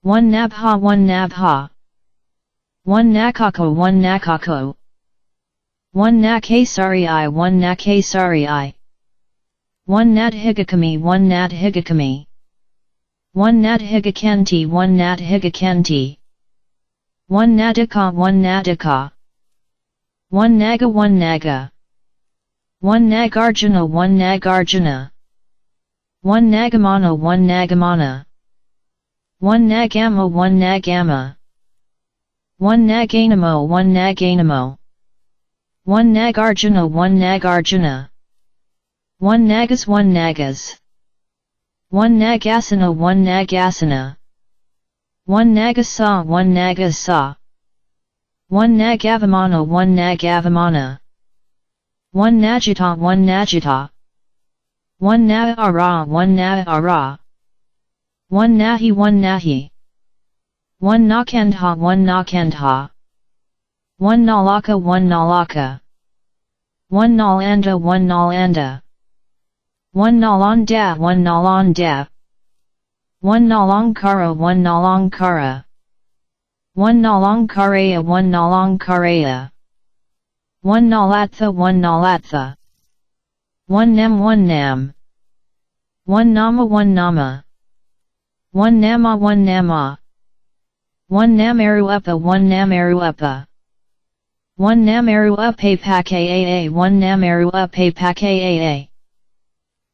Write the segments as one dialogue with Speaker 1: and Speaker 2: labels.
Speaker 1: One nabha, one nabha. One nakako, one nakako. One nakasari, one nakasari. One nadhigakami, one nadhigakami. One nadhigakanti, one nadhigakanti. One nadika, one nadika. One naga, one naga. One nagarjuna, one nagarjuna. One nagamana, one nagamana. One nagama, one nagama. One naganamo, one naganamo. One nagarjuna, one nagarjuna. One nagas, one nagas. One nagasana, one nagasana. One nagasa, one nagasa. One nagavamana, one nagavamana. One najita, one najita. One naara, one naara. One nahi, one nahi. One nakandha, one nakandha. One nalaka, one nalaka. One nalanda, one nalanda. One nalanda, one nalanda. One nalankara, one nalankara. One nalankaraya, one nalankaraya. One nalatha, one nalatha. One nam, one nam. One nama, one nama. One nama, one nama. One namaruapa, one namaruapa. One namaruapa pakaa, one namaruapa pakaa.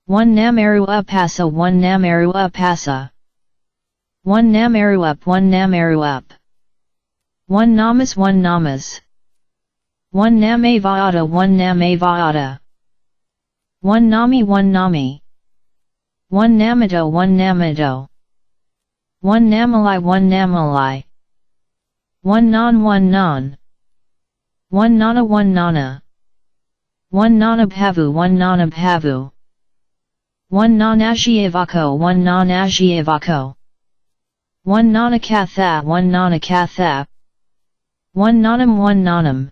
Speaker 1: One namaruapasa, one namaruapasa. One namaruap, one namaruap. One namas, one namas. One namavada, one namavada. One nami, one nami. One namado, one namado. One namalai, one namalai. One non, one non. One nana, one nana. One nanabhavu, one nanabhavu. One nanashiavako, one nanashiavako. One nanakatha, one nanakatha. One nanam, one nanam.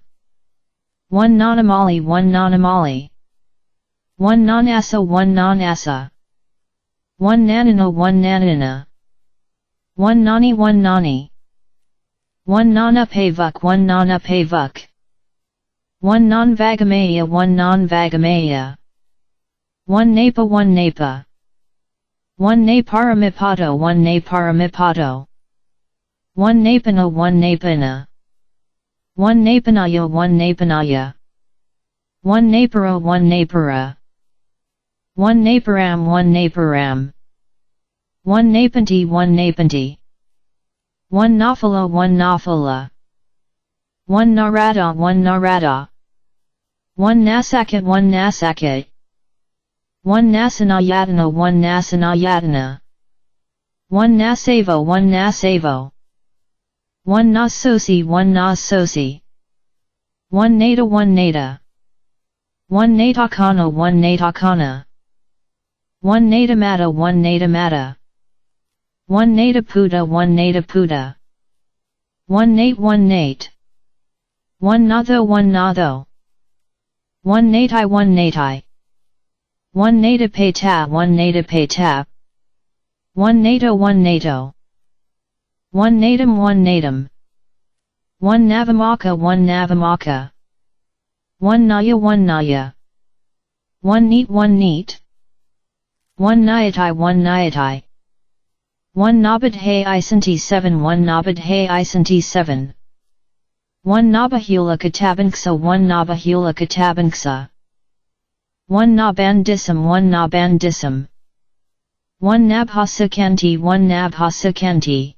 Speaker 1: One nanamali, one nanamali. One nanasa, one nanasa. One nanana, one nanana. One nani, one nani. One nana pavuk, one nana pavuk. One non-vagamaya, one non-vagamaya. One napa, one napa. One naparamipato, one naparamipato. One napana, one napana. One napanaya, one napanaya. One napara, one napara. One naparam, one naparam. One napanti, one napanti. One nafala, one nafala. One narada, one narada. One nasakat, one nasakat. One nasanayatana, one nasanayatana. One nasavo, one nasavo. One nasosi, one nasosi. One nata, one nata. One natakana, one natakana. One natamata, one natamata. One nataputa, one nataputa. One nate, one nate. One natho, one natho. One natai, one natai. One natapeta, one natapeta. One nato, one nato. One natum, one natum. One navamaka, one navamaka. One naya, one naya. One neat, one neat. One nyatai, one nyatai. One nabadhe isanti 7, one nabadhe isanti 7. One nabahula katabanksa, one nabahula katabanksa. One nabandisam, one nabandisam. One nabhasakanti, one nabhasakanti.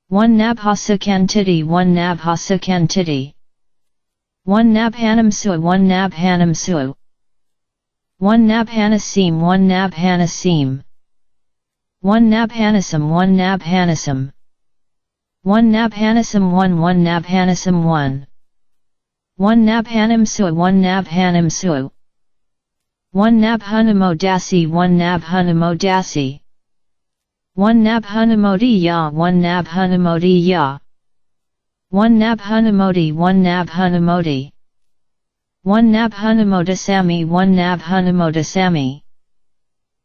Speaker 1: One nabhasakantiti, one nabhasakantiti. One nabhanamsu, one nabhanamsu. One nabhanasim, one nabhanasim. One nabhanasam, one nabhanasam. One nabhanasam, one nabhanasam, one. One nabhanamsu, one nabhanamsu. One nabhanamodasi, one nabhanamodasi. One nabhanamodiya, one nabhanamodiya. One nabhanamodi, one nabhanamodi. One nabhanamodasami, one nabhanamodasami.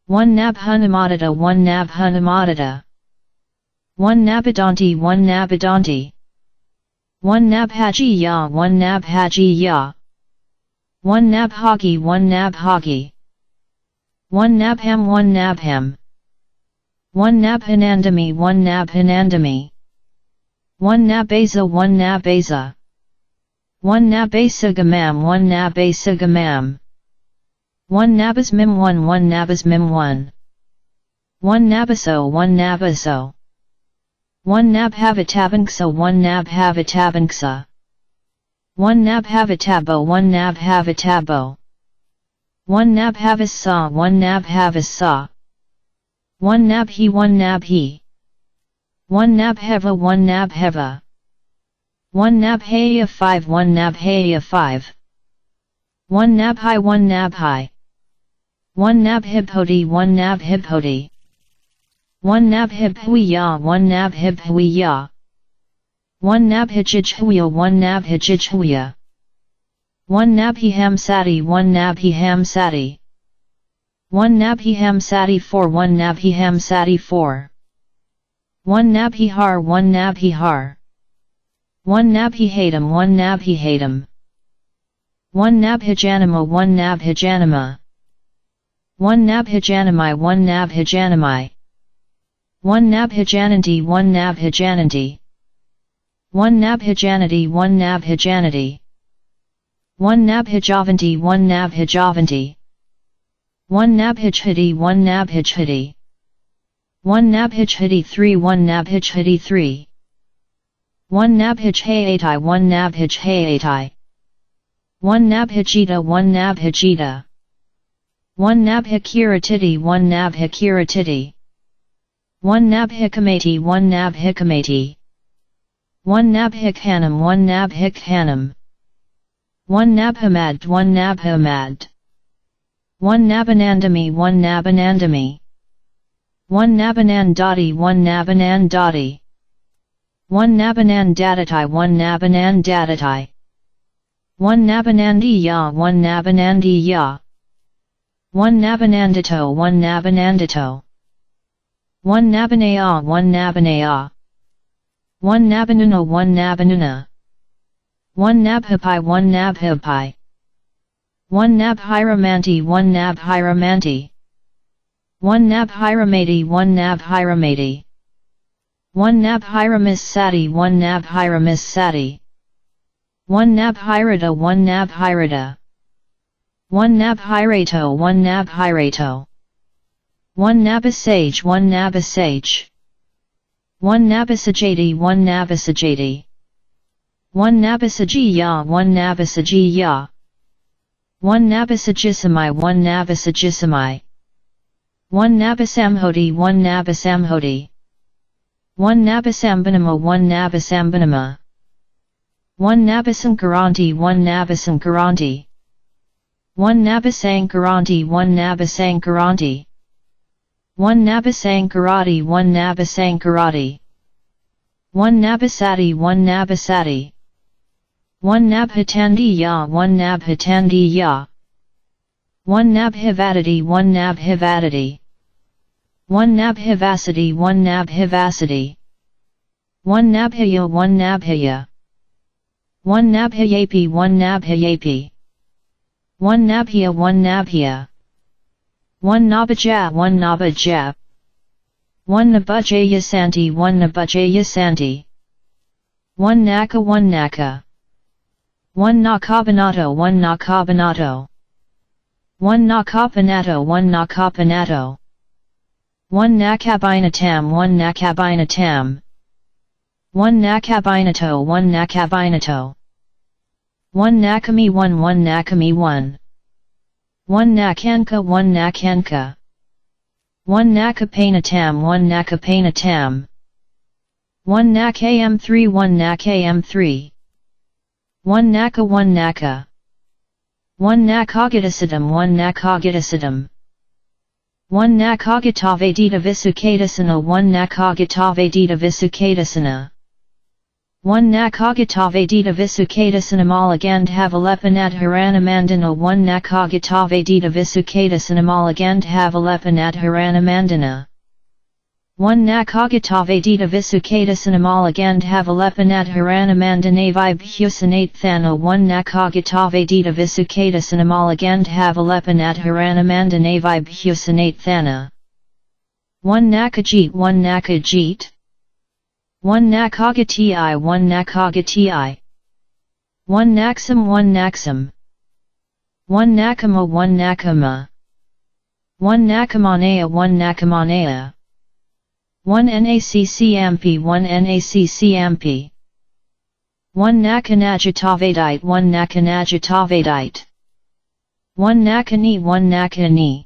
Speaker 1: One nabhanamadata, one nabhanamadata. 1 Nabadanti 1 Nabadanti 1 Nabhaji ya 1 Nabhaji ya 1 Nabhagi 1 Nabhagi 1 Nabham 1 Nabham 1 Nabhanandami 1 Nabhanandami 1 Nabaza 1 Nabaza 1 Nabasagamam 1 Nabasagamam 1 Nabasmim 1 1 Nabasmim 1 1 Nabaso 1 Nabaso 1 Nabhavatabanksa 1 Nabhavatabanksa 1 Nabhavatabo 1 Nabhavatabo 1 Nabhavasa 1 Nabhavasa 1 Nabhi 1 Nabhi 1 Nabheva 1 Nabheva 1 Nabhaya 5 1 Nabhaya 5 1 Nabhai 1 Nabhai 1 Nabhibhoti 1 Nabhibhoti 1 Nabhibhuya 1 Nabhibhuya 1 Nabhijijhuya 1 Nabhijijhuya 1 Nabhihamsati 1 Nabhihamsati 1 Nabhihamsati 4 1 Nabhihamsati 4 1 Nabhihar 1 Nabhihar 1 Nabhihatam 1 Nabhihatam 1 Nabhijanama 1 Nabhijanama 1 Nabhijanamai 1 Nabhijanamai 1 Nabhijananti 1 Nabhijananti 1 Nabhijanati 1 Nabhijanati 1 Nabhijavanti 1 Nabhijavanti 1 Nabhijhati 1 Nabhijhati 1 Nabhijhati 3 1 Nabhijhati 3 1 Nabhijhayatai 1 Nabhijhayatai 1 Nabhijita 1 Nabhijita 1 Nabhikiratiti 1 Nabhikiratiti 1 Nabhikamati 1 Nabhikamati 1 Nabhikhanam 1 Nabhikhanam 1 Nabhamad 1 Nabhamad 1 Nabanandami 1 Nabanandami 1 Nabanandati 1 Nabanandati 1 Nabanandadatai 1 Nabanandadatai 1 Nabanandiya 1 Nabanandiya 1 Nabanandito 1 Nabanandito 1 Nabanaya 1 Nabanaya 1 Nabanuna 1 Nabanuna 1 Nabhapai 1 Nabhapai 1 Nabhiramanti 1 Nabhiramanti 1 Nabhiramati 1 Nabhiramati 1 Nabhiramisati 1 Nabhiramisati 1 Nabhirata 1 Nabhirata 1 Nabhirato 1 Nabhirato 1 Nabasage 1 Nabasage 1 Nabasajati 1 Nabasajati 1 Nabasajiya 1 Nabasajiya 1 Nabasajisamai 1 Nabasajisamai 1 Nabasamhoti 1 Nabasamhoti 1 Nabasambanama 1 Nabasambanama 1 Nabasankaranti 1 Nabasankaranti 1 Nabasankaranti 1 Nabasankaranti 1 Nabasankarati 1 Nabasankarati 1 Nabasati 1 Nabasati 1 Nabhatandiya 1 Nabhatandiya 1 Nabhivadati 1 Nabhivadati 1 Nabhivasati 1 Nabhivasati 1 Nabhaya 1 Nabhaya 1 Nabhayapi 1 Nabhayapi 1 Nabhya 1 Nabhya 1 Nabaja 1 Nabaja 1 Nabajayasanti 1 Nabajayasanti 1 Naka 1 Naka 1 Nakabanato 1 Nakabanato 1 Nakapanato 1 Nakapanato 1 Nakabinatam 1 Nakabinatam 1 Nakabinato 1 Nakabinato 1 Nakami 1 1 Nakami 1 1 Nakanka 1 Nakanka 1 Nakapanatam 1 Nakapanatam 1 Nakam3 1 Nakam3 1 Naka 1 Naka 1 Nakagitasidam 1 Nakagitasidam 1 Nakagitavadita Visukatasana 1 Nakagitavadita Visukatasana 1 Nakagitavadita Visukatasanamaligandhavalepanat Haranamandana 1 Nakagitavadita Visukatasanamaligandhavalepanat Haranamandana 1 nakagatavedita visukadasanamala havalepinat haranamandanavi bhusanate 1 nakagatavedita visukadasanamala havalepinat haranamandanavi bhusanate 1 nakajit 1 nakajit 1 nakagati 1 nakagati 1 naksam 1 naksam 1 nakama 1 nakama 1 nakamanaya 1 nakamanaya 1 naccmp 1 naccmp 1 nakanajatavadite 1 nakanajatavadite 1 nakani 1 nakani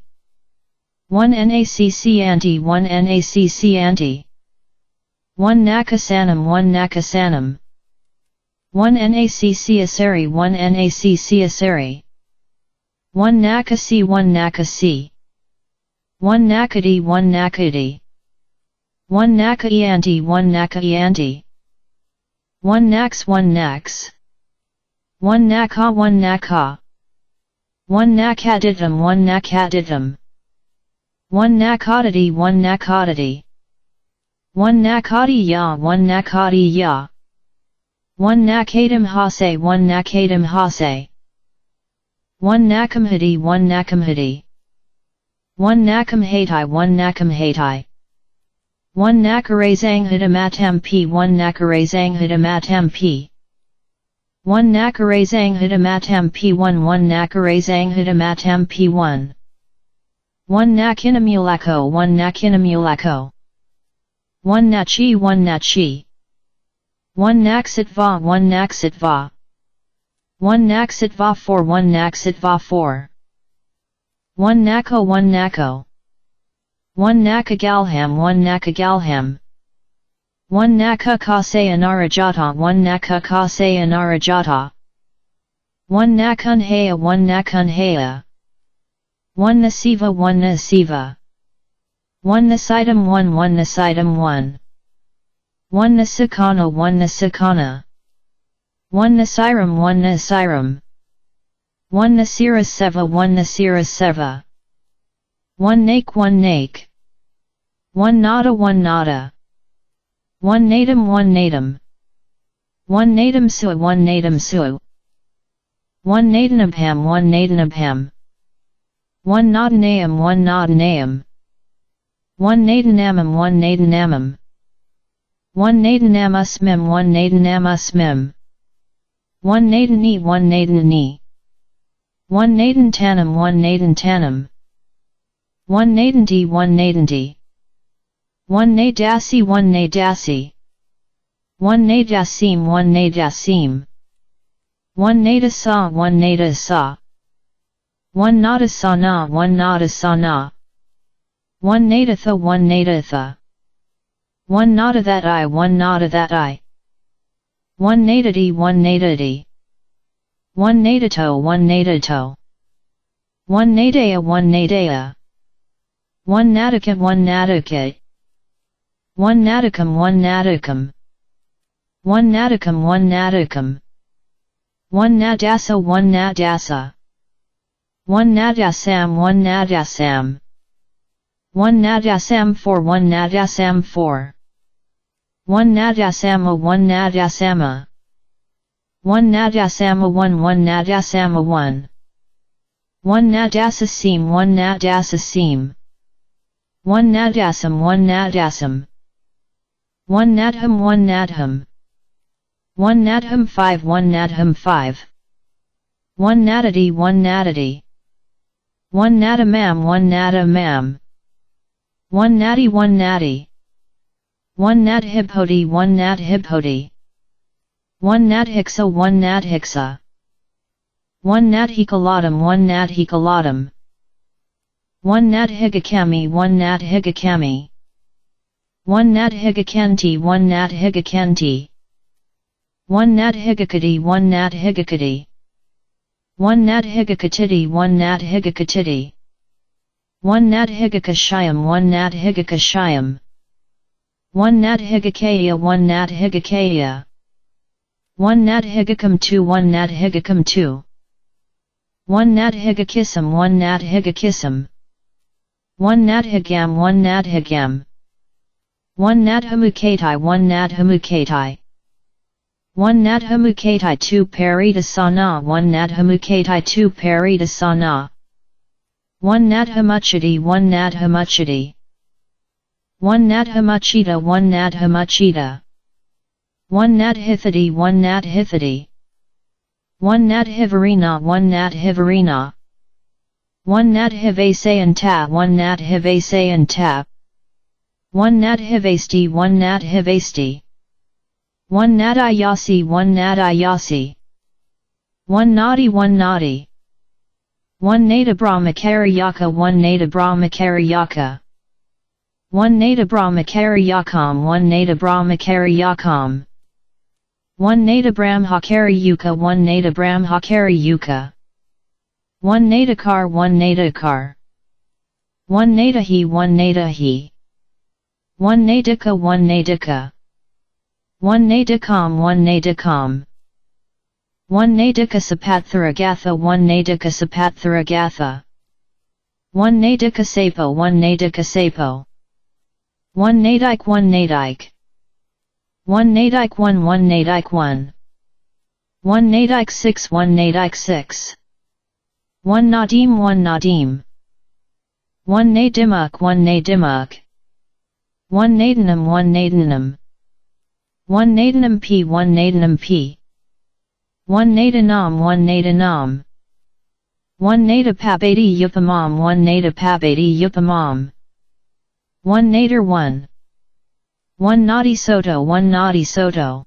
Speaker 1: 1 naccanti 1 naccanti 1 nakasanam 1 nakasanam 1 naccasari 1 naccasari 1 nakasi 1 nakasi 1 nakadi 1 nakadi 1 nakaianti 1 nakaianti 1 nax 1 nax 1 naka 1 naka 1 nakaditam 1 nakaditam 1 nakadati 1 nakadati 1 nakadiya 1 nakadiya 1 nakadam hase 1 nakadam hase 1 nakamhati 1 nakamhati 1 nakamhatai 1 nakamhatai 1 nakarazanghitamatam p 1 nakarazanghitamatam p 1 nakarazanghitamatam p1 1 nakarazanghitamatam p1 1 nakinamulako 1 nakinamulako 1 nachi 1 nachi 1 naksitva 1 naksitva 1 naksitva 4 1 naksitva 4 1 nako 1 nako 1 nakagalham 1 nakagalham 1 nakakase anarajata 1 nakakase anarajata 1 nakunhaya 1 nakunhaya 1 nasiva 1 nasiva 1 nasitam 1 1 nasitam 1 1 nasakana 1 nasakana 1 nasiram 1 nasiram 1 nasira seva 1 nasira seva 1 nake 1 nake 1 nada 1 nada 1 natum 1 natum 1 natum su 1 natum su 1 natanabham 1 natanabham 1 nadanayam 1 nadanayam 1 nadanamam 1 nadanamam 1 nadanamasmim 1 nadanamasmim 1 nadani 1 nadani 1 nadantanam 1 nadantanam 1 nadanti 1 nadanti 1 nadasi 1 nadasi 1 nadasim 1 nadasim 1 nadasa 1 nadasa 1 nadasana 1 nadasana 1 nadatha 1 nadatha 1 nada that I 1 nada that I 1 nadati 1 nadati 1 nadato 1 nadato 1 nadaya 1 nadaya 1 nadakat 1 nadakat 1 nadakam 1 nadakam 1 nadakam 1 nadakam 1 nadasa 1 nadasa 1 nadasam 1 nadasam 1 nadasam 4 1 nadasam 4 1 nadasama 1 nadasama 1 nadasama 1 1 nadasama 1 1 nadasasim 1 nadasasim 1 nadasam 1 nadasam 1 nadham 1 nadham 1 nadham 5 1 nadham 5 1 nadati 1 nadati 1 nadamam 1 nadamam 1 nati 1 nati 1 nadhibhoti 1 nadhibhoti 1 nadhiksa 1 nadhiksa 1 nadhikalatam 1 nadhikalatam 1 nadhigakami 1 nadhigakami 1 nadhigakanti 1 nadhigakanti 1 nadhigakati 1 nadhigakati 1 nadhigakatiti 1 nadhigakatiti 1 nadhigakashayam 1 nadhigakashayam 1 nadhigakaya 1 nadhigakaya 1 nadhigakam 2 1 nadhigakam 2 1 nadhigakisam 1 nadhigakisam 1 nadhigam 1 nadhigam 1 Nadhamukatai 1 Nadhamukatai 1 Nadhamukatai 2 Paridasana 1 Nadhamukatai 2 Paridasana 1 Nadhamuchiti 1 Nadhamuchiti 1 Nadhamuchita 1 Nadhamuchita 1 Nadhithati 1 Nadhithati 1 Nadhivarina 1 Nadhivarina 1 Nadhivasayanta 1 Nadhivasayanta 1 Nadhivasti 1 Nadhivasti 1 Nadayasi 1 Nadayasi 1 Nadi 1 Nadi 1 Nadabrahmakariyaka 1 Nadabrahmakariyaka 1 Nadabrahmakariyakam 1 Nadabrahmakariyakam 1 Nadabrahmakariyuka 1 Nadabrahmakariyuka 1 Nadakar 1 Nadakar 1 Nadahi 1 Nadahi 1 Nadika 1 Nadika 1 Nadikam 1 Nadikam 1 Nadika Sapattharagatha 1 Nadika Sapattharagatha 1 Nadika Sapo 1 Nadika Sapo 1 Nadike 1 Nadike 1 Nadike 1 1 Nadike 1 1 Nadike 6 1 Nadike 6 1 Nadim 1 Nadim 1 Nadimuk 1 Nadimuk 1 Nadanum 1 Nadanum 1 Nadanum P 1 Nadanum P 1 Nadanam 1 Nadanam 1 Nadapabadi Yupamam 1 Nadapabadi Yupamam 1 Nader 1 1 Nadi Soto 1 Nadi Soto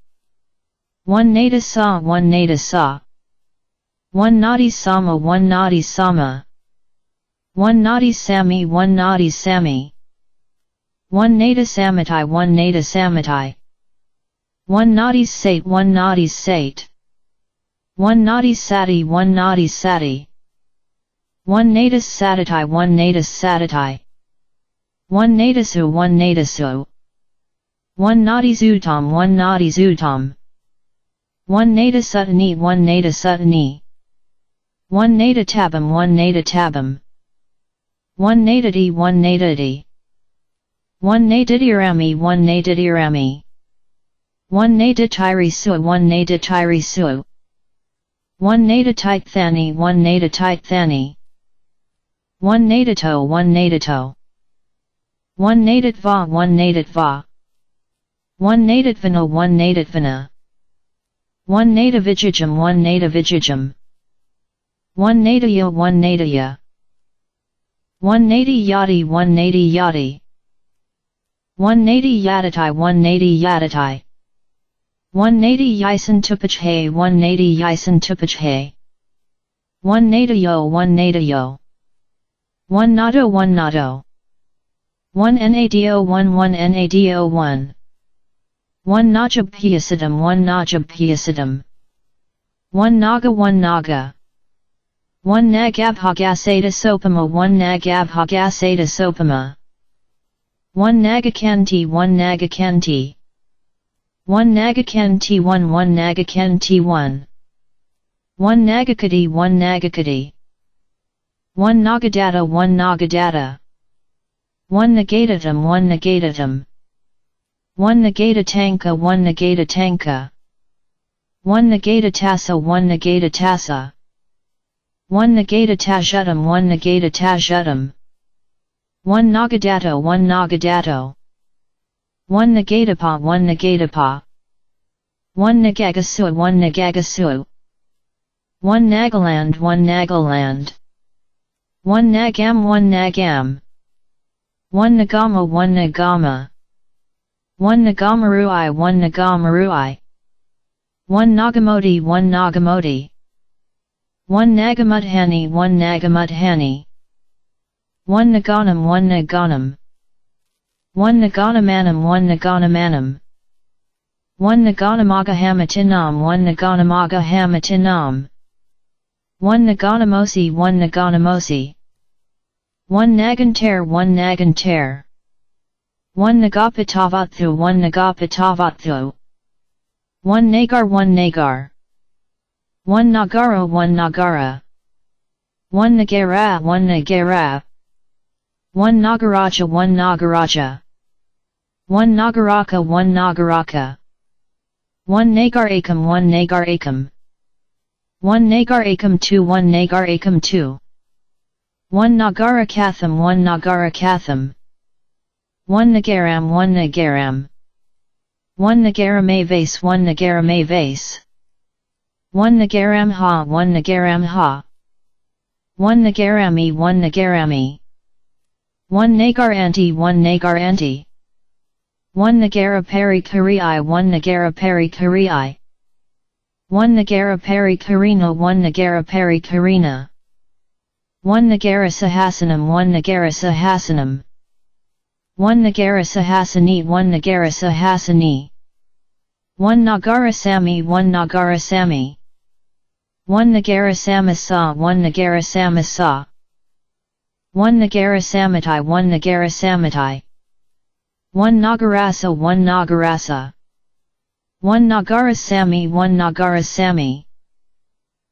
Speaker 1: 1 Nada Sa 1 Nada Sa 1 Nadi Sama 1 Nadi Sama 1 Nadi Sami 1 Nadi Sami 1 Nada Samatai 1 Nada Samatai 1 Nadi Sate 1 Nadi Sate 1 Nadi Sati 1 Nadi Sati 1 Nada Sadatai 1 Nada Sadatai 1 Nadasu 1 Nadasu 1 Nadi Zutam 1 Nadi Zutam 1 Nada Sutani 1 Nada Sutani 1 Nada Tabam 1 Nada Tabam 1 Nadadi 1 Nadadi 1 Nadidirami 1 Nadidirami 1 Nadatirisu 1 Nadatirisu 1 Nadatithani 1 Nadatithani 1 Nadato 1 Nadato 1 Nadatva 1 Nadatva 1 Nadatvana 1 Nadatvana 1 Nadavijajam 1 Nadavijajam 1 Nadaya 1 Nadaya 1 Nadi Yadi 1 Nadi Yadi 1 Nadi Yadatai 1 Nadi Yadatai 1 Nadi Yison Tupachhe 1 Nadi Yison Tupachhe 1 Nadayo 1 Nadayo 1 Nado 1 Nado 1 Nado 1 1 Nado 1 1 Najab Piasidam 1 Najab Piasidam 1 Naga 1 Naga 1 Nagabhagasada Sopama 1 Nagabhagasada Sopama 1 Nagakanti 1 Nagakanti 1 Nagakanti 1 1 Nagakanti 1 1 Nagakati 1 Nagakati 1 Nagadata 1 Nagadata 1 Negatatam 1 Negatatam 1 Negata Tanka 1 Negata Tanka 1 Negata Tassa 1 Negata Tassa 1 Negata Tajutam 1 Negata Tajutam 1 Nagadato 1 Nagadato 1 Nagatapa 1 Nagatapa 1 Nagagasu 1 Nagagasu 1 Nagaland 1 Nagaland 1 Nagam 1 Nagam 1 Nagama 1 Nagama 1 Nagamarui 1 Nagamarui 1 Nagamoti 1 Nagamoti 1 Nagamudhani 1 Nagamudhani 1 Naganam 1 Naganam 1 Naganamanam 1 Naganamanam 1 Naganamagahamatinam 1 Naganamagahamatinam 1 Naganamosi 1 Naganamosi 1 Naganter 1 Naganter 1 Nagapatavathu 1 Nagapatavathu 1 Nagar 1 Nagar 1 Nagara 1 Nagara 1 Nagara 1 Nagara 1 Nagaraja 1 Nagaraja 1 Nagaraka 1 Nagaraka 1 Nagarakam 1 Nagarakam 1 Nagarakam 2 1 Nagarakam 2 1 Nagarakatham 1 Nagarakatham 1 Nagaram 1 Nagaram 1 Nagaramavase 1 Nagaramavase 1 Nagaramha 1 Nagaramha 1 Nagarami 1 Nagarami 1 Nagaranti 1 Nagaranti 1 Nagara Peri Karii 1 Nagara Peri Karii 1 Nagara Peri Karina 1 Nagara Peri Karina 1 Nagara Sahasanam 1 Nagara Sahasanam 1 Nagara Sahasani 1 Nagara Sahasani 1 Nagara Sami 1 Nagara Sami 1 Nagara Samasa 1 Nagara Samasa 1 Nagara Samatai 1 Nagara Samatai 1 Nagarasa 1 Nagarasa 1 Nagara Sami 1 Nagara Sami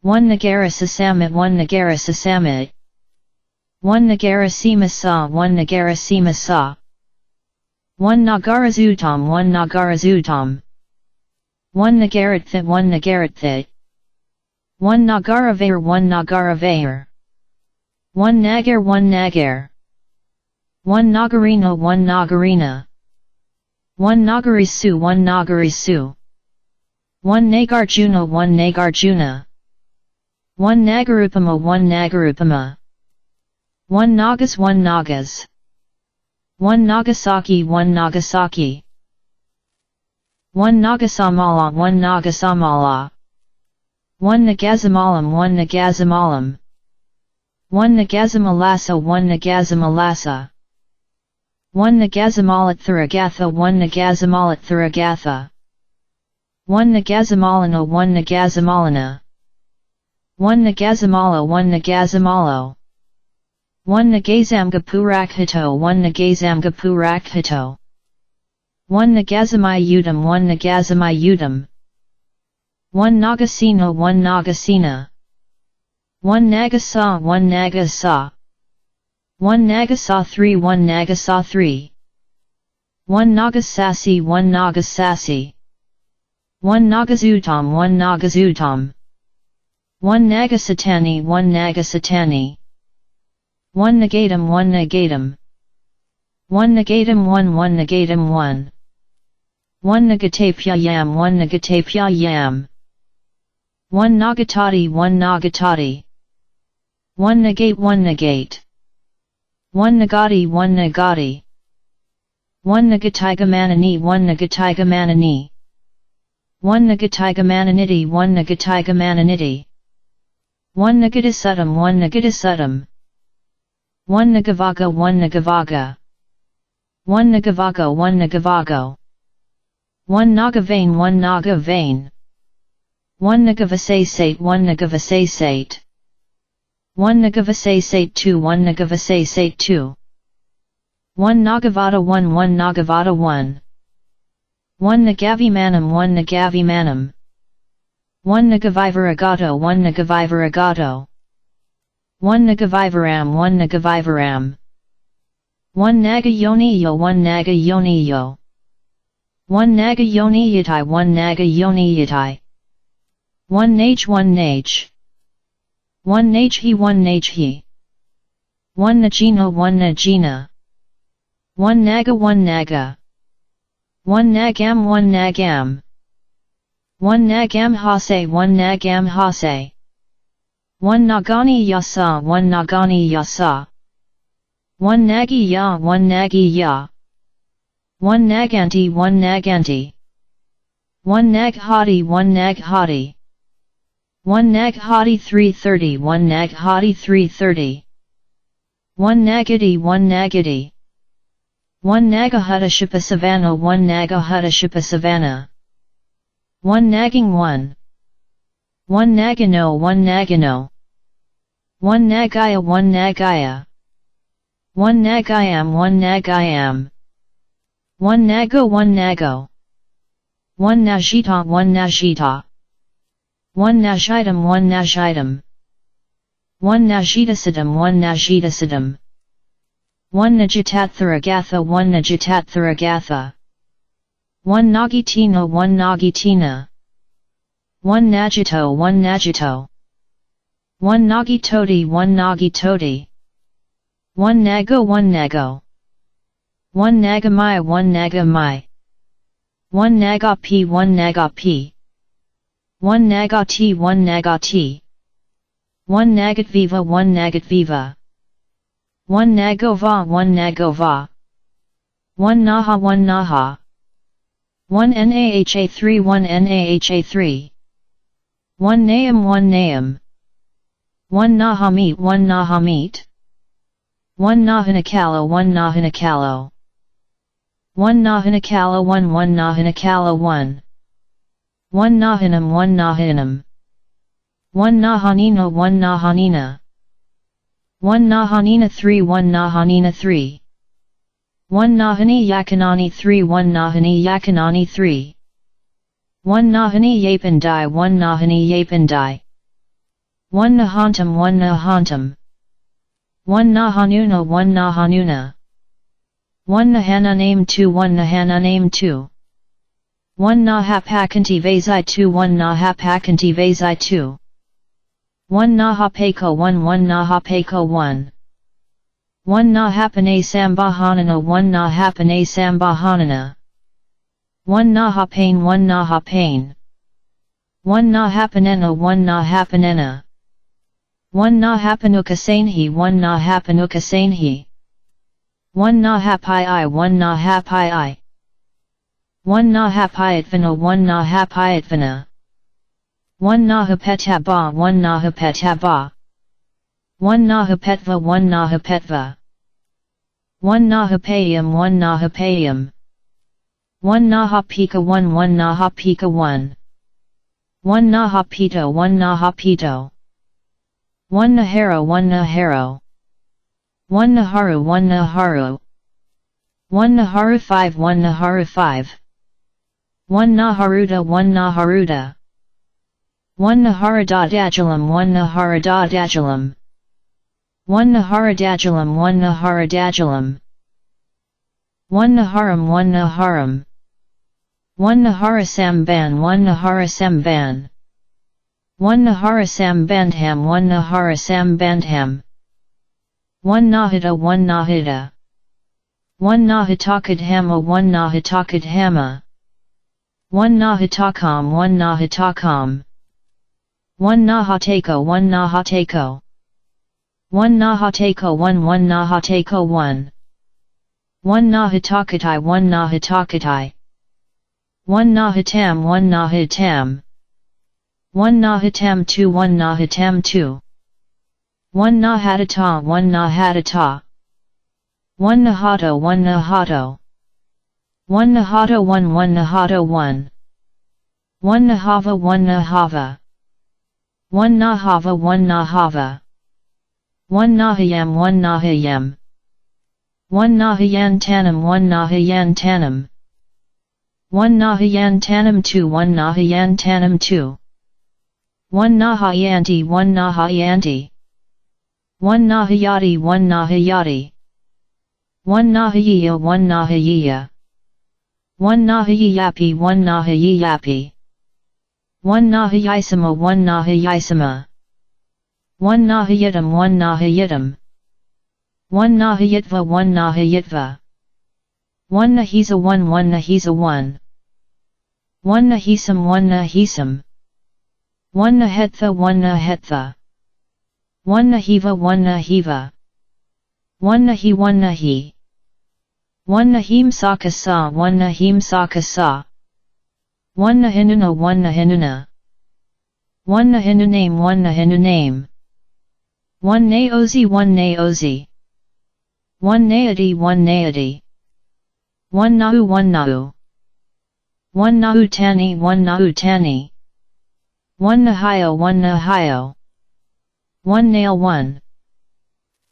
Speaker 1: 1 Nagara Sasamit 1 Nagara Sasamit 1 Nagara Simasa 1 Nagara Simasa 1 Nagara Zutam 1 Nagara Zutam 1 Nagaratthit 1 Nagaratthit 1 Nagara Vair 1 Nagara Vair 1 Nagar 1 Nagar 1 Nagarina 1 Nagarina 1 Nagarisu 1 Nagarisu 1 Nagarjuna 1 Nagarjuna 1 Nagarupama 1 Nagarupama 1 Nagas 1 Nagas 1 Nagasaki 1 Nagasaki 1 Nagasamala 1 Nagasamala 1 Nagazamalam 1 Nagazamalam 1 Nagazamalasa 1 Nagazamalasa 1 Nagazamalat Thuragatha 1 Nagazamalat Thuragatha 1 Nagazamalana 1 Nagazamalana 1 Nagazamala 1 Nagazamalo 1 Nagazamgapurakhato 1 Nagazamgapurakhato 1 Nagazamayudam 1 Nagazamayudam 1 Nagasina 1 Nagasina 1 Nagasa 1 Nagasa 1 Nagasa 3 1 Nagasa 3 1 Nagasasi 1 Nagasasi 1 Nagazutam 1 Nagazutam 1 Nagasatani 1 Nagasatani 1 Negatum 1 Negatum 1 Negatum 1 1 Negatum 1 1 Nagatapyayam 1 Nagatapyayam 1 Nagatati 1 Nagatati 1 Negate 1 Negate 1 Nagati 1 Nagati 1 Nagataigamanani 1 Nagataigamanani 1 Nagataigamananiti 1 Nagataigamananiti 1 Nagadisutam 1 Nagadisutam 1 Nagavaga 1 Nagavaga 1 Nagavago 1 Nagavago 1 Nagavain 1 Nagavain 1 Nagavasasate 1 Nagavasasate 1 Nagavasasate 2 1 Nagavasasate 2 1 Nagavada 1 1 Nagavada 1 1 Nagavimanam 1 Nagavimanam 1 Nagavivaragato 1 Nagavivaragato 1 Nagavivaram 1 Nagavivaram 1 Nagayoniyo 1 Nagayoniyo 1 Nagayoniyatai 1 Nagayoniyatai 1 Nage 1 Nage 1 Nagehi 1 Nagehi 1 Nagina 1 Nagina 1 Naga 1 Naga 1 Nagam 1 Nagam 1 Nagam Hase 1 Nagam Hase 1 Nagani Yasa 1 Nagani Yasa 1 Nagi Ya 1 Nagi Ya 1 Naganti 1 Naganti 1 Naghati 1 Naghati 1 Naghati 330 1 Naghati 330 1 Nagati 1 Nagati 1 Nagahudashipa Savannah 1 Nagahudashipa Savannah 1 Nagging 1 1 Nagano 1 Nagano 1 Nagaya 1 Nagaya 1 Nagayam 1 Nagayam 1 Nago 1 Nago 1 Najita 1 Najita 1 Najitam 1 Najitam 1 Najitasidam 1 Najitasidam 1 Najitatharagatha 1 Najitatharagatha 1 nagitina 1 nagitina. 1 nagito 1 nagito. 1 nagitoti 1 nagitoti. 1 nago 1 nago. 1 nagamai 1 nagamai. 1 nagapi 1 nagapi. 1 nagati 1 nagati. 1 nagatviva 1 nagatviva. 1 nagova 1 nagova. 1 naha 1 naha. 1 naha3 1 naha3. 1 naam 1 naam. 1 nahamit 1 nahamit. 1 nahinakalo 1 nahinakalo. 1 nahinakalo 1 1 nahinakalo 1. 1 nahinam 1 nahinam. 1 nahanina 1 nahanina. 1 nahanina 3 1 nahanina 3. 1 nahani yakanani 3 1 nahani yakanani 3. 1 nahani yapandai 1 nahani yapandai. 1 nahantam 1 nahantam. 1 nahanuna 1 nahanuna. 1 nahana name 2 1 nahana name 2. 1 nahapakanti vasai 2 1 nahapakanti vasai 2. 1 nahapako 1 1 nahapako 1. 1 nahapane sambahanana 1 nahapane sambahanana. 1 nahapane 1 nahapane. 1 nahapanena 1 nahapanena. 1 nahapanukasanhi 1 nahapanukasanhi. 1 nahapai 1 nahapai. 1 nahapayatvana 1 nahapayatvana. 1 nahapetaba 1 nahapetaba. 1 nahapetva 1 nahapetva. 1 nahapayam 1 nahapayam. 1 nahapika 1 1 nahapika 1. 1 nahapito 1 nahapito. 1 naharo 1 naharo. 1 naharu 1 naharu. 1 naharu 5 1 naharu 5. 1 naharuda 1 naharuda. 1 naharadadajalam 1 naharadadajalam. 1 naharadadajalam 1 naharadadajalam. 1 naharam 1 naharam. 1 naharasamban 1 naharasamban. 1 naharasambandham 1 naharasambandham. 1 nahida 1 nahida. 1 nahitakadhama 1 nahitakadhama. 1 nahitakam 1 nahitakam. 1 nahateko 1 nahateko. 1 nahateko 1 1 nahateko 1. 1 nahitakatai 1 nahitakatai. 1 nahitam 1 nahitam. 1 nahitam 2 1 nahitam 2. 1 nahadata 1 nahadata. 1 nahato 1 nahato. 1 nahato 1 1 nahato 1. 1 nahava 1 nahava. 1 nahava 1 nahava. 1 nahayam 1 nahayam. 1 nahayan tanam 1 nahayan tanam. 1 nahayan tanam 2 1 nahayan tanam 2. 1 nahayanti 1 nahayanti. 1 nahayati 1 nahayati. 1 nahayiya 1 nahayiya. 1 nahayiyapi 1 nahayiyapi. 1 nahayisama 1 nahayisama. 1 nahayitam 1 nahayitam. 1 nahayitva 1 nahayitva. 1 nahisa 1 1 nahisa 1. 1 nahisam 1 nahisam. 1 nahetha 1 nahetha. 1 nahiva 1 nahiva. 1 nahi 1 nahi. 1 nahim saka sa 1 nahim saka sa. 1 nahinuna 1 nahinuna. 1 nahinuname 1 nahinuname. 1 naozi 1 naozi. 1 naadi 1 naadi. 1 nahu 1 nahu. 1 nahu tani 1 nahu tani. 1 nahayo 1 nahayo. 1 nail 1.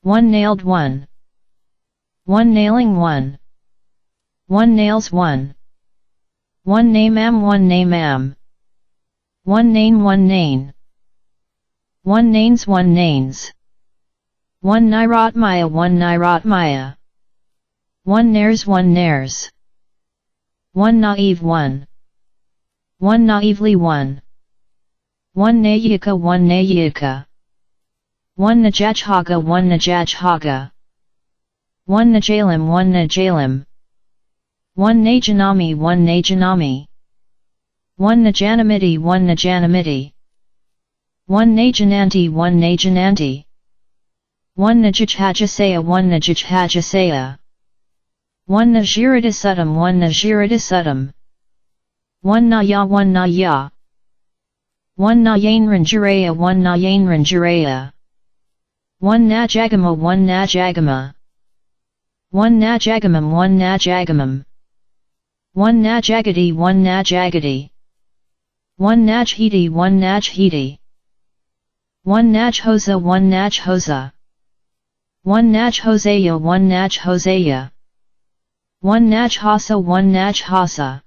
Speaker 1: 1 nailed 1. 1 nailing 1. 1 nails 1. 1 namam 1 namam. 1 nain 1 nain. 1 nains 1 nains. 1 nairatmaya 1 nairatmaya. 1 nairs 1 nairs. 1 naive 1. 1 naively 1. 1 nayika 1 nayika. 1 najajhaga 1 najajhaga. 1 najalim 1 najalim. 1 najanami 1 najanami. 1 najanamiti 1 najanamiti. 1 najananti 1 najananti. 1 najajhajasaya 1 najajhajasaya. 1 najiradisutum 1 najiradisutum. 1 naya 1 naya. 1 nayanranjaraya 1 nayanranjaraya. 1 najagama 1 najagama. 1 najagamam 1 najagamam. 1 najagati 1 najagati. 1 najhiti 1 najhiti. 1 najhosa 1 najhosa. 1 najhosaya 1 najhosaya. 1 najhasa 1 najhasa.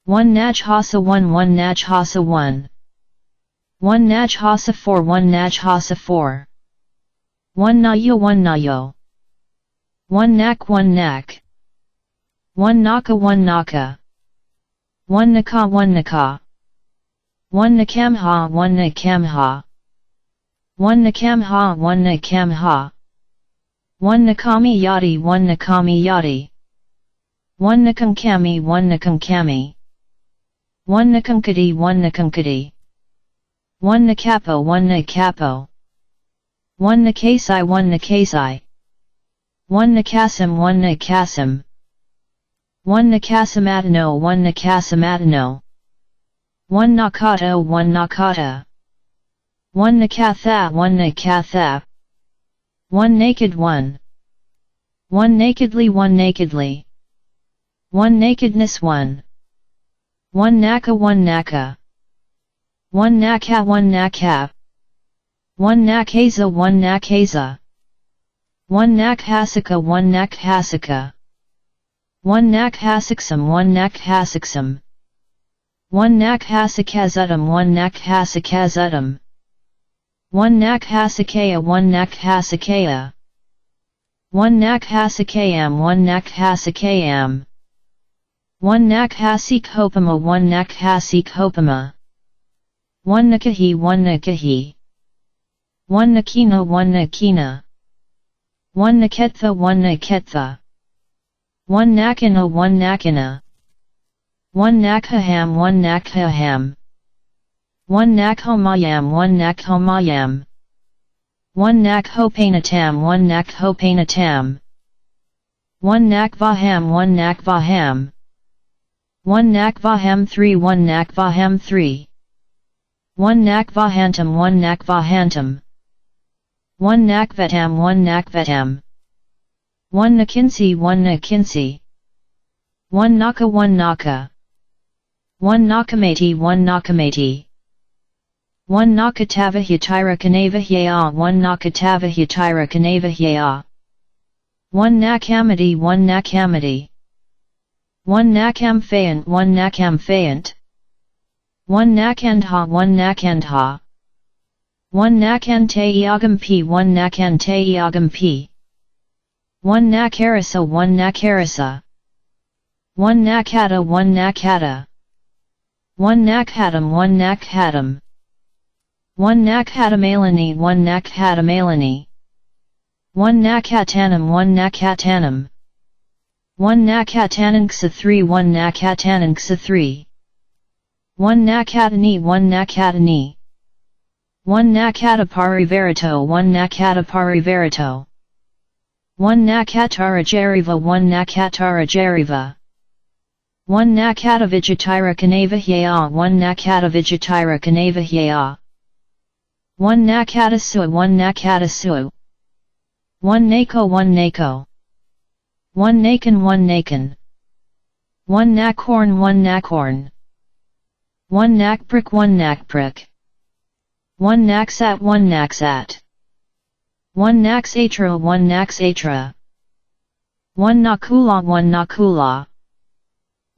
Speaker 1: 1 najhasa 1 1 najhasa 1. 1 najhasa 4 1 najhasa 4. 1 nayo 1 nayo. 1 nak 1 nak. 1 naka 1 naka. 1 naka 1 naka. 1 nakamha 1 nakamha. 1 nakamha 1 nakamha. 1 nakami yati 1 nakami yati. 1 nakamkami 1 nakamkami. 1 nakamkati 1 nakamkati. 1 nakapo 1 nakapo. 1 nakasai 1 nakasai. 1 nakasim 1 nakasim. 1 nakasimatano 1 nakasimatano. 1 nakato 1 nakata. 1 nakatha 1 nakatha. 1 naked 1. 1 nakedly 1 nakedly. 1 nakedness 1. 1 naka 1 naka. 1 naka 1 naka. 1 nakaza 1 nakaza. 1 nakhasika 1 nakhasika. 1 nakhasiksum 1 nakhasiksum. 1 nakhasikazutum 1 nakhasikazutum. 1 nakhasikaya 1 nakhasikaya. 1 nakhasikayam 1 nakhasikayam. 1 nakhasikhopama 1 nakhasikhopama. 1 nakahi 1 nakahi. 1 nakina 1 nakina. 1 naketha 1 naketha. 1 nakina 1 nakina. 1 nakhaham 1 nakhaham. 1 nakhomayam 1 nakhomayam. 1 nakhopanatam 1 nakhopanatam. 1 nakvaham 1 nakvaham. 1 nakvaham 3 1 nakvaham 3. 1 nakvahantam 1 nakvahantam. 1 nakvetam 1 nakvetam. 1 nakinsi 1 nakinsi. 1 naka 1 naka. 1 nakamati 1 nakamati. 1 nakatava hitira kanava hya 1 nakatava hitira kanava hya. 1 nakamati 1 nakamati. 1 nakamfayant 1 nakamfayant. 1 nakandha 1 nakandha. 1 nakantayagampi 1 nakantayagampi. 1 nakarasa 1 nakarasa. 1 nakata 1 nakata. 1 nakhatam 1 nakhatam. 1 nakhatamalani 1 nakhatamalani. 1 nakhatanam 1 nakhatanam. 1 nakhatananksa 3 1 nakhatananksa 3. 1 nakhatani 1 nakhatani. 1 nakhataparivarito 1 nakhataparivarito. 1 nakhatarajariva 1 nakhatarajariva. 1 nakhatavijatira kanavahya 1 nakhatavijatira kanavahya. 1 nakhatasua 1 nakhatasua. 1 nako 1 nako. 1 nakan 1 nakan. 1 nakhorn 1 nakhorn. 1 nakprik 1 nakprik. 1 naksat 1 naksat. 1 naksatra 1 naksatra. 1 nakula 1 nakula.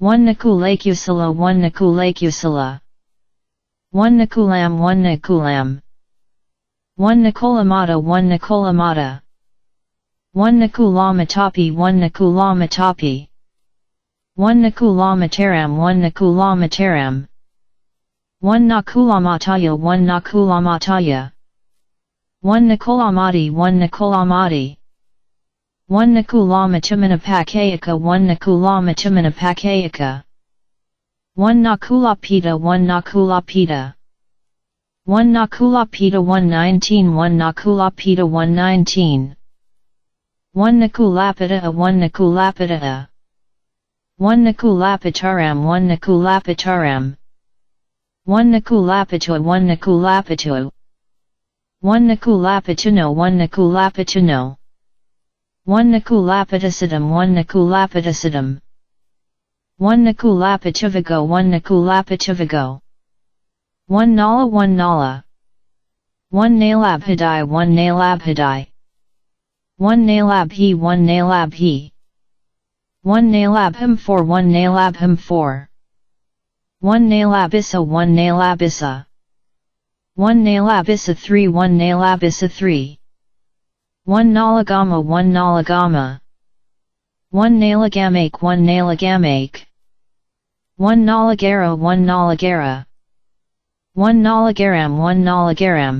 Speaker 1: 1 nakulakusala 1 nakulakusala. 1 nakulam 1 nakulam. 1 nakolamata 1 nakolamata. 1 nakulamatapi 1 nakulamatapi. 1 nakulamataram 1 nakulamataram 1 nakulamataya 1 nakulamataya 1 nakulamati 1 nakulamati 1 nakulamatimana 1 nakulamatimana 1 nakulapita 1 nakulapita 1 nakulapita 119 1 nakulapita 119 1 nakulapita 1 nakulapita 1 nakulapitaram 1 nakulapitaram 1 nakulapitu 1 nakulapitu 1 nakulapituno 1 nakulapituno 1 nakulapitasidam 1 nakulapitasidam 1 nakulapitivigo 1 nakulapitivigo 1 nala 1 nala 1 nalabhidai 1 nalabhidai 1 nalabhi 1 nalabhi 1 nalabhim 4 1 nalabhim 4 1 nalabisa 1 nalabisa 1 nalabisa 3 1 nalabisa 3 1 nalagama 1 nalagama 1 nalagamake 1 nalagamake 1 nalagara 1 nalagara 1 nalagaram 1 nalagaram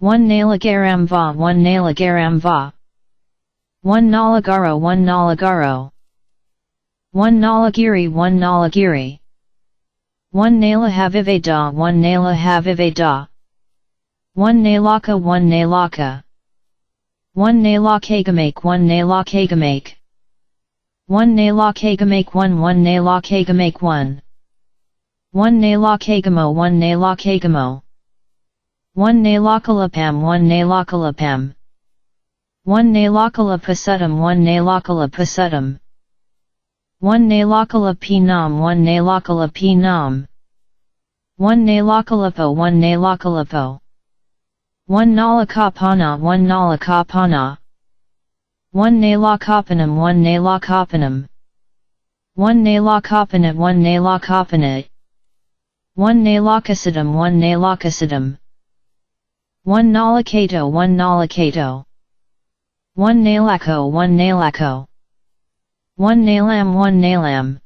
Speaker 1: 1 nalagaram va 1 nalagaram va 1 nalagaro 1 nalagaro 1 nalagiri 1 nalagiri 1 nalahaviveda 1 nalahaviveda 1 nalaka 1 nalaka 1 nalakagamake 1 nalakagamake 1 nalakagamake 1 1 nalakagamake 1 1 nalakagamo 1 nalakagamo 1 nalakalapam 1 nalakalapam 1 nalakalapasudam 1 nalakalapasudam 1 nalakalapinam 1 nalakalapinam 1 nalakalapo 1 nalakalapo 1 nalakapana 1 nalakapana 1 nalakapanam 1 nalakapanam 1 nalakapanat 1 nalakapanat 1 nalakasidam 1 nalakasidam 1 nalakato 1 nalakato 1 nalako 1 nalako 1 nalam 1 nalam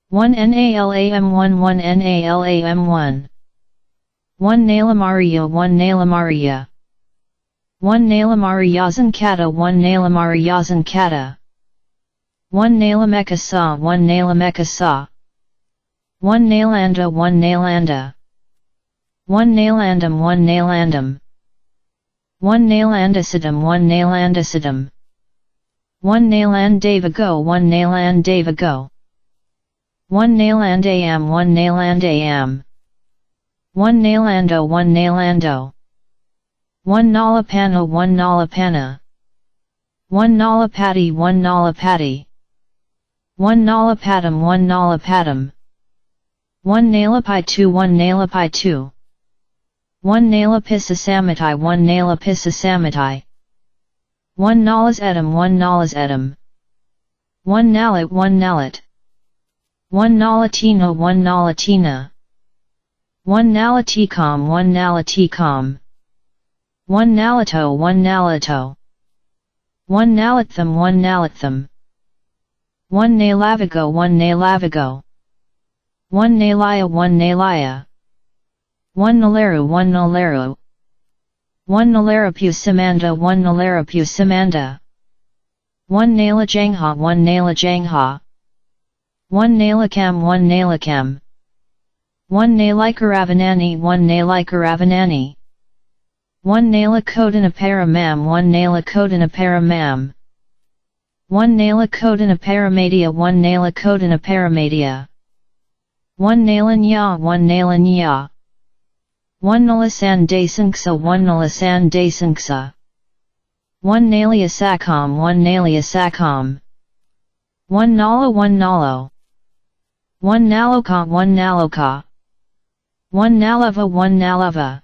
Speaker 1: 1 nalam 1 1 nalam 1 1 nalamaria 1 nalamaria 1 nalamariyazan kata 1 nalamariyazan kata 1 nalamekasa 1 nalamekasa 1 nalanda 1 nalanda 1 nalandam 1 nalandam 1 nalandasidam 1 nalandasidam 1 nalandavago 1 nalandavago 1 nalandayam 1 nalandayam 1 nalando 1 nalando 1 nalapana 1 nalapana 1 nalapati 1 nalapati 1 nalapatam 1 nalapatam 1 nalapai 2 1 nalapai 2 1 nalapisa samatai 1 nalapisa samatai 1 nalas edam 1 nalas edam 1 nalat 1 nalat 1 nalatina 1 nalatina 1 nalaticom 1 nalaticom 1 nalato 1 nalato 1 nalatham 1 nalatham 1 nalavigo 1 nalavigo 1 nalaya 1 nalaya 1 nalaru 1 nalaru 1 nalarapusamanda 1 nalarapusamanda 1 nalajangha 1 nalajangha 1 nalakam 1 nalakam 1 nalaikaravanani 1 nalaikaravanani 1 nalakodanaparamam 1 nalakodanaparamam 1 nalakodanaparamadia 1 nalakodanaparamadia 1 nalanya 1 nalanya 1 nalasan dasanksa 1 nalasan dasanksa 1 naliasakam 1 naliasakam 1 nala 1 nalo 1 naloka 1 naloka 1 nalava 1 nalava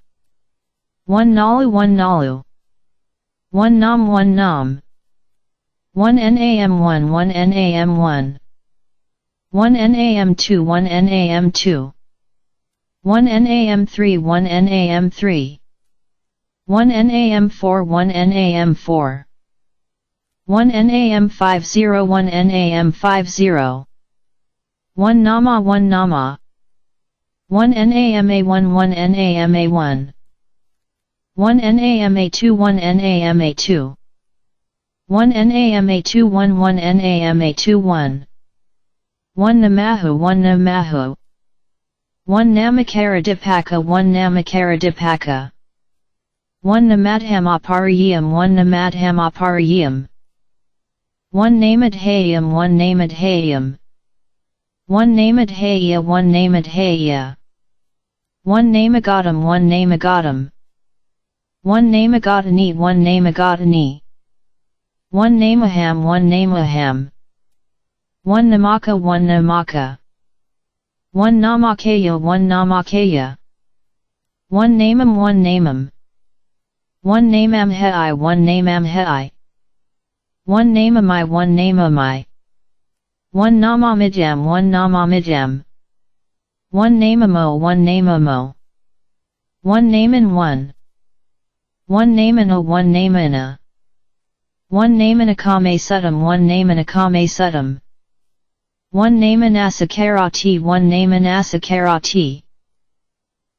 Speaker 1: 1 nalu 1 nalu 1 nam 1 nam 1 nam 1 1 nam 1 1 nam 2 1 nam 2 1 nam 3 1 nam 3 1 nam 4 1 nam 4 1 NAM50 1 NAM50 1 NAMA 1 NAMA 1 NAMA1 1 NAMA1 1 NAMA2 1 NAMA2 1 NAMA2 1 1 NAMA2 1 1 Namahu 1 Namahu 1 Namakaradipaka 1 Namakaradipaka 1 Namadhamapariyam 1 Namadhamapariyam 1 Namadhayam 1 Namadhayam 1 Namadhaya 1 Namadhaya 1 Namagadam 1 Namagadam 1 Namagadani 1 Namagadani 1 Namaham 1 Namaham 1 Namaka 1 Namaka 1 Namakaya 1 Namakaya 1 Namam 1 Namam 1 Namam Hai 1 Namam Hai 1 Namamai 1 Namamai 1 Namamidam 1 Namamidam 1 Namamo 1 Namamo 1 Naman 1 1 Namana 1 Namana 1 Namanakame Sudam 1 Namanakame Sudam 1 Namanasakarati 1 Namanasakarati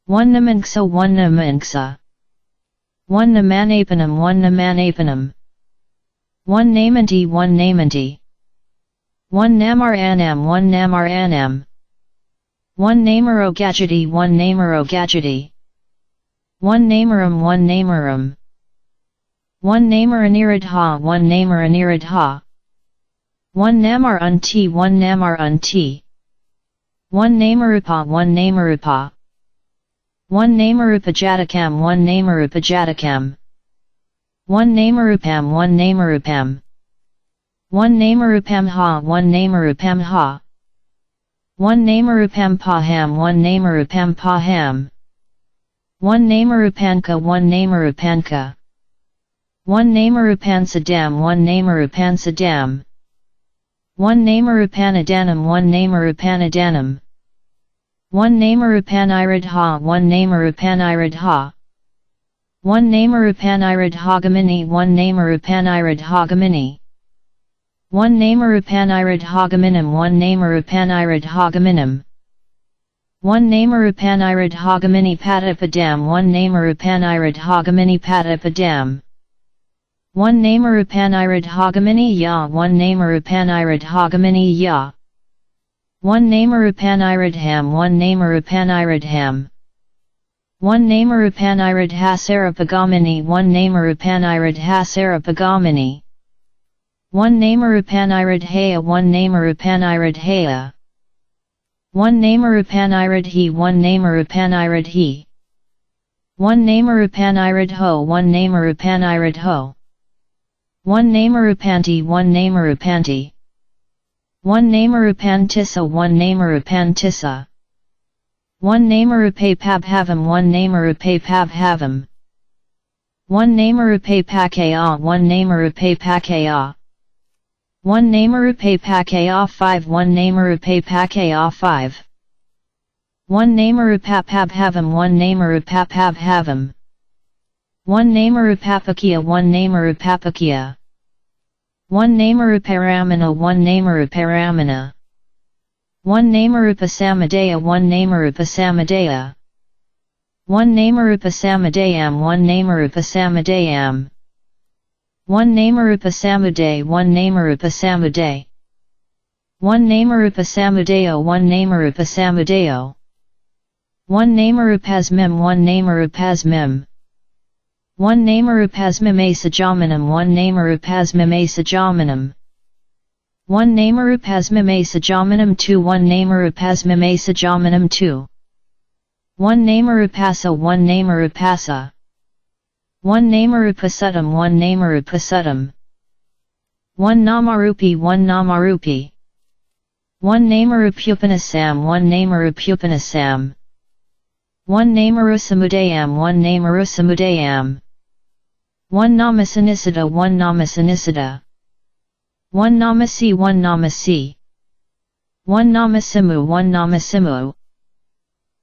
Speaker 1: 1 Namanksa 1 Namanksa 1 Namanapanam 1 Namanapanam 1 Namanti 1 Namanti 1 Namaranam 1 Namaranam 1 Namarogajati 1 Namarogajati 1 Namaram 1 Namaram 1 Namaraniradha 1 Namaraniradha 1 Namar Unti 1 Namar Unti 1 Namarupa 1 Namarupa 1 Namarupajadakam 1 Namarupajadakam 1 Namarupam 1 Namarupam 1 Namarupam Ha 1 Namarupam Ha 1 Namarupam Paham 1 Namarupam Paham 1 Namarupanka 1 Namarupanka 1 Namarupansadam 1 Namarupansadam 1 Namarupanadanim 1 Namarupanadanim 1 Namarupaniradha 1 Namarupaniradha 1 Namarupaniradhagamini 1 Namarupaniradhagamini 1 Namarupaniradhagaminim 1 Namarupaniradhagaminim 1 Namarupaniradhagamini Padapadam 1 Namarupaniradhagamini Padapadam 1 Namarupaniradhagamini Ya 1 Namarupaniradhagamini Ya 1 Namarupaniradham 1 Namarupaniradham 1 Namarupaniradhasarapagamini 1 Namarupaniradhasarapagamini 1 Namarupanirudhaya 1 Namarupanirudhaya 1 Namarupanirudhi 1 Namarupanirudhi 1 Namarupanirudho 1 Namarupanirudho 1 Namarupanti 1 Namarupanti 1 Namarupantissa 1 Namarupantissa 1 Namarupapabhavam 1 Namarupapabhavam 1 Namarupapakaya 1 Namarupapakaya 1 Namarupapakaya 5 1 Namarupapakaya 5 1 Namarupapabhavam 1 Namarupapabhavam 1 Namarupapakia 1 Namarupapakia 1 Namaruparamana 1 Namaruparamana 1 Namarupasamadaya 1 Namarupasamadaya 1 Namarupasamadayam 1 Namarupasamadayam 1 Namarupasamuday 1 Namarupasamuday 1 Namarupasamudeo 1 Namarupasamudeo 1 Namarupasmim 1 Namarupasmim 1 Namarupasmime sajamanam 1 Namarupasmime sajamanam 1 Namarupasmime sajamanam 2 1 Namarupasmime sajamanam 2 1 Namarupasa 1 Namarupasa 1 Namarupasudam 1 Namarupasudam 1 Namarupi 1 Namarupi 1 Namarupupanasam 1 Namarupupanasam 1 Namarusamudayam 1 Namarusamudayam 1 Namasanisada 1 Namasanisada 1 Namasi 1 Namasi 1 Namasimu 1 Namasimu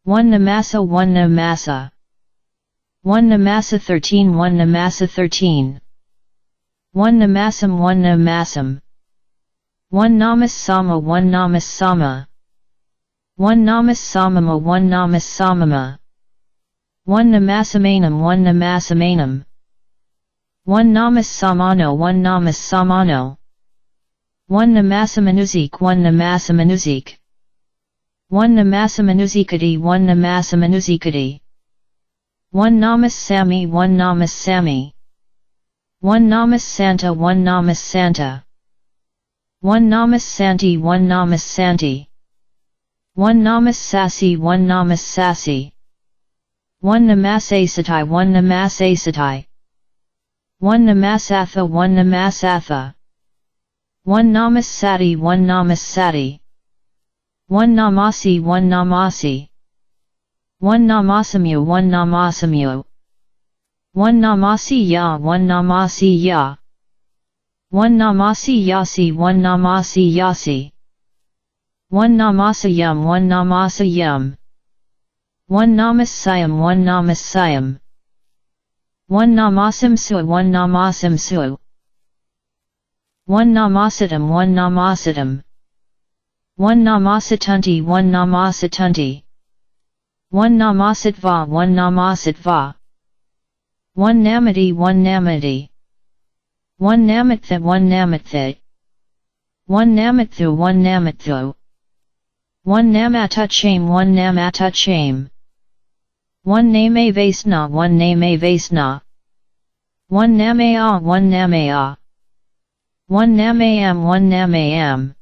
Speaker 1: 1 Namasa 1 Namasa 1 Namasa 13 1 Namasa 13 1 namasam 1 namasam. 1 namas sama 1 namas sama. 1 namas samama 1 namas samama. 1 namasamanam 1 namasamanam. 1 namas samano 1 namas samano. 1 namasamanuzik 1 namasamanuzik. 1 namasamanuzikati 1 namasamanuzikati. 1 namas sami 1 namas sami. 1 namas santa 1 namas santa. 1 namas santi 1 namas santi. 1 namas sasi 1 namas sasi. 1 namasasatai 1 namasasatai. 1 namasatha 1 namasatha. 1 namas sati 1 namas sati. 1 namasi 1 namasi. 1 namasamyu 1 namasamyu. 1 namasi ya 1 namasi ya. 1 namasi yasi 1 namasi yasi. 1 namasayam 1 namasayam. 1 namasayam 1 namasayam. 1 namasamsu 1 namasamsu. 1 namasatam 1 namasatam. 1 namasatunti 1 namasatunti. 1 namasatva 1 namasatva. 1 namati 1 namati. 1 namatha 1 namatha. 1 namathu 1 namathu. 1 namatachame 1 namatachame. 1 name vasna 1 name vasna. 1 namaya 1 namaya. 1 namayam 1 namayam.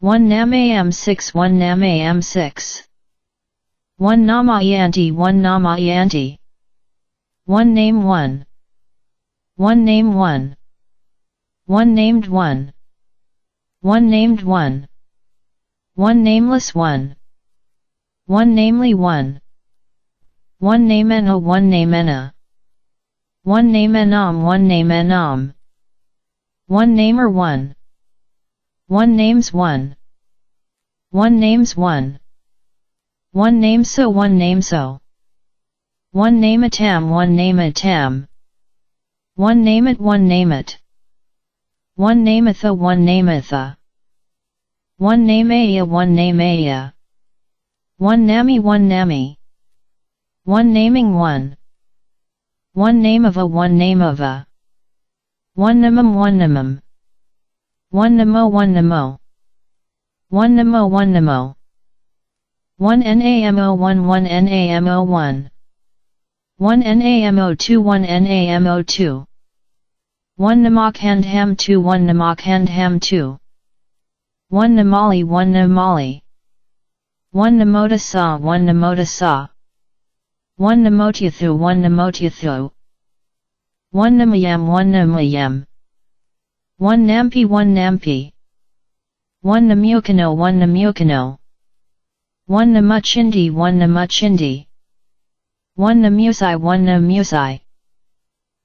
Speaker 1: 1 namayam 6 1 namayam 6. 1 namayanti 1 namayanti. 1 name 1. 1 name 1. 1 named 1. 1 named 1. 1 nameless 1. 1 namely 1. 1 namena 1 namena. 1 namenam 1 namenam. 1 namer 1. 1 names 1. 1 names 1. 1 nameso 1 nameso. 1 nameatam 1 nameatam. 1 nameat 1 nameat. 1 nametha 1 nametha. 1 namaya 1 namaya. 1 nami 1 nami. 1 naming 1. 1 nameova 1 nameova. 1 namam 1 namam. 1 namo 1 namo. 1 namo 1 namo. 1 namo 1 1 namo 1. 1 namo 2 1 namo 2. 1 namakhandham 2 1 namakhandham 2. 1 namali 1 namali. 1 namotasa 1 namotasa. 1 namotyathu 1 namotyathu. 1 namayam 1 namayam. 1 nampi 1 nampi. 1 namukano 1 namukano. 1 namuchindi 1 namuchindi. 1 namusai 1 namusai.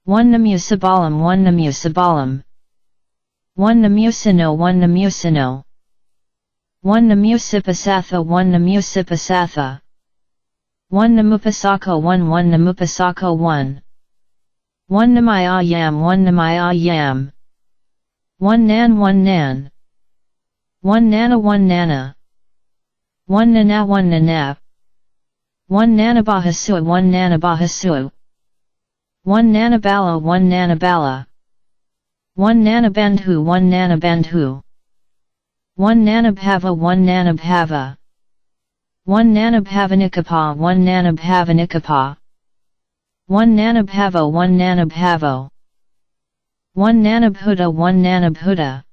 Speaker 1: 1 namusabalam 1 namusabalam. 1 namusino 1 namusino. 1 namusipasatha 1 namusipasatha. 1 namupasako 1 1 namupasako 1. 1 namayayam 1 namayayam. 1 nan 1 nan. 1 nana 1 nana. 1 nana 1 nana. 1 nanabahasu 1 nanabahasu. 1 nanabala 1 nanabala. 1 nanabandhu 1 nanabandhu. 1 nanabhava 1 nanabhava. 1 nanabhavanikapa 1 nanabhavanikapa. 1 nanabhavo 1 nanabhavo. 1 nanabhuta 1 nanabhuta.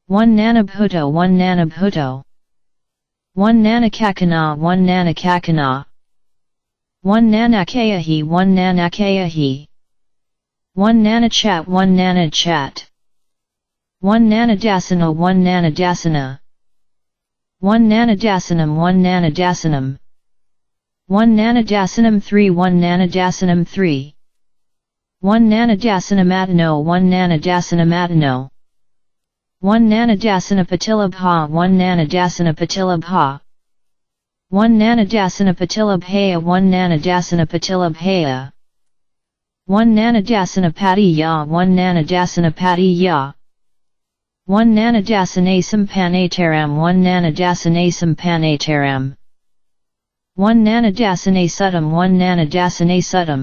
Speaker 1: 1 nanabhuto 1 nanabhuto. 1 nanakakana 1 nanakakana. 1 nanakayahi 1 nanakayahi. 1 nanachat 1 nanachat. 1 nanadasana 1 nanadasana. 1 nanadasanam 1 nanadasanam. 1 nanadasanam 3 1 nanadasanam 3. 1 nanadasanamatano 1 nanadasanamatano. 1 nanadasana patilabha 1 nanadasana patilabha. 1 nanadasana patilabhaya 1 nanadasana patilabhaya. 1 nanadasanapati 1 nanadasanapati 1 nanadasanasam panataram 1 nanadasanasam panataram 1 nanadasanasuttam 1 nanadasanasuttam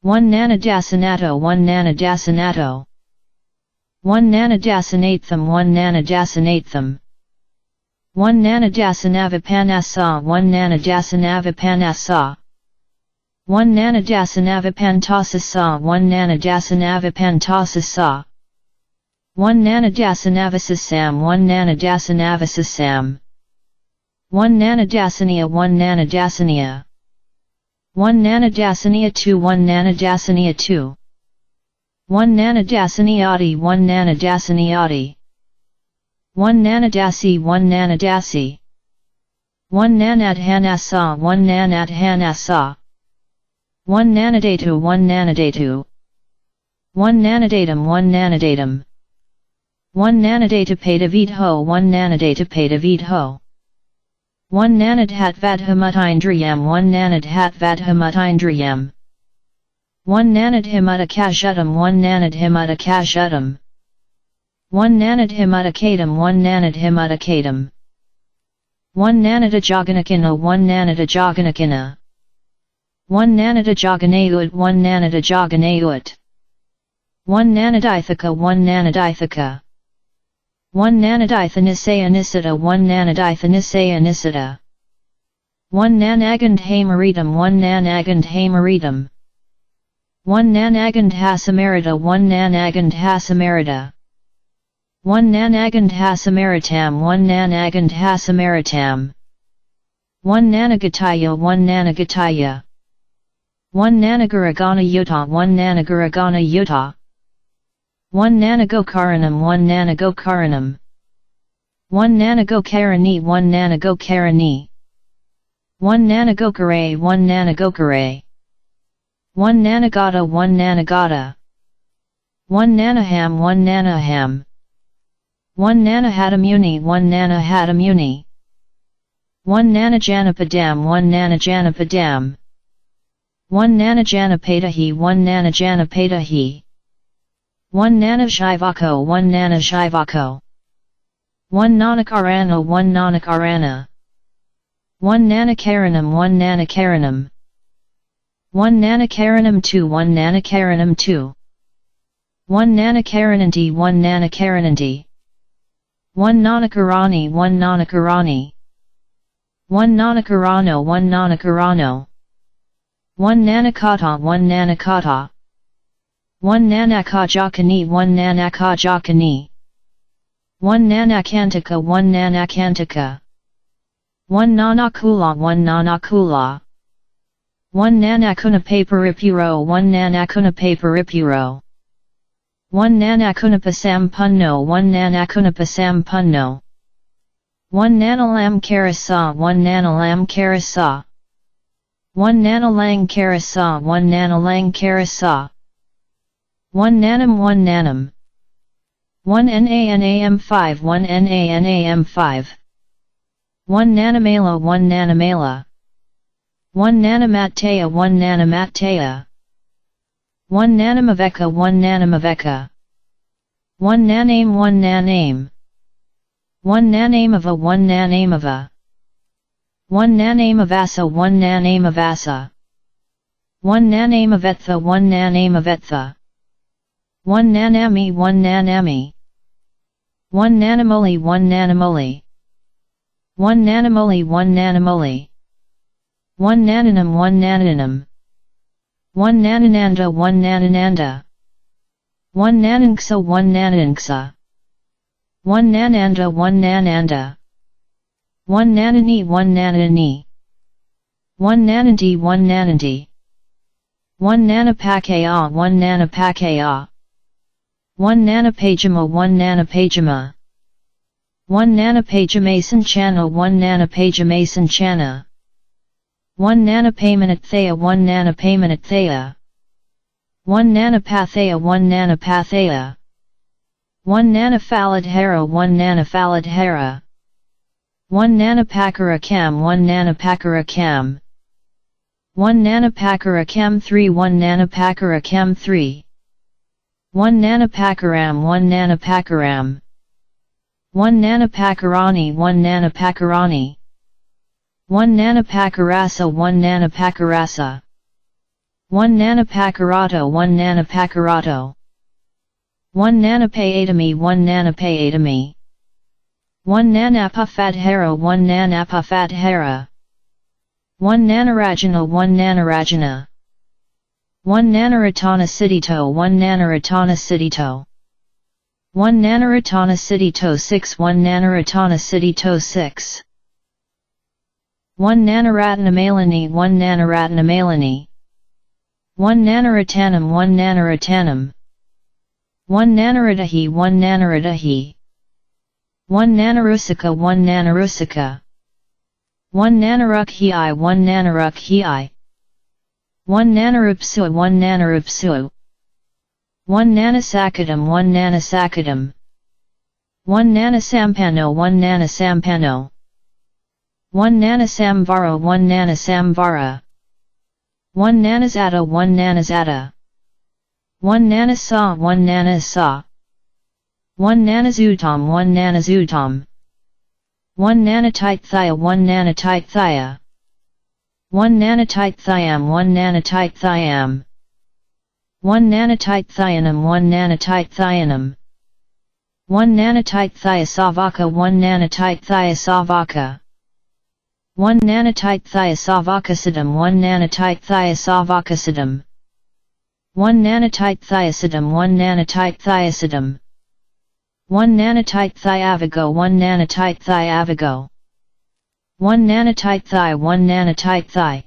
Speaker 1: 1 nanadasanato 1 nanadasanato 1 nanadasanatham 1 nanadasanatham 1 nanadasanavapanasa 1 nanadasanavapanasa 1 nanadasanavapantasasa 1 nanadasanavapantasasa 1 nanadasanavasasam 1 nanadasanavasasam 1 nanadasaniya 1 nanadasaniya 1 nanadasaniya 2 1 nanadasaniya 2 1 nanadasaniyati 1 nanadasaniyati 1 nanadasi 1 nanadasi 1 nanadhanasa 1 nanadhanasa 1 nanadatu 1 nanadatu 1 nanadatum 1 nanadatum 1 nanadatapadavitho 1 nanadatapadavitho 1 nanadhatvadhamutindriyam 1 nanadhatvadhamutindriyam 1 nanadhimutakashutam 1 nanadhimutakashutam 1 nanadhimutakatam 1 nanadhimutakatam 1 nanadajaganakina 1 nanadajaganakina 1 nanadajaganayut 1 nanadajaganayut 1 nanadithaka 1 nanadithaka 1 nanadithanisaya 1 nanadithanisaya 1 nanagandhamaritam 1 nanagandhamaritam 1 nanagandhasamarita 1 nanagandhasamarita 1 nanagandhasamaritam 1 nanagandhasamaritam 1 nanagataya 1 nanagataya 1 nanagaragana yuta 1 nanagaragana yuta 1 nanagokaranam 1 nanagokaranam 1 nanagokarani 1 nanagokarani 1 nanagokare 1 nanagokare 1 nanagata 1 nanagata 1 nanaham 1 nanaham 1 nanahatamuni 1 nanahatamuni 1 nanajanapadam 1 nanajanapadam 1 nanajanapadahi 1 nanajanapadahi 1 nanashivako 1 nanashivako 1 nanakarana 1 nanakarana 1 nanakaranam 1 nanakaranam 1 nanakaranam 2 1 nanakaranam 2 1 nanakarananti 1 nanakarananti 1 nanakarani 1 nanakarani 1 nanakarano 1 nanakarano 1 nanakata 1 nanakata 1 nanakajakani 1 nanakajakani 1 nanakantaka 1 nanakantaka 1 nanakula 1 nanakula 1 nanakunapaparipuro 1 nanakunapaparipuro 1 nanakunapasam punno 1 nanakunapasam punno 1 nanalam karasa 1 nanalam karasa 1 nanalang karasa 1 nanalang karasa 1 nanam 1 nanam 1 nanam 5 1 nanam 5 1 nanamela 1 nanamela 1 nanamataya 1 nanamataya 1 nanamaveka 1 nanamaveka 1 naname 1 naname 1 nanamava 1 nanamava 1 nanamavasa 1 nanamavasa 1 nanamavetha 1 nanamavetha 1 nanami 1 nanami 1 nanamoli 1 nanamoli 1 nanamoli 1 nanamoli 1 nananam 1 nananam 1 nanananda 1 nanananda 1 nananksa 1 nananksa 1 nananda 1 nananda 1 nanani 1 nanani 1 nananti 1 nananti 1 nanapakaya 1 nanapakaya 1 nanapajama 1 nanapajama 1 nanapajamasan chana 1 nanapajamasan chana 1 nanapaymanatthaya 1 nanapaymanatthaya 1 nanapathaya 1 nanapathaya 1 nanaphaladhara 1 nanaphaladhara 1 nanapakarakam 1 nanapakarakam 1 nanopakaram 3 1 nanopakaram 3 1 nanopakaram 1 nanopakaram 1 nanopakarani 1 nanopakarani 1 nanopakarasa 1 nanopakarasa 1 nanopakarato 1 nanopakarato 1 nanopayatami 1 nanopayatami 1 nanapafadhara 1 nanapafadhara 1 nanorajana 1 nanorajana 1 nanoratana sidito 1 nanoratana sidito 1 nanoratana sidito 6 1 nanoratana sidito 6 1 nanoratanamalini 1 nanoratanamalini 1 nanoratanam 1 nanoratanam 1 nanoratahi 1 nanoratahi 1 nanorusika 1 nanorusika 1 nanorukhi 1 nanorukhi 1 nanorupsua 1 nanorupsua 1 nanosakadam 1 nanosakadam 1 nanosampano 1 nanosampano 1 nanosamvara 1 nanosamvara 1 nanozata 1 nanozata 1 nanasa 1 nanasa 1 nanozutam 1 nanozutam 1 nanotithia 1 nanotithia 1 nanotithiam 1 nanotithiam 1 nanotithianum 1 nanotithianum 1 nanotithia savaka 1 nanotithia savaka 1 nanotithia savakasidum 1 nanotithia savakasidum 1 nanotithiacidum 1 nanotithiacidum 1 nanotithiavago 1 nanotithiavago 1 nanotithi 1 nanotithi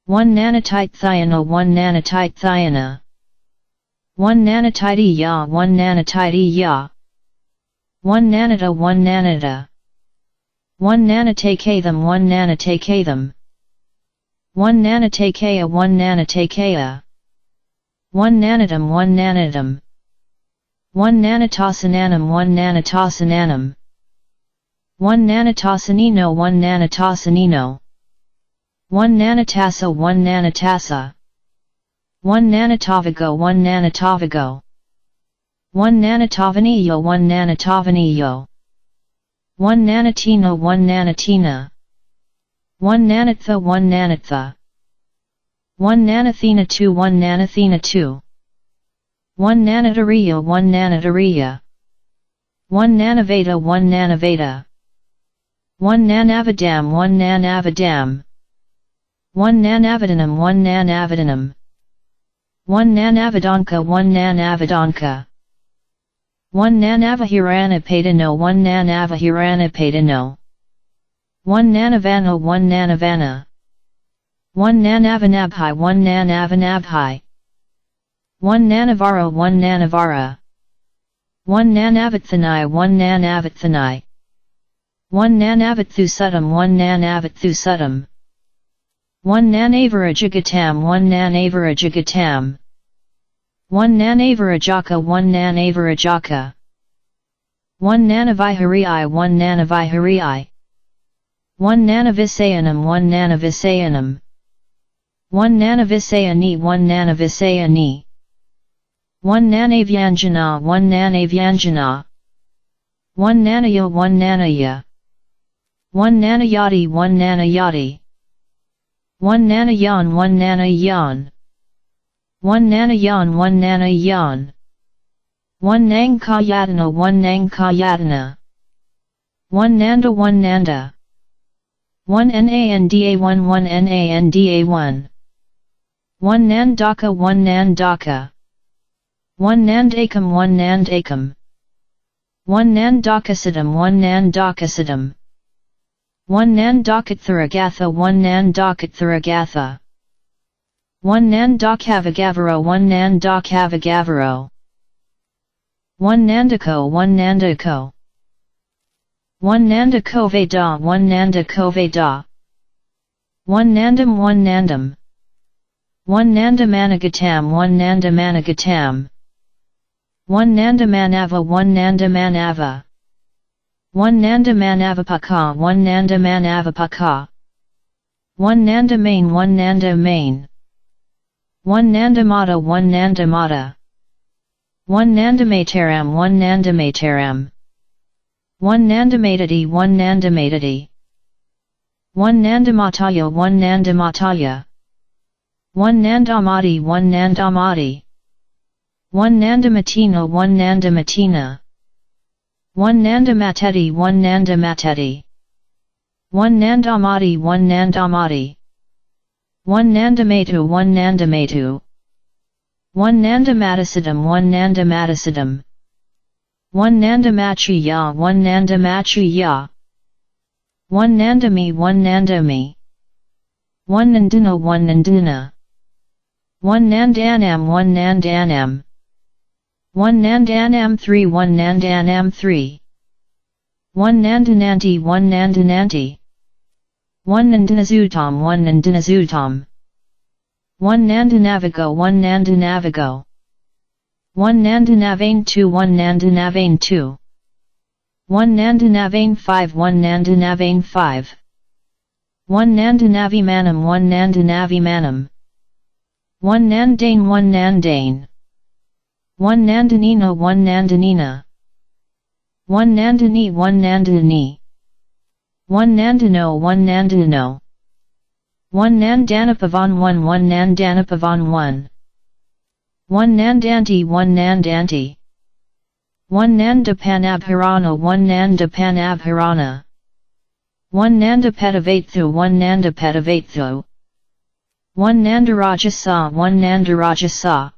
Speaker 1: 1 nanotithiana 1 nanotithiana 1 nanotidia 1 nanotidia 1 nanota 1 nanota 1 nanotakatham 1 nanotakatham 1 nanotakea 1 nanotakea 1 nanotum 1 nanotum 1 nanotosananum 1 nanotosananum 1 nanotosanino 1 nanotosanino 1 nanotasa 1 nanotasa 1 nanotovago 1 nanotovago 1 nanotovanillo 1 nanotovanillo 1 nanotino 1 nanotina 1 nanotha 1 nanotha 1 nanothena 2 1 nanothena 2 1 nanotaria 1 nanotaria 1 nanovata 1 nanovata 1 nanavadam 1 nanavadam 1 nanavadanum 1 nanavadanum 1 nanavadanka 1 nanavadanka 1 nanavahiranapadano 1 nanavahiranapadano 1 nanavana 1 nanavana 1 nanavanabhi 1 nanavanabhi 1 nanavara 1 nanavara 1 nanavathani 1 nanavathani 1 nanavathusutam 1 nanavathusutam 1 nanavarajigatam 1 nanavarajigatam 1 nanavarajaka 1 nanavarajaka 1 nanaviharii 1 nanaviharii 1 nanavisayanam 1 nanavisayanam 1 nanavisayani 1 nanavisayani 1 nanavyanjana 1 nanavyanjana 1 nanaya 1 nanaya 1 nanayati 1 nanayati 1 nanayan 1 nanayan 1 nanayan 1 nanayan 1 nangkayatana 1 nangkayatana 1 nanda 1 nanda 1 nanda 1 1 nanda 1 1 nandaka 1 nandaka 1 nandakam 1 nandakam 1 nandakasidam 1 nandakasidam 1 nandakattharagatha 1 nandakattharagatha 1 nandakavagavaro 1 nandakavagavaro 1 nandako 1 nandako 1 nandakoveda 1 nandakoveda 1 nandam 1 nandam 1 nandamanagatam 1 nandamanagatam 1 nandamanava 1 nandamanava 1 nandamanavapaka 1 nandamanavapaka 1 nandamane 1 nandamane. 1 nandamata 1 nandamata. 1 nandamataram 1 nandamataram. 1 nandamatati 1 nandamatati. 1 nandamataya 1 nandamataya. 1 nandamati 1 nandamati. 1 nandamatina 1 nandamatina. 1 nandamatati 1 nandamatati. 1 nandamati 1 nandamati. 1 nandamatu 1 nandamatu. 1 nandamaticidum 1 nandamaticidum. 1 nandamachuya 1 nandamachuya. 1 nandami 1 nandami. 1 nandina 1 nandina. 1 nandanam 1 nandanam. 1 nandanam 3 1 nandanam 3. 1 nandananti 1 nandananti. 1 nandanazutam 1 nandanazutam. 1 nandanavigo 1 nandanavigo. 1 nandanavane 2 1 nandanavane 2. 1 nandanavane 5 1 nandanavane 5. 1 nandanavimanam 1 nandanavimanam. 1 nandane 1 nandane. 1 nandanina 1 nandanina. 1 nandani 1 nandani. 1 nandano 1 nandano. 1 nandanapavan 1 1 nandanapavan 1. 1 nandanti 1 nandanti. 1 nandapanabharana 1 nandapanabharana. 1 nandapetavathu 1 nandapetavathu. 1 nandarajasa 1 nandarajasa.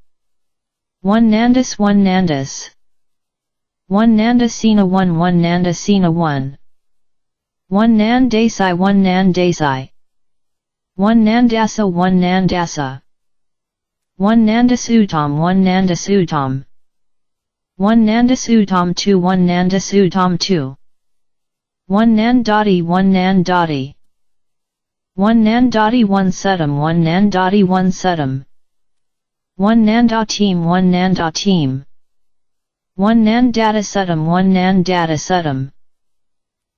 Speaker 1: 1 nandis 1 nandis. 1 nandasena 1 1 nandasena 1. 1 nandasai 1 nandasai. 1 nandasa 1 nandasa. 1 nandasutam 1 nandasutam. 1 nandasutam 2 1 nandasutam 2. 1 nandati 1 nandati. 1 nandati 1 setam 1 nandati 1 setam. 1 nandatim 1 nandatim. 1 nandatasetam 1 nandatasetam.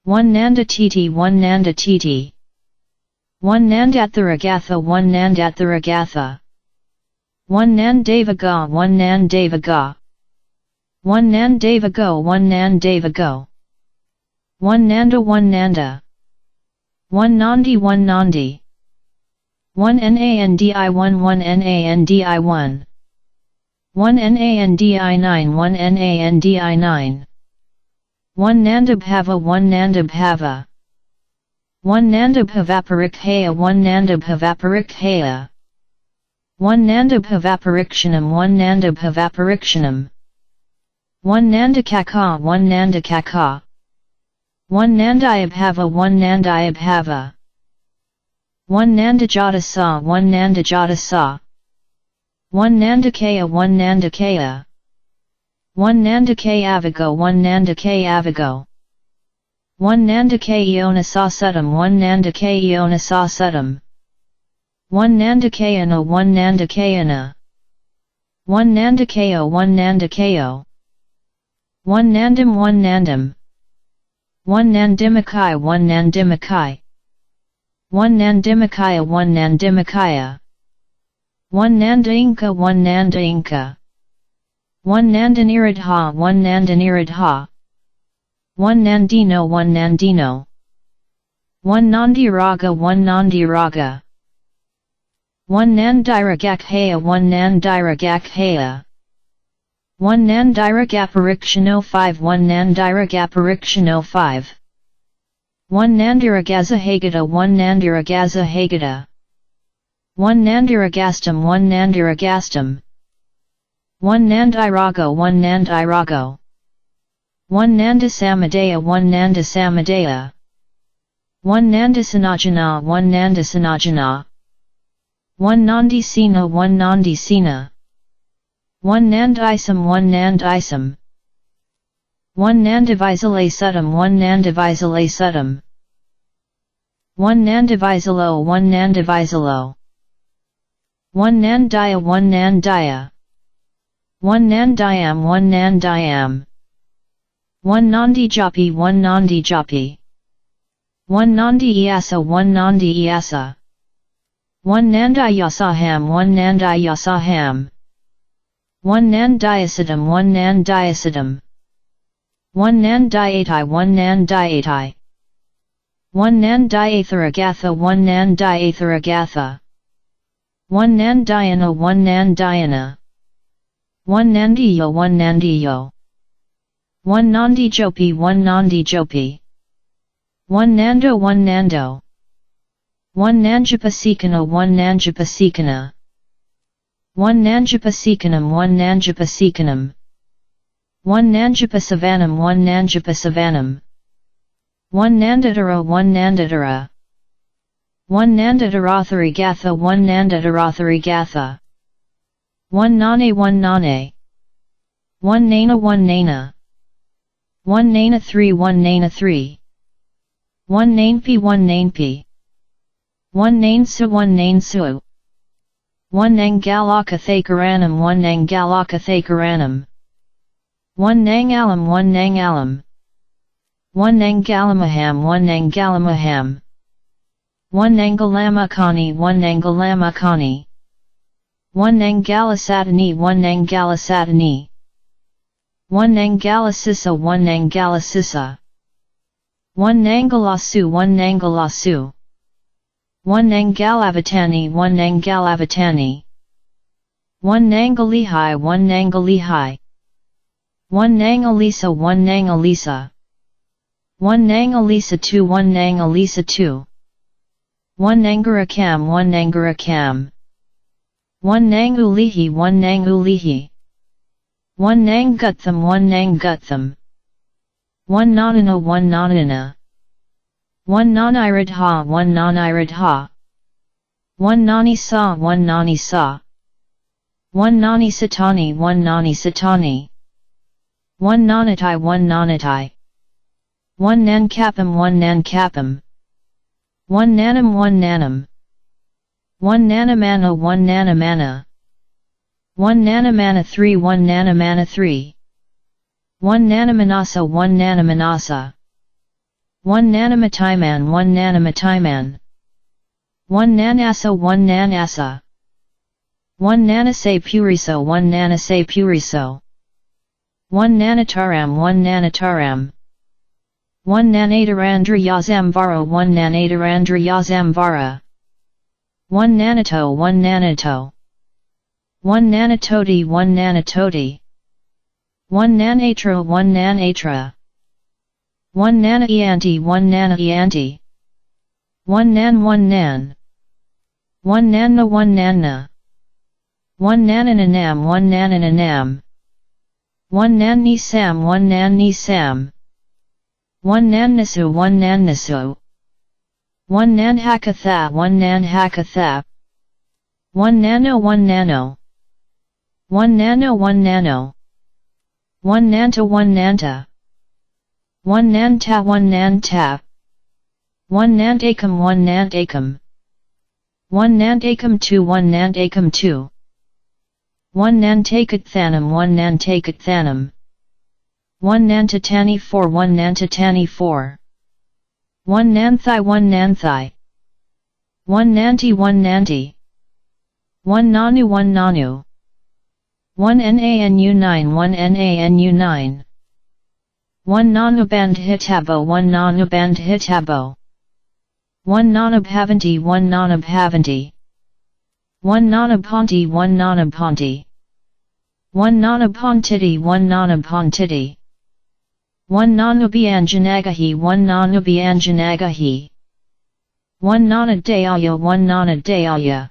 Speaker 1: 1 nandatiti 1 nandatiti. 1 nandatharagatha 1 nandatharagatha. 1 nandavaga 1 nandavaga. 1 nandavago 1 nandavago. 1 nanda 1 nanda. 1 nandi 1 nandi. 1 nandi 1 1 nandi 1. 1 nandi 9 1 nandi 9. 1 nandabhava 1 nandabhava. 1 nandabhavaparikkhaya 1 nandabhavaparikkhaya. 1 nandabhavaparikshanam 1 nandabhavaparikshanam. 1 nandakaka 1 nandakaka. 1 nandayabhava 1 nandayabhava. 1 nandajatasa 1 nandajatasa. 1 nandakaya 1 nandakaya. 1 nandakayavago 1 nandakayavago. 1 nandakayonasasetam 1 nandakayonasasetam. 1 nandakayana 1 nandakayana. 1 nandakayo 1 nandakayo. 1 nandam 1 nandam. 1 nandimakai 1 nandimakai. 1 nandimakaya 1 nandimakaya. 1 nandainka 1 nandainka. 1 nandaniradha 1 nandaniradha. 1 nandino 1 nandino. 1 nandiraga 1 nandiraga. 1 nandiragakhaya 1 nandiragakhaya. 1 nandiragaparikshano 5 1 nandiragaparikshano 5. 1 nandiragazahagata 1 nandiragazahagata. 1 nandiragastam 1 nandiragastam. 1 nandirago 1 nandirago. 1 nandasamadaya 1 nandasamadaya. 1 nandasanajana 1 nandasanajana. 1 nandisena 1 nandisena. 1 nandisam 1 nandisam. 1 nandivisalasetam 1 nandivisalasetam. 1 nandivisalo 1 nandivisalo. 1 nandaya 1 nandaya. 1 nandayam 1 nandayam. 1 nandijapi 1 nandijapi. 1 nandi iasa 1 nandi iasa. 1 Nandiyasaham 1 Nandiyasaham 1 Nandiacidum 1 Nandiacidum 1 Nandiatai 1 Nandiatai 1 Nandiatharagatha 1 Nandiatharagatha 1 Nandiyana 1 Nandiyana 1 Nandiyo 1 Nandiyo 1 Nandijopi 1 Nandijopi 1 Nando 1 Nando 1 Nanjapasikana 1 Nanjapasikana 1 Nanjapasikanam 1 Nanjapasikanam 1 Nanjapasavanam 1 Nanjapasavanam 1 Nandatara 1 Nandatara 1 Nandataratharigatha 1 Nandataratharigatha 1 Nane 1 Nane 1 Nana 1 Nana 1 Nana 3 1 Nana 3 1 Nainpi 1 Nainpi 1 Nainsu 1 Nainsu 1 Nangalakathakaranam 1 Nangalakathakaranam 1 Nangalam 1 Nangalam 1 Nangalamaham 1 Nangalamaham 1 Nangalamakani 1 Nangalamakani 1 Nangalasatani 1 Nangalasatani 1 Nangalasissa 1 Nangalasissa 1 Nangalasu 1 Nangalasu 1 Nangalavatani 1 Nangalavatani 1 Nangalihai 1 Nangalihai 1 Nangalisa 1 Nangalisa 1 Nangalisa 2 1 Nangalisa 2 1 Nangarakam 1 Nangarakam 1 Nangulihi 1 Nangulihi 1 Nangutham 1 Nangutham 1 Nanana 1 Nanana 1 Naniradha 1 Naniradha 1 Nanisa 1 Nanisa 1 Nanisatani 1 Nanisatani 1 Nanatai 1 Nanatai 1 Nankapam 1 Nankapam 1 Nanam 1 Nanam 1 Nanamana 1 Nanamana 1 Nanamana 3 1 Nanamana 3 1 Nanamanasa 1 Nanamanasa 1 Nanamataiman 1 Nanamataiman 1 Nanasa 1 Nanasa 1 Nanase Puriso 1 Nanase Puriso 1 Nanataram 1 Nanataram 1 Nanadarandrayazamvara 1 Nanadarandrayazamvara 1 Nanato 1 Nanato 1 Nanatoti 1 Nanatoti 1 Nanatra 1 Nanatra 1 Nanaianti 1 Nanaianti 1 Nan 1 Nan 1 Nanna 1 Nanna 1 Nanananam 1 Nanananam 1 Nannisam 1 Nannisam 1 Nannisu 1 Nannisu 1 Nanhakatha 1 Nanhakatha 1 Nano 1 Nano 1 Nano 1 Nano 1 Nanta 1 Nanta 1 Nanta 1 Nanta 1 Nantakam 1 Nantakam 1 Nantakam 2 1 Nantakam 2 1 Nantakathanam 1 Nantakathanam 1 Nantatani 4 1 Nantatani 4 1 Nanthai 1 Nanthai 1 Nanti 1 Nanti 1 Nanu 1 Nanu 1 Nanu 9 1 Nanu 9 1 Nanubandhitabo 1 Nanubandhitabo 1 Nanabhavanti 1 Nanabhavanti 1 Nanabhanti 1 Nanabhanti 1 Nanabhantiti 1 Nanabhantiti 1 Nanubhyanjanagahi 1 Nanubhyanjanagahi 1 Nanadayaya 1 Nanadayaya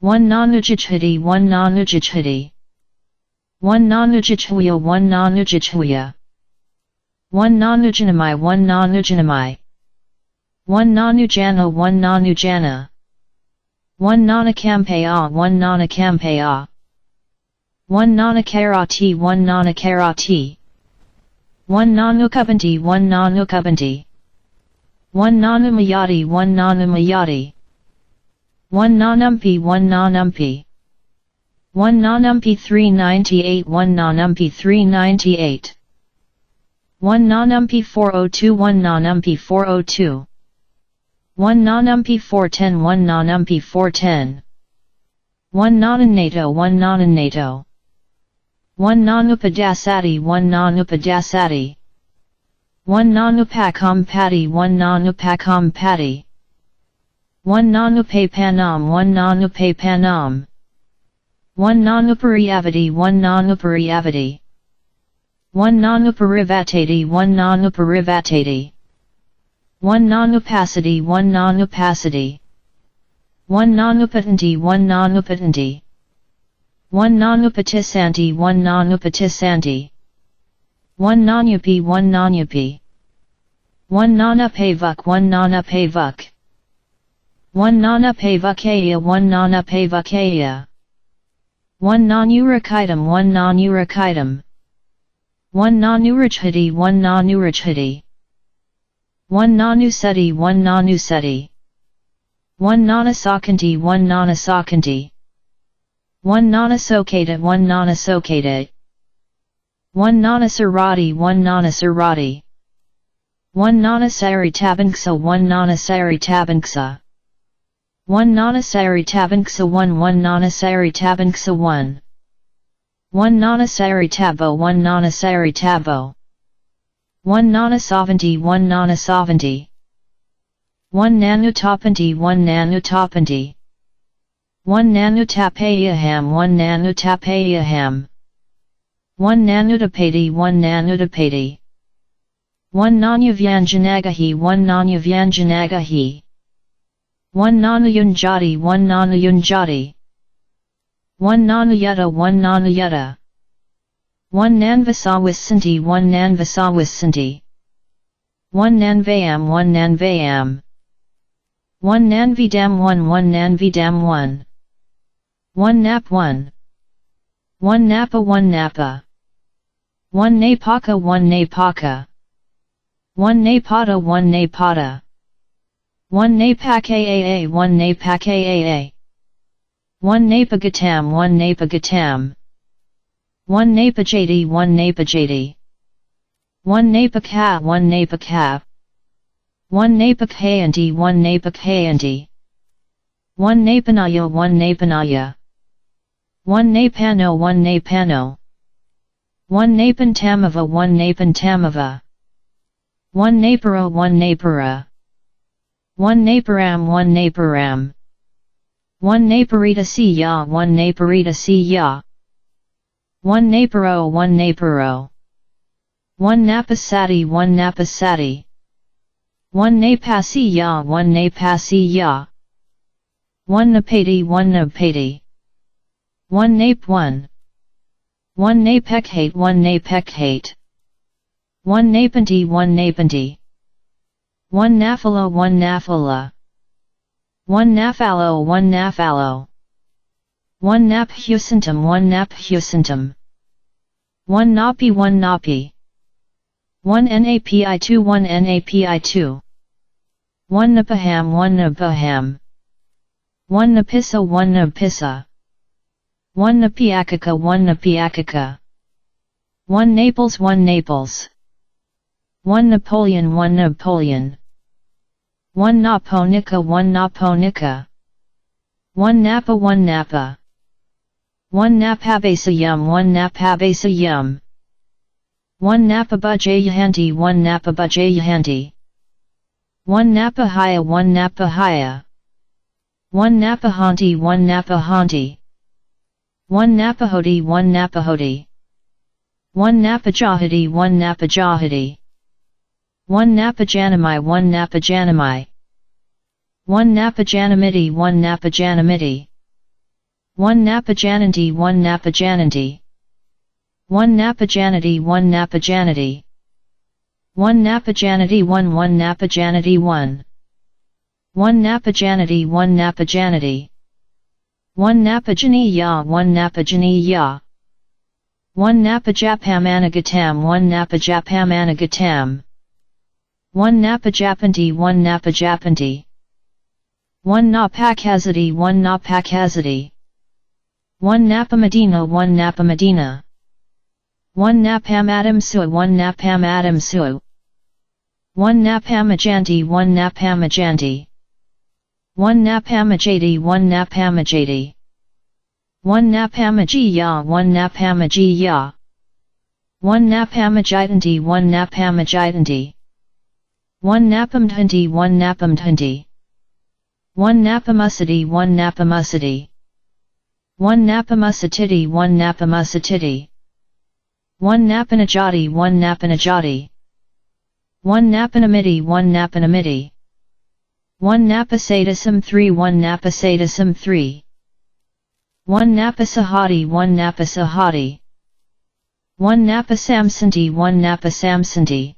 Speaker 1: 1 Nanujachhati 1 Nanujachhati 1 Nanujachhuya 1 Nanujachhuya 1 Nanujanamai 1 Nanujanamai 1 Nanujana 1 Nanujana 1 Nanakampaya 1 Nanakampaya 1 Nanakarati 1 Nanakarati 1 Nanukabanti 1 Nanukabanti 1 Nanumayati 1 Nanumayati 1 Nanumpi 1 Nanumpi 1 Nanumpi 398 1 Nanumpi 398 1 Nanumpi 402 1 Nanumpi 402 1 non-UMP 410 1 non-UMP 410 1 non-NATO 1 non-NATO 1 non-upadasati 1 non-upadasati 1 non-upacompati 1 non-upacompati 1 non-upapanam 1 non-upapanam 1 non-upariavati 1 non-upariavati 1 non-uparivatati 1 non-uparivatati 1 non-opacity 1 non-opacity 1 non-upatanti 1 non-upatanti 1 non-upatisanti 1 non-upatisanti 1 non-upi 1 non-upi 1 non-upavuk 1 non-upavuk 1 non-upavukaya 1 non-upavukaya 1 non-urachitum 1 non-urachitum 1 non-urachhati 1 non-urachhati 1 non-usati 1 non-usati 1 non-asakanti 1 non-asakanti 1 non-asokata 1 non-asokata 1 non-asarati 1 non-asarati 1 non-asari tabanksa 1 non-asari tabanksa 1 non-asari tabanksa 1 1 non-asari tabanksa 1 1 non-asari tabo 1 non-asari tabo 1 non-asavanti 1 non-asavanti 1 nanutopanti 1 nanutopanti 1 nanutapayaham 1 nanutapayaham 1 nanutapati 1 nanutapati 1 nanuvyanjanagahi 1 nanuvyanjanagahi 1 nanuyunjati 1 nanuyunjati 1 nanuyutta 1 nanuyutta 1 nanvasawasanti 1 nanvasawasanti 1 nanvayam 1 nanvayam 1 nanvidam 1 1 nanvidam 1 1 nap 1 1 napa 1 napa 1 napaka 1 napaka 1 napata 1 napata 1 napakaa 1 napakaa 1 napagatam 1 napagatam 1 napajati 1 napajati 1 napaka 1 napaka 1 napakhayanti 1 napakhayanti 1 napanaya 1 napanaya 1 napano 1 napano 1 napantamava 1 napantamava 1 napara 1 napara 1 naparam 1 naparam 1 naparita siya 1 naparita siya 1 naparo 1 naparo 1 napasati 1 napasati 1 napasiya 1 napasiya 1 napati 1 napati 1 nape 1 1 napekhate 1 napekhate 1 napanti 1 napanti 1 nafala 1 nafala 1 nafalo 1 nafalo 1 naphusantum 1 naphusantum 1 napi 1 napi 1 napi2 1 napi2 1 napaham 1 napaham 1 napissa 1 napissa 1 napiakaka 1 napiakaka 1 Naples 1 Naples 1 Napoleon 1 Napoleon 1 Naponica 1 Naponica 1 Napa 1 Napa 1 Napabasayum 1 Napabasayum 1 Napabajayahanti 1 Napabajayahanti 1 Napahaya 1 Napahaya 1 Napahanti 1 Napahanti 1 Napahoti 1 Napahoti 1 Napajahati 1 Napajahati 1 Napajanamai 1 Napajanamai 1 Napajanamiti 1 Napajanamiti 1 Napajananti 1 Napajananti 1 Napajanati 1 Napajanati 1 Napajanati 1 1 Napajanati 1 1 Napajanati 1 Napajanati 1 Napajaniya 1 Napajaniya 1 Napajapamanagatam 1 Napajapamanagatam 1 Napajapanti 1 Napajapanti 1 Napakazati 1 Napakazati 1 Napamadina 1 Napamadina 1 Napamadamsu 1 Napamadamsu 1 Napamajanti 1 Napamajanti 1 napamajati 1 napamajati 1 napamajiya 1 napamajiya 1 napamajitanti 1 napamajitanti 1 napamtanti 1 napamtanti 1 napamusati 1 napamusati 1 napamusatiti 1 napamusatiti 1 napanajati 1 napanajati 1 napanamiti 1 napanamiti 1 napasadasam 3 1 napasadasam 3 1 napasahati 1 napasahati 1 napasamsanti 1 napasamsanti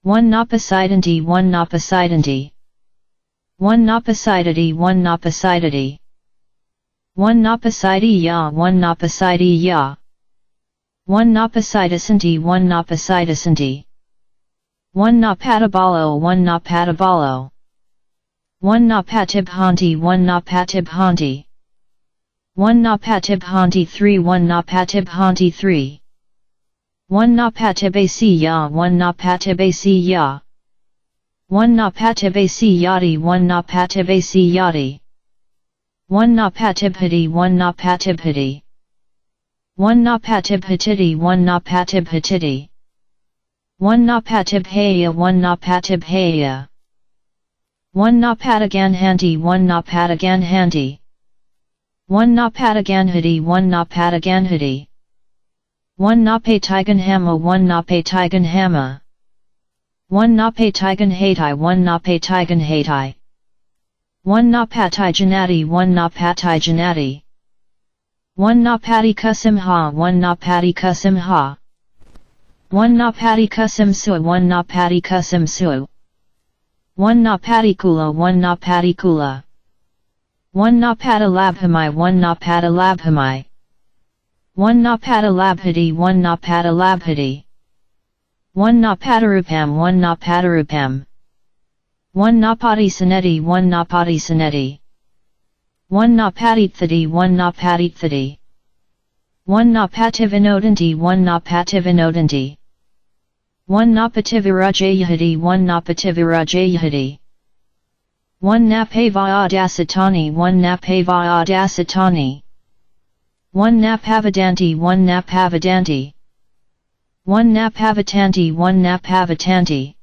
Speaker 1: 1 napasidanti 1 napasidanti 1 napasidati 1 napasidati 1 napasidiya 1 napasidiya 1 napasidasanti 1 napasidasanti 1 napatabalo 1 napatabalo 1 napatibhanti 1 napatibhanti 1 napatibhanti 3 1 napatibhanti 3 1 napatibasiya 1 napatibasiya 1 napatibasiyati 1 napatibasiyati 1 napatibhati 1 napatibhati 1 napatibhatiti 1 napatibhatiti 1 napatibhaya 1 napatibhaya 1 napataganhanti 1 napataganhanti 1 napataganhati 1 napataganhati 1 napatiganhama 1 napatiganhama 1 napatiganhatai 1 napatiganhatai 1 napatiganati 1 napatiganati 1 napatikusimha 1 napatikusimha 1 napatikusimsu 1 napatikusimsu 1 napatikula 1 napatikula 1 napatalabhamai 1 napatalabhamai 1 napatalabhati 1 napatalabhati 1 napatarupam 1 napatarupam 1 napatisaneti 1 napatisaneti 1 napatithati 1 napatithati 1 napativinodanti 1 napativinodanti 1 napativirajayahati 1 napativirajayahati 1 napavayadasatani 1 napavayadasatani 1 napavadanti 1 napavadanti 1 napavatanti 1 napavatanti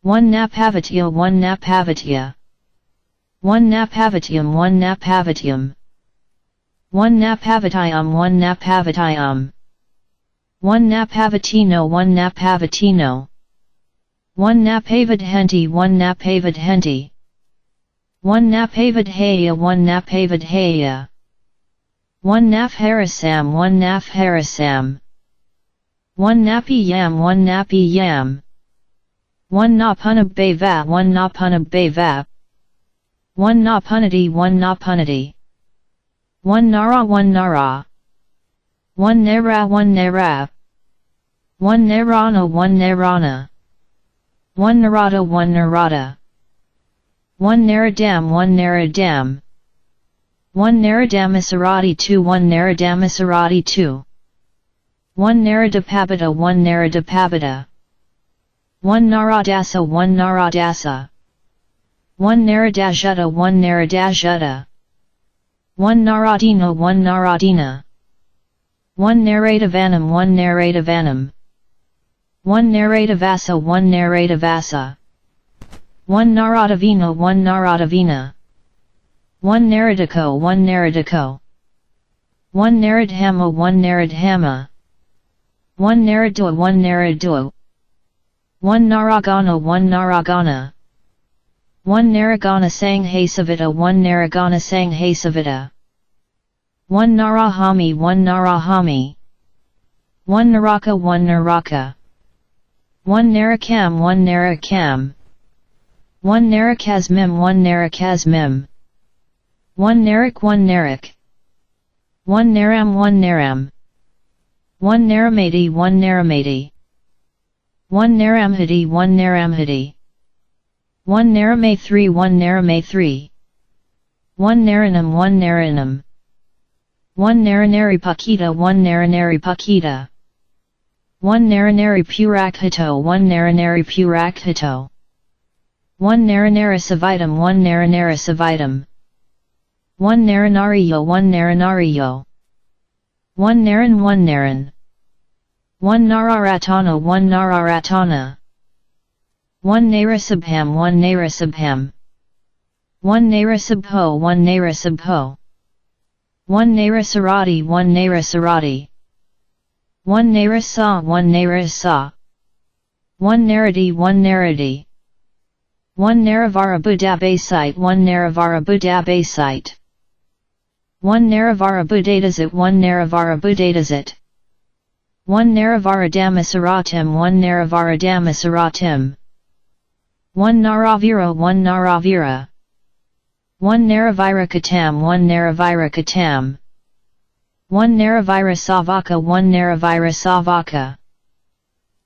Speaker 1: 1 napavatya 1 napavatya 1 napavatyam 1 napavatyam 1 napavatyam 1 napavatyam 1 napavatino 1 napavatino 1 napavadhanti 1 napavadhanti 1 napavadhaya 1 napavadhaya 1 nafharasam 1 nafharasam 1 napiyam 1 napiyam 1 napunabhava 1 napunabhava 1 napunati 1 napunati 1 nara 1 nara 1 nera 1 nera 1 nerana 1 nerana 1 narada 1 narada 1 naradam 1 naradam 1 naradamisarati 2 1 naradamisarati 2 1 naradapabita 1 naradapabita 1 naradasa 1 naradasa 1 naradajata 1 naradajata 1 naradina 1 naradina 1 narrativanam 1 narrativanam 1 narrativasa 1 narrativasa 1 naradavina 1 naradavina 1 naradico 1 naradico 1 naradhama 1 naradhama 1 naradua 1 naradua 1 naragana 1 naragana 1 naragana sanghasavita 1 naragana sanghasavita 1 narahami 1 narahami 1 naraka 1 naraka 1 narakam 1 narakam 1 narakasmim 1 narakasmim 1 narak 1 narak 1 naram 1 naram 1 naramati 1 naramati 1 naramhati 1 naramhati 1 narame 3 1 narame 3 1 naranam 1 naranam 1 naranari pakita 1 naranari pakita 1 naranari purakhito 1 naranari purakhito 1 naranarasavitam 1 naranarasavitam 1 naranariyo 1 naranariyo 1 naran 1 naran 1 nararatana 1 nararatana 1 narasabham 1 narasabham 1 narasabho 1 narasabho 1 narasarati 1 narasarati 1 narasa 1 narasa 1 narati 1 narati 1 naravara budabasite 1 naravara budabasite 1 naravara budadazit 1 naravara budadazit 1 naravara damasaratim 1 naravara damasaratim 1 naravira 1 naravira 1 naravirakatam 1 naravirakatam 1 naravira savaka 1 naravira savaka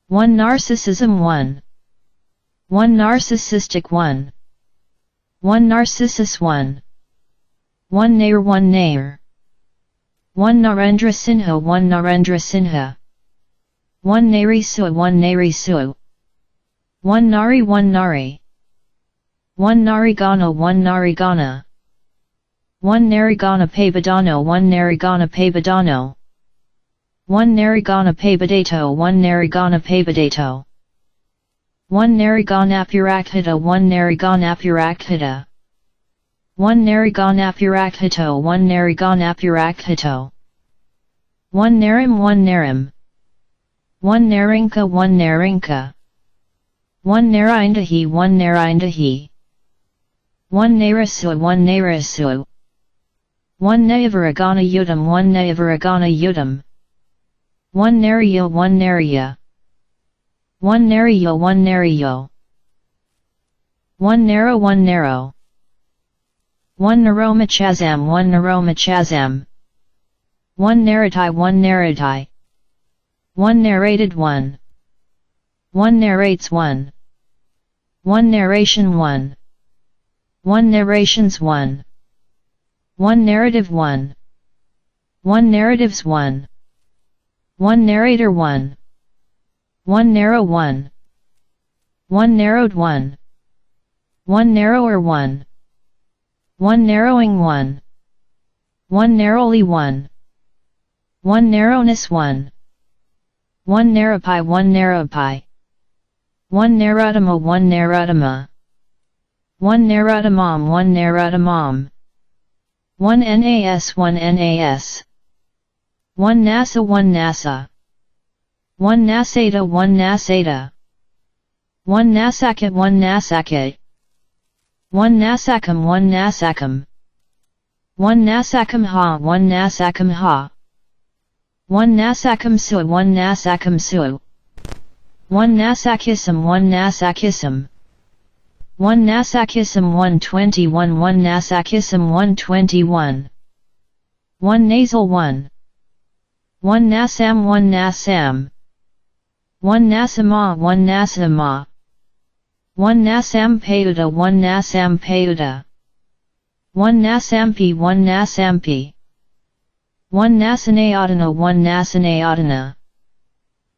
Speaker 1: 1 narcissism 1 narcissistic 1 narcissus 1 nair 1 nair 1 narendra sinha 1 narendra sinha 1 nari su 1 nari su 1 nari 1 nari 1 narigana 1 narigana 1 narigana pabadano 1 narigana pabadano 1 narigana pabadato 1 narigana pabadato 1 nariganapurakthita 1 nariganapurakthita 1 nariganapurakthito 1 nariganapurakthito 1 narim 1 narim 1 narinka 1 narinka 1 narindahi 1 narindahi 1 narasu 1 narasu 1 naivaragana yudam 1 naivaragana yudam 1 nariya 1 nariya 1 nariyo 1 nariyo 1 narrow 1 narrow 1 naromachazam 1 naromachazam 1 narratai 1 narratai 1 narrated 1 1 narrates 1 1 narration 1 1 narrations 1 1 narrative 1 1 narratives 1 1 narrator 1 1 narrow 1 1 narrowed 1 1 narrower 1 1 narrowing 1 1 narrowly 1 1 narrowness 1 1 narropi 1 narropi 1 narotama 1 narotama 1 narodamam 1 narodamam 1 nas 1 nas 1 nasa 1 nasa 1 nasata 1 nasata 1 nasakat 1 nasakat 1 nasakam 1 nasakam 1 nasakam ha 1 nasakam ha 1 nasakam su 1 nasakam su 1 nasakism 1 nasakism 1 nasakism 121 1 nasakism 121 1 nasal 1 1 nasam 1 nasam 1 nasama 1 nasama 1 nasam payuda 1 nasam payuda 1 nasampi 1 nasampi 1 nasanayadana 1 nasanayadana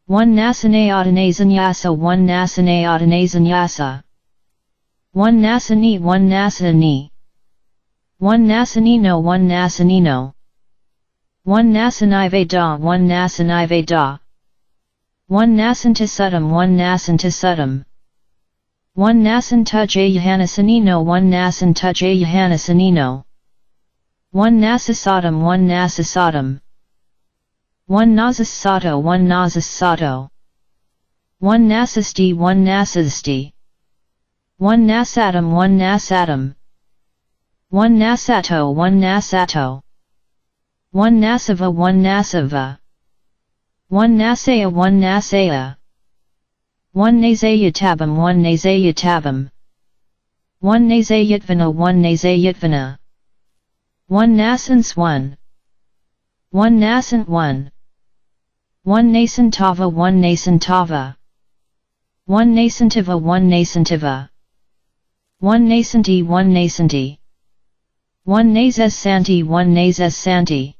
Speaker 1: 1 nasanayadanasannyasa 1 nasanayadanasannyasa 1 nasani 1 nasani 1 nasanino 1 nasanino 1 nasaniveda 1 nasaniveda 1 nasantasudam 1 nasantasudam 1 nasantajayahannasanino 1 nasantajayahannasanino 1 nasasadam 1 nasasadam 1 nasasato 1 nasasato 1 nasasti 1 nasasti 1 nasatam 1 nasatam 1 nasato 1 nasato 1 nasava 1 nasava 1 nasaya 1 nasaya 1 nasayatabam 1 nasayatabam 1 nasayatvana 1 nasayatvana 1 nascence 1 1 nascent 1 1 nascentava 1 nascentava 1 nascentiva 1 nascentiva 1 nascenti 1 nascenti 1 nascessanti 1 nascessanti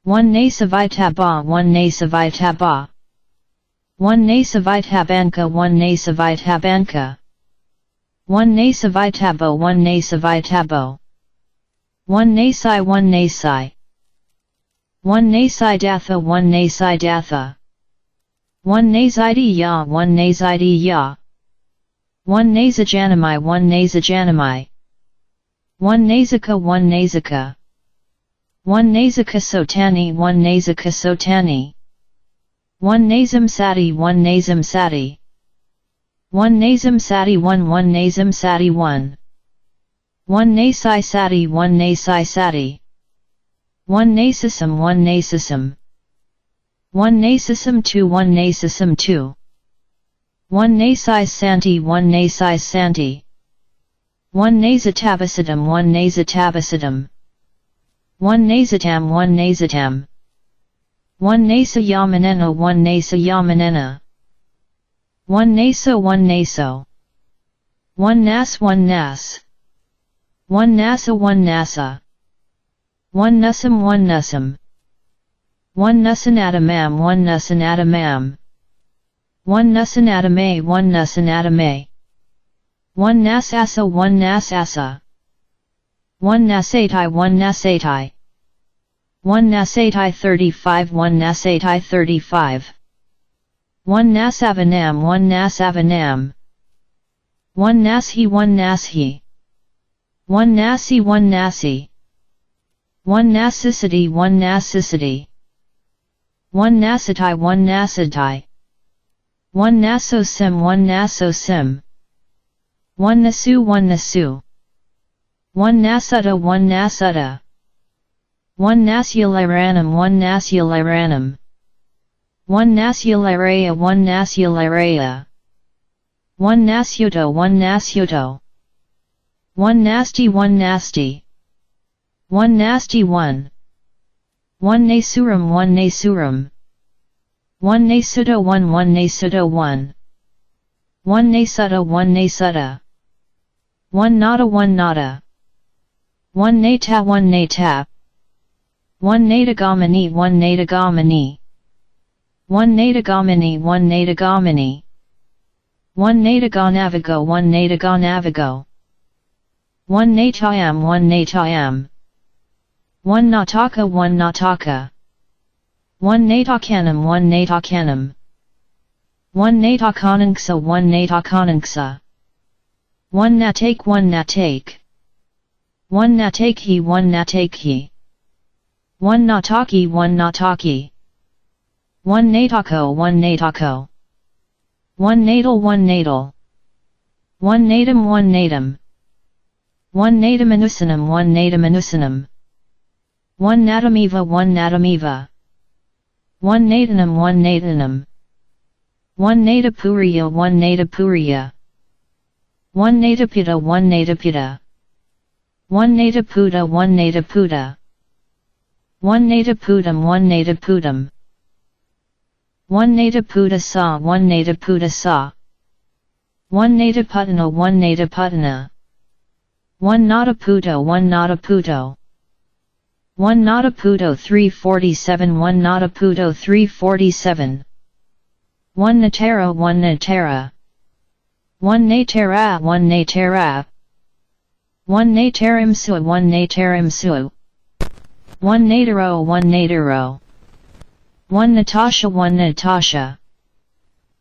Speaker 1: 1 nasavitaba 1 nasavitaba 1 nasavitabanka 1 nasavitabanka One nasavitabo, one nasavitabo. One nasi, one nasi. One nasidatha, one nasidatha. One nazidiya, one nazidiya. One nasajanami, one nasajanami. One nasaka, one nasaka. One nasaka sotani, one nasaka sotani. One nasam sati, one nasam sati. One nasam sati, one nasam sati, one. One nasai sati, one nasai sati. One nasisam, one nasisam. One nasisam two, one nasisam two. One nasai santi, one nasai santi. One nasatabasidam, one nasatabasidam. One nasatam, one nasatam. One nasa yamanena, one nasa yamanena. One naso, one naso. One nas, one nas. One nasa, one nasa. One nusam, one nusam. One nusanadamam, one nusanadamam. One nusanadame, one nusanadame. One nasasa, one nasasa. One nasatai, one nasatai. One nasatai 35, one nasatai 35. One nasavanam, one nasavanam. One nashi, one nashi. One nasi, one nasi. One nasicity, one nasicity. One nasitai, one nasitai. One nasosim, one nasosim. One nasu, one nasu. One nasutta, one nasutta. One nasiularanam, one nasiularanam. One nasiularea, one nasiularea. One nasyuto, one nasyuto. One nasty, one nasty. One nasty one. One nasuram, one nasuram. One nasuto, one nasuto, one. One nasutta, one nasutta. One nada, one nada. One nata, one nata. One natagamani, one natagamani. One natagamani, one natagamani. One nataganavago, one nataganavago. One natayam, one natayam. One nataka, one nataka. One natakanam, one natakanam. One natakanangsa, one natakanangsa. One natake, one natake. One natakhi, one natakhi. One nataki, one nataki. One natako, one natako. One natal, one natal. One natum, one natum. One natamanusanam, one natamanusanam. One natamiva, one natamiva. One natanam, one natanam. One natapuriya, one natapuriya. One natapita, one natapita. One nataputa, one nataputa. One nataputam, one nataputam. One nataputa sa, one nataputa sa. One nataputana, one nataputana. One nataputo, one nataputo. One nataputo 347, one nataputo 347. One natera, one natera. One natera, one natera. One naterimsu, one naterimsu. One natero, one natero. One Natasha, one Natasha.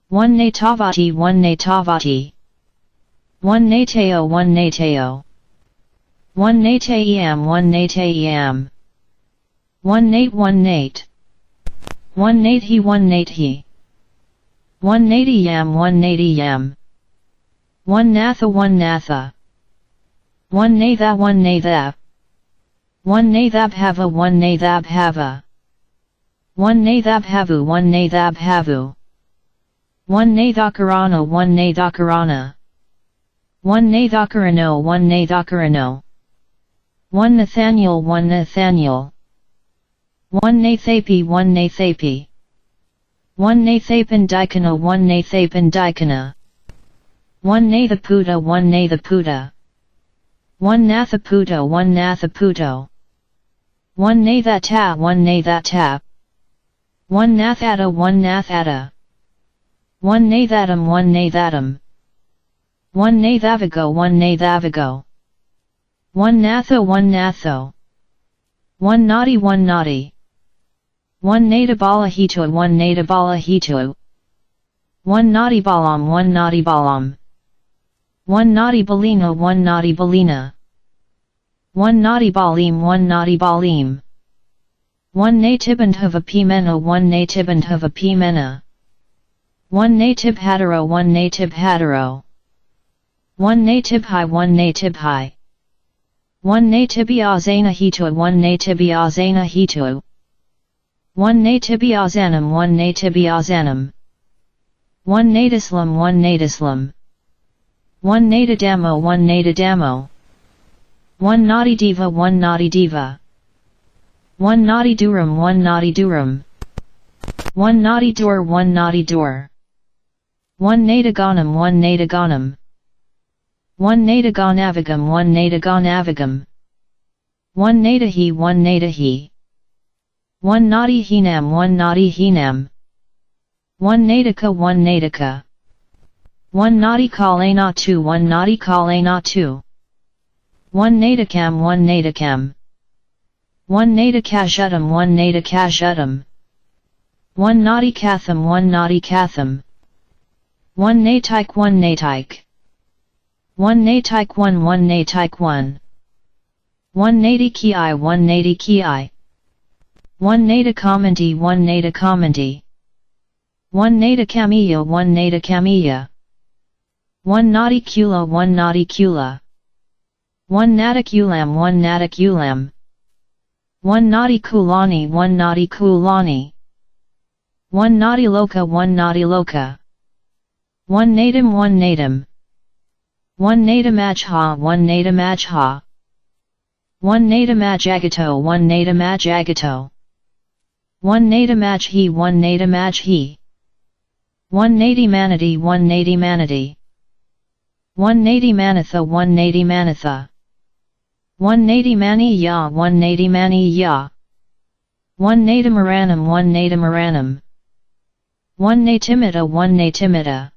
Speaker 1: One natavati, one natavati. One nateo, one nateo. One natayam, one natayam. One nate, one nate. One nate he, one nate he. One natiyam, one natiyam. One natha, one natha. One natha, one natha. One nathaphava, one nathaphava. One nathaphavu, one nathaphavu. One nathakarana, one nathakarana. One nathakarano, one nathakarano. One Nathaniel, one Nathaniel. One Nathapi, one Nathapi. One Nathapandikana, one Nathapandikana. One Nathaputa, one Nathaputa. One Nathaputo, one Nathaputo. One Nathata, one Nathata. One Nathata, one Nathata. One Nathatam, one Nathatam. One nathavago, one nathavago. One natho, one natho. One naughty, one naughty. One natabala hito, one natabala hito. One naughty balam, one naughty balam. One naughty balina, one naughty balina. One naughty balim, one naughty balim. One natibandhava pimena, one natibandhava pimena. One natib hatero, one natib hatero. One natib high, one natib high. One natibiazana hito, one natibiazana hito. One natibiazanum, one natibiazanum. One natislam, one natislam. One natadamo, one natadamo. One naughty diva, one naughty diva. One naughty durum, one naughty durum. One naughty door, one naughty door. One natagonum, one natagonum. One natagonavagam, one natagonavagam. One natahi, one natahi. One naughty hinam, one naughty hinam. One natica, one natica. One naughty kalena two, one naughty kalena two. One naticam, one naticam. One naticashutum, one naticashutum. One naughty katham, one naughty katham. One natike, one natike. One natike, one natike one. One natiki I, one natiki I. One natacommenty, one natacommenty. One natacamilla, one natacamilla. One naughty cula, one naughty cula. One nataculam, one nataculam. One naughty kulani, one naughty kulani. One naughty loca, one naughty loca. One natum, one natum. One natamajha, one natamajha. One natamajagato, one natamajagato. One natamajhi, one natamajhi. One natimanity, one natimanity. One natimanatha, one natimanatha. One natimani ya, one natimani ya. One natamaranam, one natamaranam. One natimita, one natimita.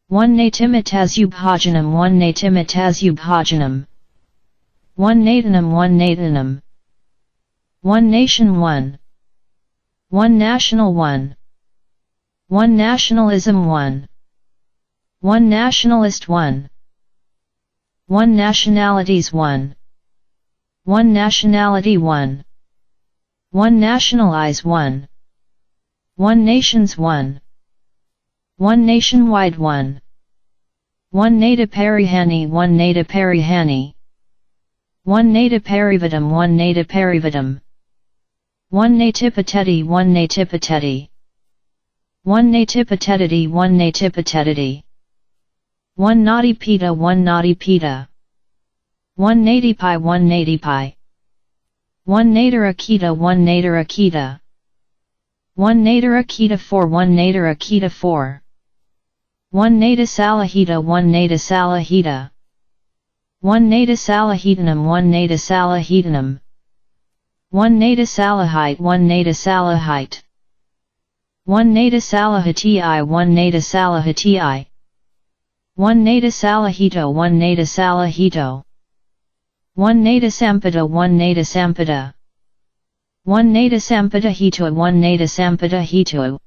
Speaker 1: One natimitazubhajanam, one natimitazubhajanam. One natanam, one natanam. One nation, one. One national, one. One nationalism, one. One nationalist, one. One nationalities, one. One nationality, one. One nationalize, one. One nations, one. One nationwide, one. One nataparihani, one nataparihani. One nataparivatam, one nataparivatam. One natipateti, one natipateti. One natipateti, one natipateti. One naughty pita, one naughty pita. One natipi, one natipi. One natarakita, one natarakita. One natarakita four, one natarakita four. One natasalahita, one natasalahita. One natasalahitanum, one natasalahitanum. One natasalahite, one natasalahite. One natasalahati, one natasalahati. One natasalahito, one natasalahito. One natasampata, one natasampata. One natasampata hito, one natasampata hito.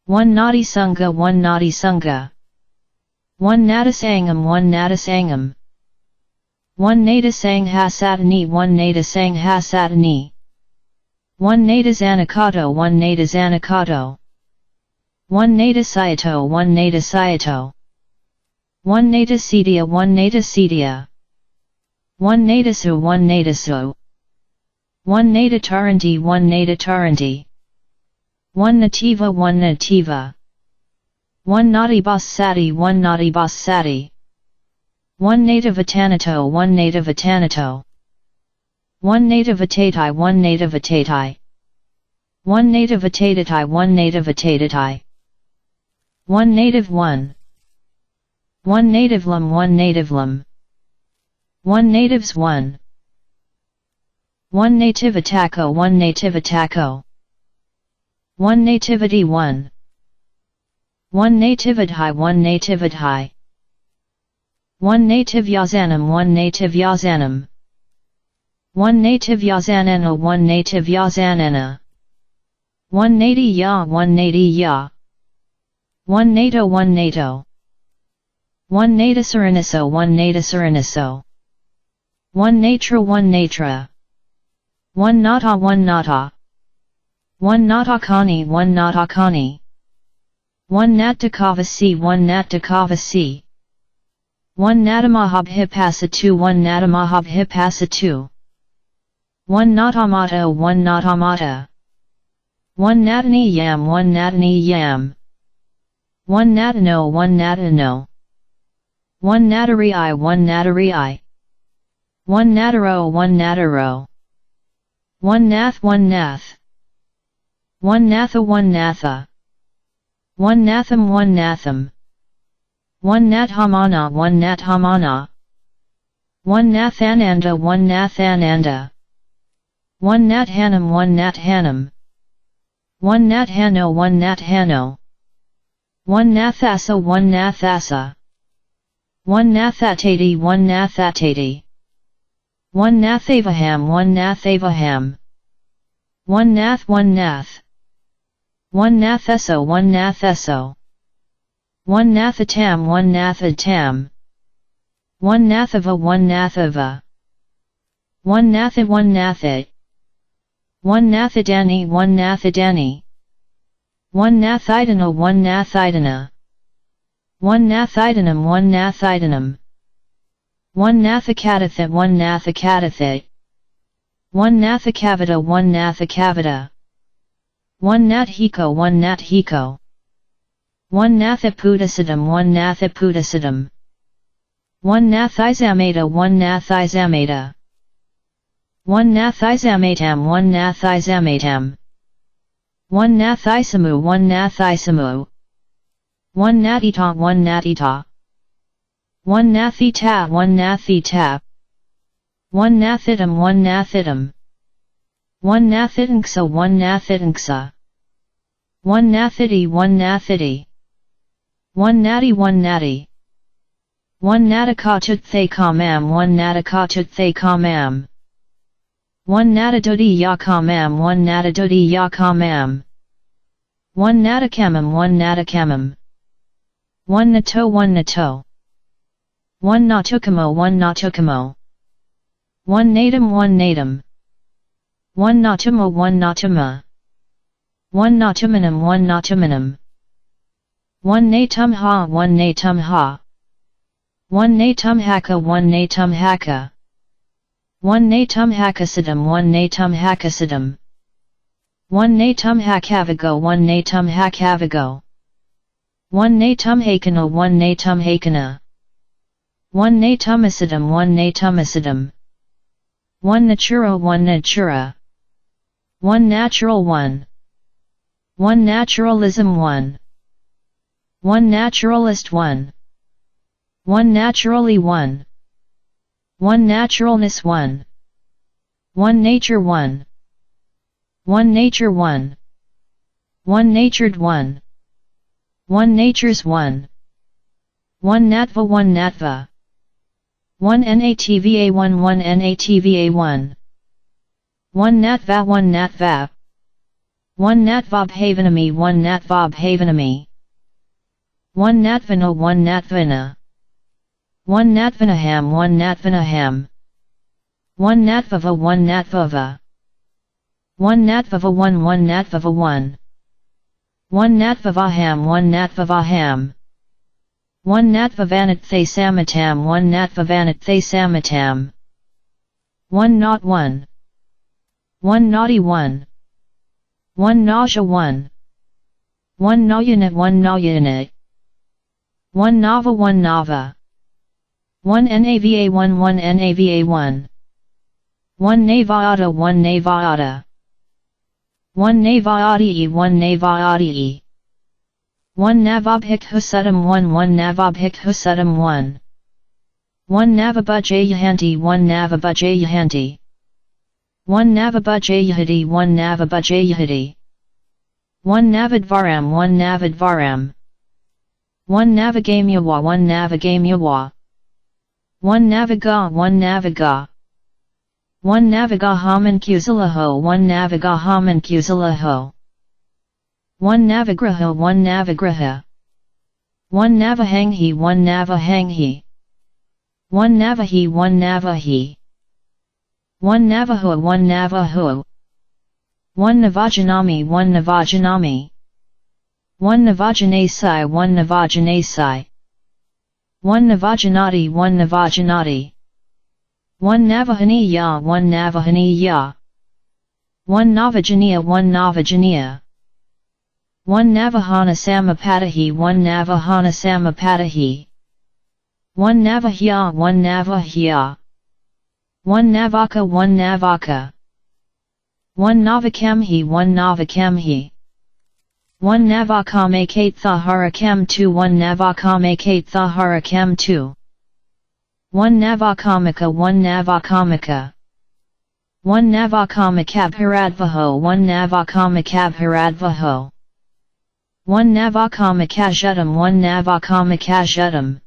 Speaker 1: One naughty sangha, one naughty sangha. One natasangam, one natasangam. One natasang hasatani, one natasang hasatani. One natazanakato, one natazanakato. One natasayato, one natasayato. One natasidia, one natasidia. One natasu, one natasu. One natataranti, one natataranti. One nativa, one nativa. One natibasati, one natibasati. One nativatanato, one nativatanato. One nativatatai, one nativatatai. One nativatatatai, one nativatatai. One native, one. One nativelum, one nativelum. One natives, one. One nativataco, one nativataco. One nativity, one. One nativity, one nativity. 1 native yazanam 1 native yazanam 1 native yazanana 1 native yazanana 1 nati ya 1 nati ya 1 nato 1 nato 1 natasaraniso 1 natasaraniso 1 natra 1 natra 1 nata 1 nata 1 natakani 1 natakani 1 natakavasi 1 natakavasi 1 natamahab hipasa 2 1 natamahab hipasa 2 1 natamata 1 natamata 1 natani yam 1 natani yam 1 natano 1 natano 1 natari 1 natari 1 nataro 1 nataro 1 nath 1 nath 1 natha 1 natha 1 natham 1 natham 1 nathamana 1 nathamana 1 nathananda 1 nathananda 1 nathanam 1 nathanam 1 nathano 1 nathano 1 nathasa 1 nathasa 1 nathatati 1 nathatati 1 nathavaham 1 nathavaham 1 nath 1 nath 1 natheso 1 natheso 1 nathatam 1 nathatam 1 nathava 1 nathava 1 nathit 1 nathit 1 nathidani 1 nathidani 1 nathidana 1 nathidana 1 nathidanum 1 nathidanum 1 nathakadathit 1 nathakadathit 1 nathakavita 1 nathakavita 1 nathiko 1 nathiko 1 nathipudasidum 1 nathipudasidum 1 nathizamata 1 nathizamata 1 nathizamatam 1 nathizamatam 1 nathisamu 1 nathisamu 1 natita 1 natita 1 nathita 1 nathita 1 nathitum 1 nathitum 1 nathitanksa 1 nathitanksa 1 nathiti 1 nathiti 1 nati 1 nati 1 natakachut thay kamam 1 natakachut thay kamam 1 natadudi ya kamam 1 natadudi ya kamam 1 natakamam 1 natakamam 1 nato 1 nato 1 natukamo 1 natukamo 1 natum 1 natum 1 natuma 1 natuma 1 natumanum 1 natumanum 1 natumha 1 natumha 1 natumhaka 1 natumhaka 1 natumhakasidum 1 natumhakasidum 1 natumhakavago 1 natumhakavago 1 natumhakana 1 natumhakana 1 natumacidum 1 natumacidum 1 natura 1 natura 1 natural 1 1 naturalism 1 1 naturalist 1 1 naturally 1 1 naturalness 1 1 nature 1 1 nature 1 1 natured 1 1 natures 1 1 natva 1 natva 1 natva 1 1 natva 1 1 natva 1 natva 1 natvab havanami 1 natvab havanami 1 natvana 1 natvana 1 natvanaham 1 natvanaham 1 natvava 1 natvava 1 natvava 1 1 natvava 1 1 natvavaham 1 natvavaham 1 natvavanat thay samatam 1 natvavanat thay samatam 1 not 1 1 naughty 1 1 nausea 1 1 nauyanat 1 nauyanat 1 nava 1 nava 1 nava 1 1 nava 1 1 navata 1 navata 1 navati 1 navati 1 navabhik husudam 1 1 navabhik husudam 1 1 navabhajayahanti 1 navabhajayahanti 1 navabhajayahati 1 navabhajayahati 1 navadvaram 1 navadvaram 1 navagamyawa 1 navagamyawa One naviga One naviga homuncusilaho One naviga homuncusilaho One navigraha One navahanghi One navahi One navahi One navaho One navajanami One navajanasi One One navajanati One navahaniya One navajaniya One navahana samapatahi One navahana samapatahi One navahya One navaka One navakamhi One navakamekate thaharakam 2 One navakamekate thaharakam 2 One navakamika One navakamikabharadvaho One navakamikabharadvaho One navakamikashutam One navakamikashutam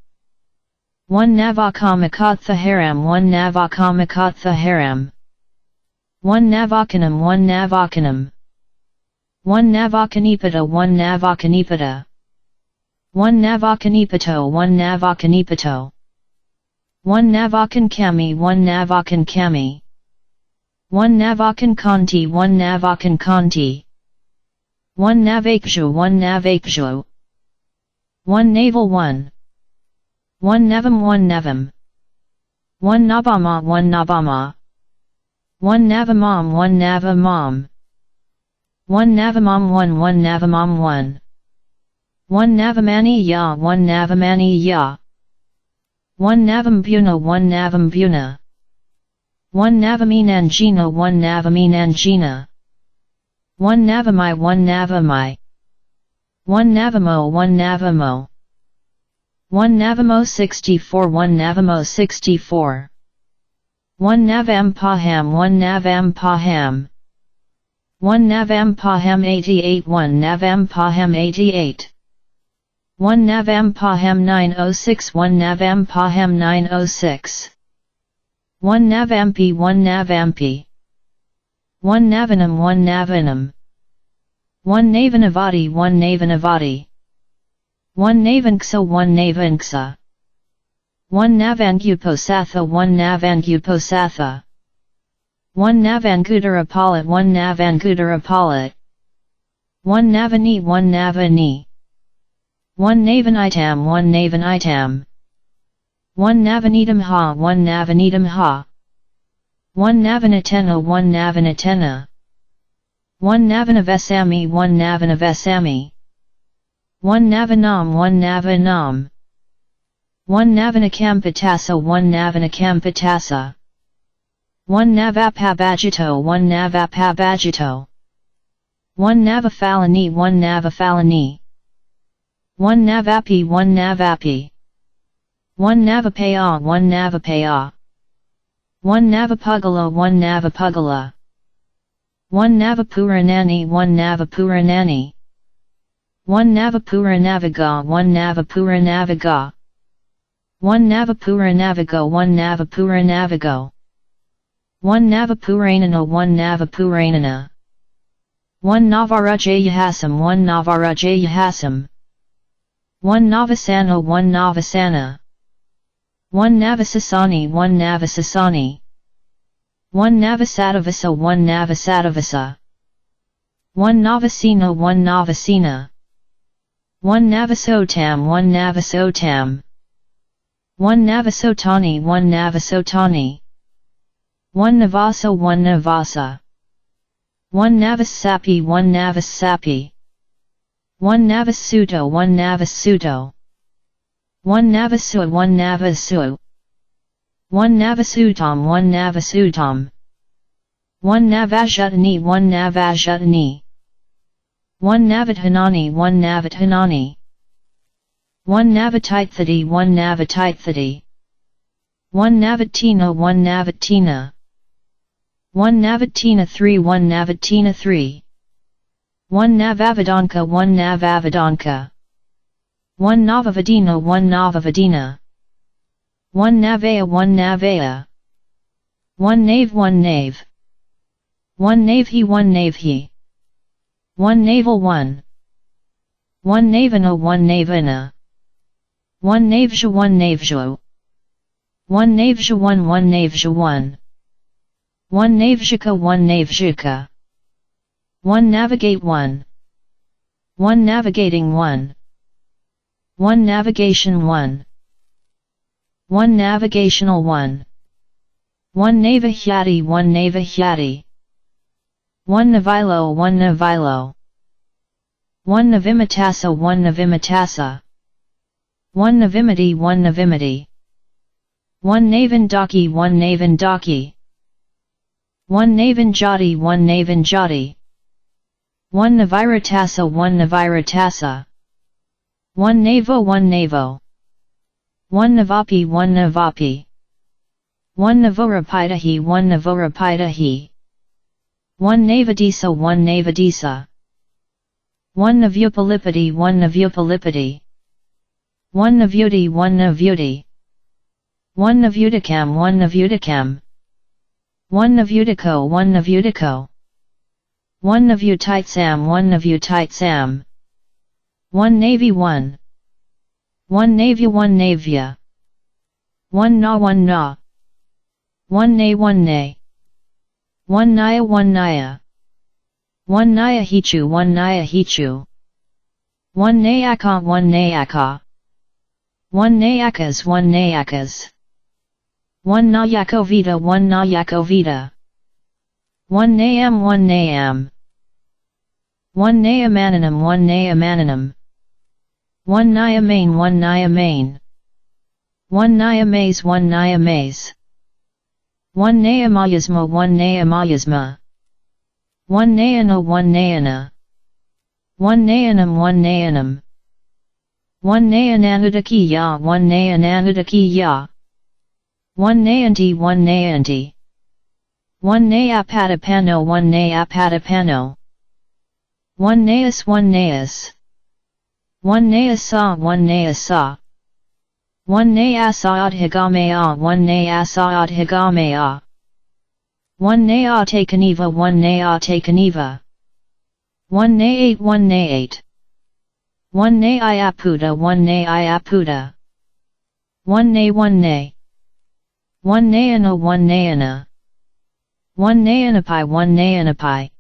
Speaker 1: One navakamikathaharam One navakamikathaharam One navakanam One navakanipata One navakanipata One navakanipato One navakanipato One navakankami One navakankami One navakankanti One navakankanti One navakshu One navakshu One naval One nevam One nabama One navamam One navamam One navamam One navamam One navamani ya One navamani ya One navambuna One navambuna One navaminangina One navaminangina One navamai One navamai One navamo One navamo One navamo 64 One navamo 64 One navampaham One navampaham One navampaham 88 One navampaham 88 One navampaham 906 One navampaham 906 One navampi One navampi One navanam One navanam One navanavati One navanavati One navanksa One navanksa One navanguposatha One navanguposatha One navangudarapalat One navangudarapalat One navani One navani One navanitam One navanitam One navanitam ha One navanitam ha One navanatena One navanatena One navanavesami One navanavesami One navanam One navanam One navanakampatasa One navanakampatasa One navapabajito One navapabajito One navafalani One navafalani One navapi One navapi One navapaya One navapaya One navapugala One navapugala One navapuranani One navapuranani One navapuranaviga One navapuranaviga One navapuranavigo One navapuranavigo One navapuranana One navapuranana One navarajayahasam One navarajayahasam One navasana One navasana One navasasani One navasasani One navasatavasa One navasatavasa One navasina One navasina One navasotam One navasotam One navasotani One navasotani One navasa One navasa One navasapi One navasapi One navasuto One navasuto One navasu One navasu One navasutam One navasutam One navajutani One navajutani One navathanani One navathanani One navatithati One navatithati One navatina One navatina One navatina 3 One navatina 3 One navavadanka One navavadanka One navavadina One navavadina 1 navea 1 navea. 1 nave 1 nave. 1 nave he 1 nave he. 1 navel 1. 1 navena 1 navena. 1 navja 1 navja. 1 navja 1 1 navja 1. 1 navjika 1 navjika. 1 navigate 1. 1 navigating 1. 1 navigation 1. 1 navigational 1. 1 navihyati 1 navihyati. 1 navilo 1 navilo. 1 navimatasa 1 navimatasa. 1 navimati 1 navimati. 1 navindaki 1 navindaki. 1 navinjati 1 navinjati. 1 naviratasa 1 naviratasa. 1 navo 1 navo. 1 navapi 1 navapi. 1 navorapitahi 1 navorapitahi. 1 navadisa 1 navadisa. 1 navyupalipati 1 navyupalipati. 1 navyuti 1 navyuti. 1 navyutikam 1 navyutikam. 1 navyutiko 1 navyutiko. 1 navyutitsam 1 navyutitsam. 1 navy 1. 1 navya 1 navya. 1 na 1 na. 1 nay 1 nay. 1 naya 1 naya. 1 naya hichu 1 naya hichu. 1 nayaka 1 nayaka. 1 nayakas 1 nayakas. 1 nayakovita 1 nayakovita. 1 nayam 1 nayam. 1 nayamananam 1 nayamananam. 1 nayamain 1 nayamain. 1 nayamaze 1 nayamaze. 1 nayamayasma 1 nayamayasma. 1 nayana 1 nayana. 1 nayanam 1 nayanam. 1 nayananadakiya 1 nayananadakiya. 1 nayanti 1 nayanti. 1 nayapatapano 1 nayapatapano. 1 nayas 1 nayas. 1 nayasa 1 nayasa. 1 nayasaat higamea 1 nayasaat higamea. 1 nayate kaniva 1 nayate kaniva. 1 nayate 1 nayate. 1 nayaputa 1 nayaputa. 1 nay 1 nay. 1 nayana 1 nayana. 1 nayanapai 1 nayanapai.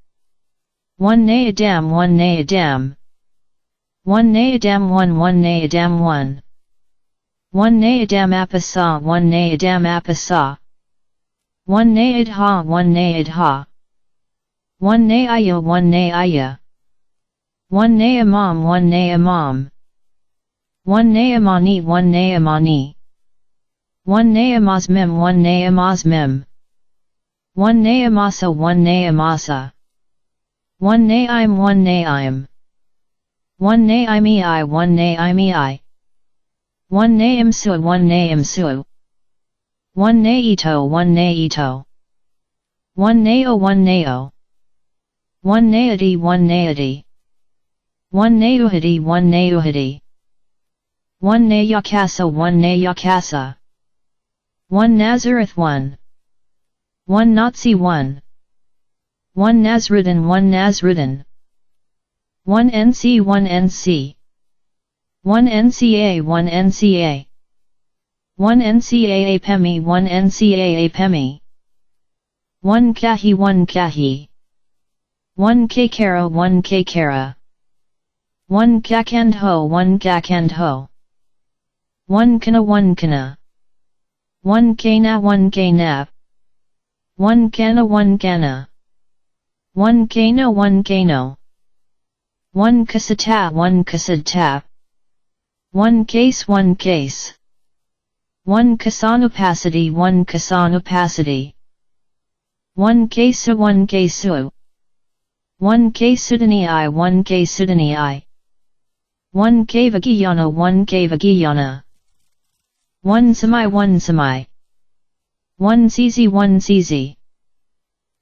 Speaker 1: 1 nayadam 1 nayadam. 1 nayadam 1 1 nayadam 1. 1 nayadam apasa 1 nayadam apasa. 1 nayadha 1 nayadha. 1 nayaya 1 nayaya. 1 nayamam 1 nayamam. 1 nayamani 1 nayamani. 1 nayamasmem 1 nayamasmem. 1 nayamasa 1 nayamasa. 1 naim 1 naim. 1 naimi 1 naimi. 1 naimsu 1 naimsu. 1 naito 1 naito. 1 nao 1 nao. 1 naadi 1 naadi. 1 nauhadi 1 nauhadi. 1 nayakasa 1 nayakasa. 1 Nazareth 1. 1 Nazi 1. 1 Nasruddin 1 Nasruddin. 1 NC 1 NC. 1 NCA 1 NCA. 1 NCAA Pemi 1 NCAA Pemi. 1 Kahi 1 Kahi. 1 Kakara 1 Kakara. 1 Kakandho 1 Kakandho. 1 Kana 1 Kana. 1 Kana 1 Kana. 1 Kana 1 Kana. 1 Kano 1 Kano. 1 Kasata 1 Kasata. 1 Case 1 Case. 1 Kasanopacity 1 Kasanopacity. 1 Kesu 1 Kesu. 1 Kesudani 1 Kesudani. 1 Kavagiyana 1 Kavagiyana. 1 Semi 1 Semi. 1 CZ 1 CZ.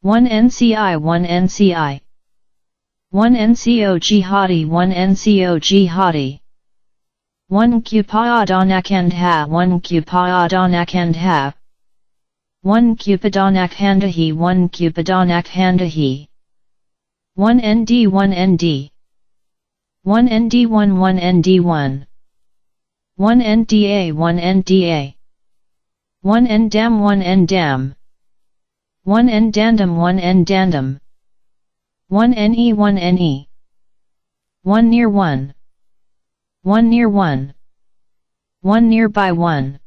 Speaker 1: 1 NCI 1 NCI. 1 NCO Jihadi 1 NCO Jihadi. 1 Cupadonakandha 1 Cupadonakandha 1 Cupadonakhandahi 1 Cupadonakhandahi 1 ND 1 ND 1 ND 1 1 ND 1 1 NDA 1 NDA 1 Ndam 1 Ndam 1 Ndandam 1 Ndandam 1 NE 1 NE 1 near 1 1 near 1 1 nearby 1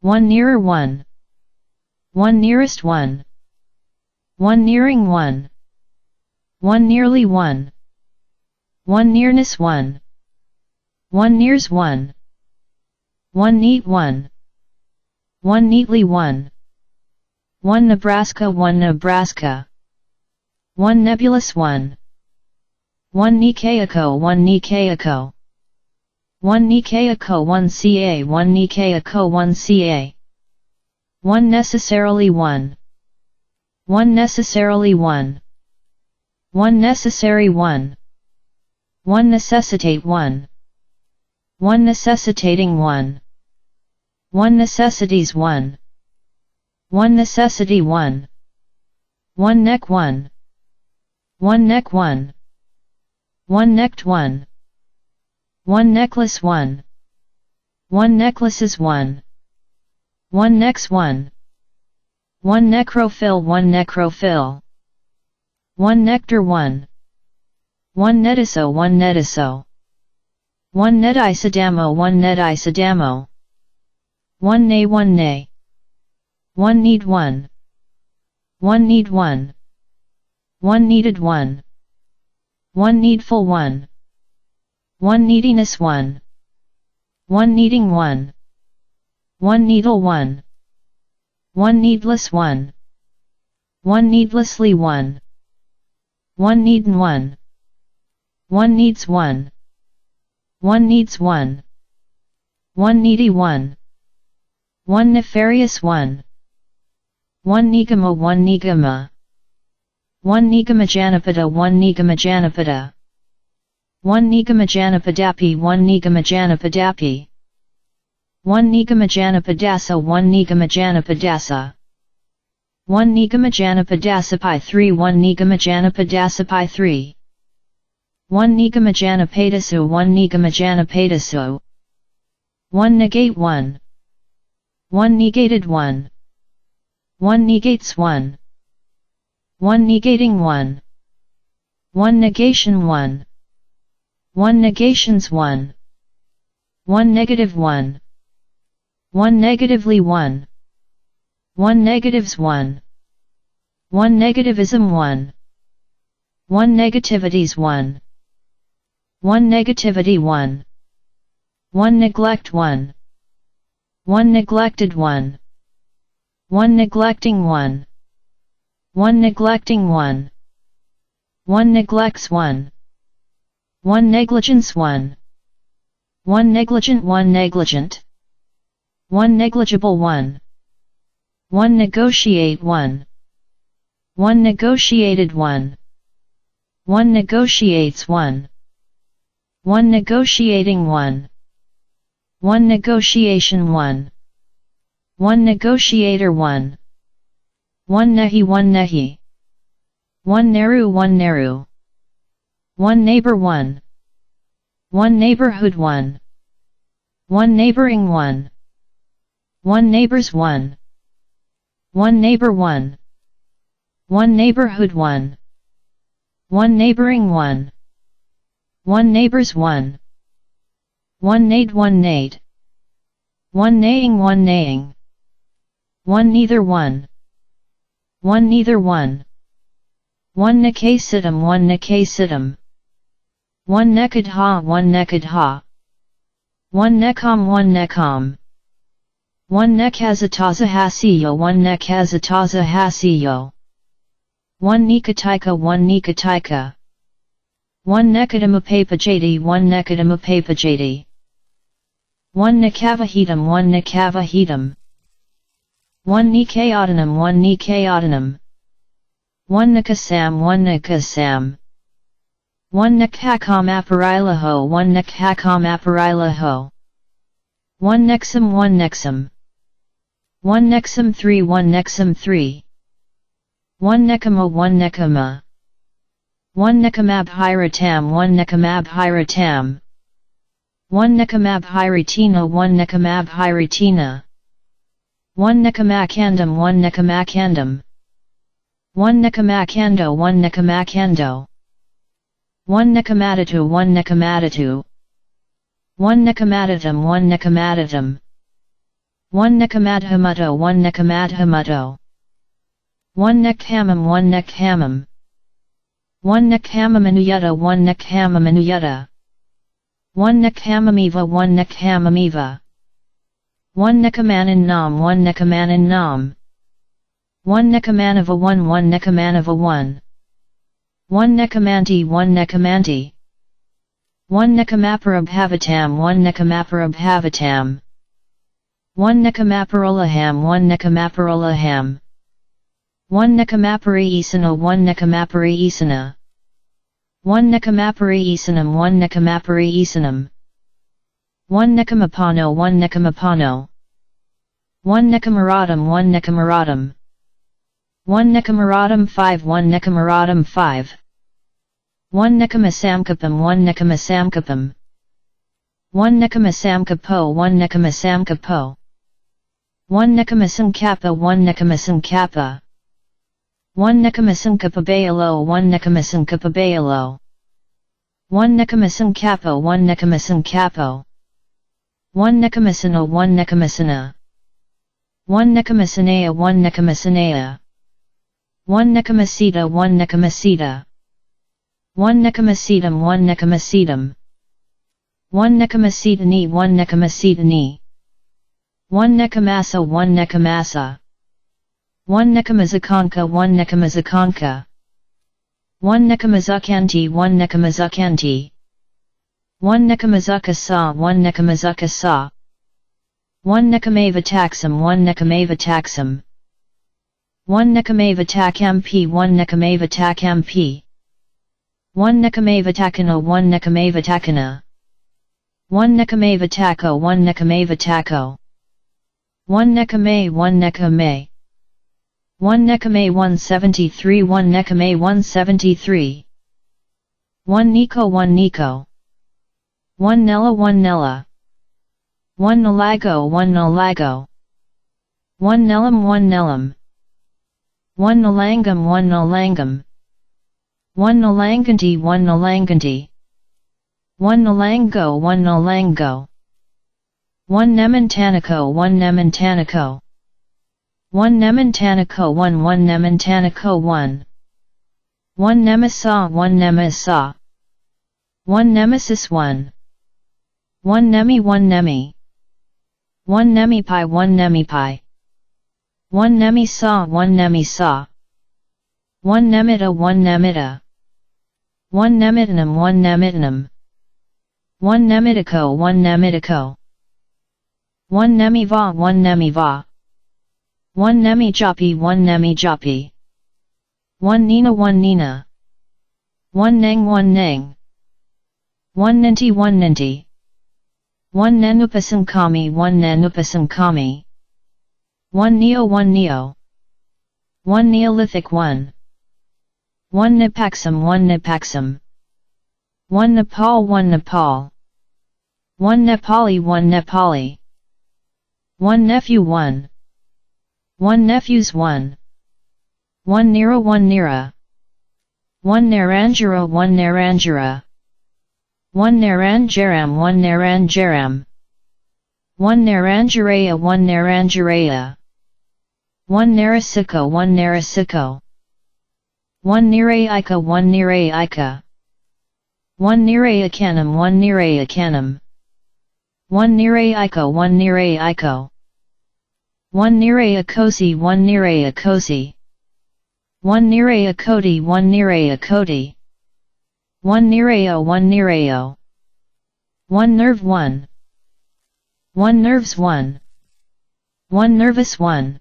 Speaker 1: 1 nearer 1 1 nearest 1 1 nearing 1 1 nearly 1 1 nearness 1 1 nears 1 1 neat 1 1 neatly 1 1 Nebraska 1 Nebraska 1 nebulous 1 1 Nikayako 1 Nikayako 1 Nikayako 1 Ca 1 Nikayako 1 Ca 1 necessarily 1 1 necessarily 1 1 necessary 1 1 necessitate 1 1 necessitating 1 1 necessities 1 1 necessity 1 1 neck 1 1 neck 1 1 necked 1 1 necklace 1 1 necklaces 1 1 necks 1 1 necrophil 1 necrophil 1 nectar 1 1 netiso 1 netiso 1 netisidamo 1 netisidamo 1 nay 1 nay 1 need 1 1 need 1 1 needed 1 1 needful 1 1 neediness 1 1 needing 1 1 needle 1 1 needless 1 1 needlessly 1 1 needin 1 1 needs 1 1 needs 1 1 needy 1 1 nefarious 1 1 nigama 1 nigama 1 nigamajanapada 1 nigamajanapada 1 nigamajanapadappi 1 nigamajanapadappi 1 nigamajanapadasa 1 nigamajanapadasa 1 nigamajanapadasappi 3 1 nigamajanapadasappi 3 1 nigamajanapedasu 1 nigamajanapedasu 1 negate 1 1 negated 1 1 negates 1 1 negating 1 1 negation 1 1 negations 1 1 negative 1 1 negatively 1 1 negatives 1 1 negativism 1 1 negativities 1 1 negativity 1 1 neglect 1 1 neglected 1 1 neglecting 1 1 neglecting 1 1 neglects 1 1 negligence 1 1 negligent 1 negligent 1 negligible 1 1 negotiate 1 1 negotiated 1 1 negotiates 1 1 negotiating 1 1 negotiation 1 1 negotiator 1 1 nehi 1 nehi 1 neru 1 neru 1 neighbor 1 1 neighborhood 1 1 neighboring 1 1 neighbors 1 1 neighbor 1 1 neighborhood 1 1 neighboring 1 1 neighbors 1 1 nade 1 nade 1 neighing 1 neighing 1 neither 1 1 neither 1 1 necasitum 1 necasitum 1 nekad ha 1 nekad ha 1 nekam 1 nekam 1 nekazataza hasiyo 1 nekazataza hasiyo 1 nikatika 1 nikatika 1 nekadamapapajati 1 nekadamapapajati 1 nikavahitam 1 nikavahitam 1 nikayotanam 1 nikayotanam 1 nikasam 1 nikasam 1 Nakhakam Aparilaho 1 Nakhakam Aparilaho 1 Nexum 1 Nexum 1 Nexum 3 1 Nexum 3 1 Nekama 1 Nekama 1 Nekamabhiratam 1 Nekamabhiratam 1 Nekamabhiratina 1 Nekamabhiratina 1 Nekamakandam 1 Nekamakandam 1 Nekamakando 1 Nekamakando 1 Nekamadatu 1 Nekamadatu 1 Nekamadatam 1 Nekamadatam 1 Nekamadhamato 1 Nekamadhamato 1 Nekhamam 1 Nekhamam 1 Nekhamamanuyata 1 Nekhamamanuyata 1 Nekhamamiva 1 Nekhamamiva 1 Nekamanan Nam 1 Nekamanan Nam 1 Nekamanava 1 1 Nekamanava 1 1 Nekamanti 1 Nekamanti 1 Nekamaparabhavatam 1 Nekamaparabhavatam 1 Nekamaparolaham 1 Nekamaparolaham 1 Nekamapari Isana 1 Nekamapari Isana 1 Nekamapari Isanam 1 Nekamapari Isanam 1 Nekamapano 1 Nekamapano 1 Nekamaratam 1 Nekamaratam 1 Nekamaratam 5 1 Nekamaratam 5 1 Nekamasamkapam 1 Nekamasamkapam 1 Nekamasamkapo 1 Nekamasamkapo 1 Nekamasankapa 1 Nekamasankapa 1 Nekamasankapabalo 1 Nekamasankapabalo 1 Nekamasankapo 1 Nekamasankapo 1 Nekamasana 1 Nekamasana 1 Nekamasanaya 1 Nekamasanaya 1 Nekamasita 1 Nekamasita 1 Nekamasitam 1 Nekamasitam 1 Nekamasitani 1 Nekamasitani 1 Nekamasa 1 Nekamasa 1 Nekamazakanka 1 Nekamazakanka 1 Nekamazakanti 1 Nekamazakanti 1 Nekamazakasa 1 Nekamazakasa 1 Nekamava taxam 1 Nekamava taxam 1 Nekamava takamp 1 Nekamava takamp 1 Nekamava takana 1 Nekamava takana 1 Nekamava tako 1 Nekamava tako 1 Nekame 1 Nekame 1 Nekame 173 1 Nekame 173 1 Nico 1 Nico 1 Nella 1 Nella 1 Nalago 1 Nalago 1 Nelam 1 Nelam 1 Nalangam 1 Nalangam 1 Nalanganti 1 Nalanganti 1 Nalango 1 Nalango 1 Nemantanako 1 Nemantanako 1 Nemantanako 1 1 Nemantanako 1 1 Nemasa 1 Nemasa 1 Nemesis 1 1 Nemi 1 Nemi 1 Nemipi 1 Nemipi 1 Nemisa 1 Nemisa 1 Nemita 1 Nemita 1 Nemitanum 1 Nemitanum 1 Nemitico 1 Nemitico 1 Nemiva 1 Nemiva 1 Nemijapi 1 Nemijapi 1 Nina 1 Nina 1 Neng 1 Neng 1 Ninti 1 Ninti 1 Nenupasankami 1 Nenupasankami 1 Neo 1 Neo 1 Neolithic 1 1 Nipaxum 1 Nipaxum 1 Nepal 1 Nepal 1 Nepali 1 Nepali 1 Nephew 1 1 Nephews 1 1 Nira 1 Nira 1 Naranjara 1 Naranjara 1 Naranjaram 1 Naranjaram 1 Naranjaraya 1 Naranjaraya 1 Narasiko 1 Narasiko 1 Niraika 1 Niraika 1 Nirayakanam 1 Nirayakanam 1 Niraiko 1 Niraiko 1 Nirayakosi 1 Nirayakosi 1 Nirayakoti 1 Nirayakoti 1 Nirayo 1 Nirayo 1 Nerve 1 1 Nerves 1 1 Nervous 1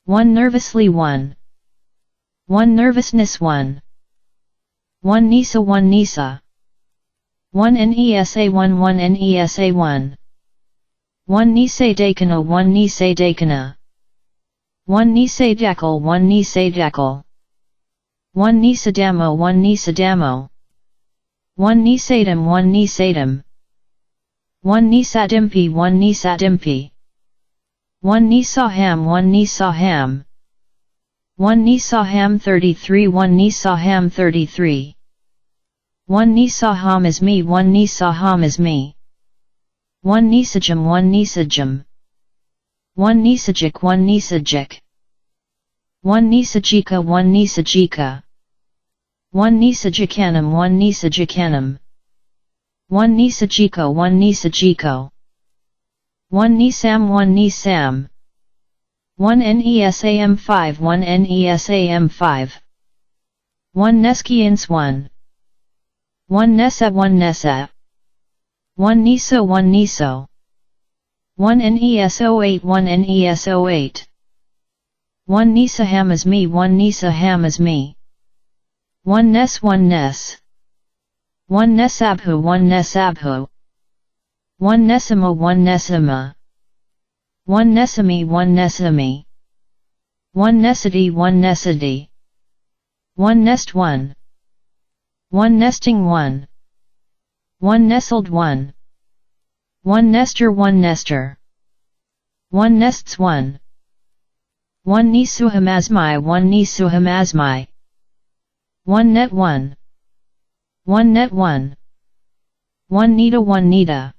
Speaker 1: 1 Nervously 1 1 Nervousness 1 1 Nisa 1 Nisa 1 Nesa 1 1 Nesa 1 1 Nisa Dakana 1 Nisa Dakana 1 Nisa Dakal 1 Nisa Dakal 1 Nisa Damo 1 Nisa Damo 1 Nisadam 1 Nisadam 1 Nisadimpi 1 Nisadimpi 1 Nisaham 1 Nisaham 1 Nisaham 33 1 Nisaham 33 1 Nisaham is me 1 Nisaham is me 1 Nisajam 1 Nisajam 1 Nisajik 1 Nisajik 1 Nisajika 1 Nisajika 1 Nisajikanam 1 Nisajikanam 1 Nisajiko 1 Nisajiko 1 Nisam 1 Nisam 1 Nesam 5 1 Nesam 5 1 Neskians 1 1 Nesa 1 Nesa 1 Niso 1 Niso 1 Neso 8 1 Neso 8 1 Nisaham is me 1 Nisaham is me 1 Nes 1 Nes 1 Nesabhu 1 Nesabhu 1 Nesima 1 Nesima 1 Nesami 1 Nesami 1 Nesidi 1 Nesidi 1 Nest 1 1 Nesting 1 1 Nestled 1 1 Nestor 1 Nestor 1 Nests 1 1 Nisuhamasmai 1 Nisuhamasmai 1 Net 1 1 Net 1 1 Nita 1 Nita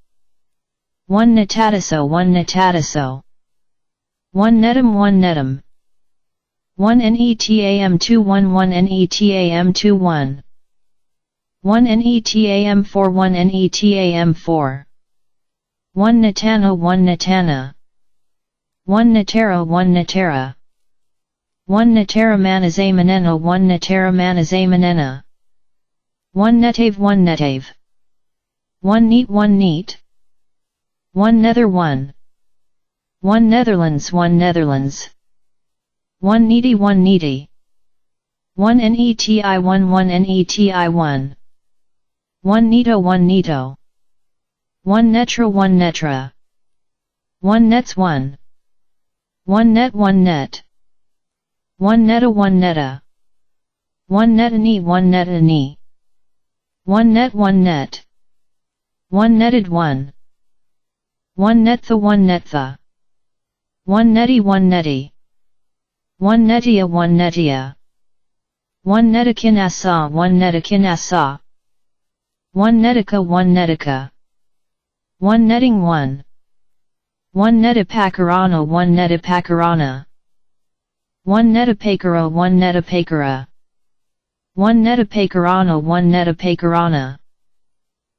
Speaker 1: 1 Netatiso 1 Netatiso 1 Netum 1 Netum 1 Netam 21 1 Netam 21 1 Netam 4 1 Netam 4 1 Netana 1 Netana 1 Netera 1 Netera 1 Netera Manazamanena 1 Netera Manazamanena 1 Netave 1 Netave 1 Neat 1 Neat 1 Nether 1 1 Netherlands 1 Netherlands 1 Needy 1 Needy 1 Neti 1 1 Neti 1 1 Neto 1 Neto 1 Netra 1 Netra 1 Nets 1 1 Net 1 Net 1 Netta 1 Netta 1 Netani 1 Netani 1 Net 1 Net 1 Netted 1 1 Netha 1 Netha 1 Netty 1 Netty 1 Netia 1 Netia 1 Netakinasa 1 Netakinasa 1 Netica 1 Netica 1 Netting 1 1 Netapakarana 1 Netapakarana 1 Netapakara 1 Netapakara 1 Netapakarana 1 Netapakarana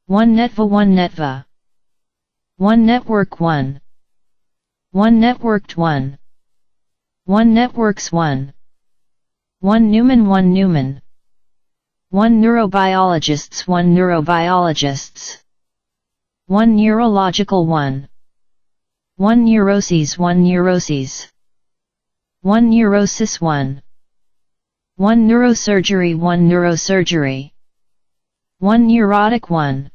Speaker 1: 1 Netva 1 Netva 1 Network 1 1 Networked 1 1 Networks 1 1 Newman 1 Newman 1 Neurobiologists 1 Neurobiologists 1 Neurological 1 1 Neuroses 1 Neuroses 1 Neurosis 1 1 Neurosurgery 1 Neurosurgery 1 Neurotic 1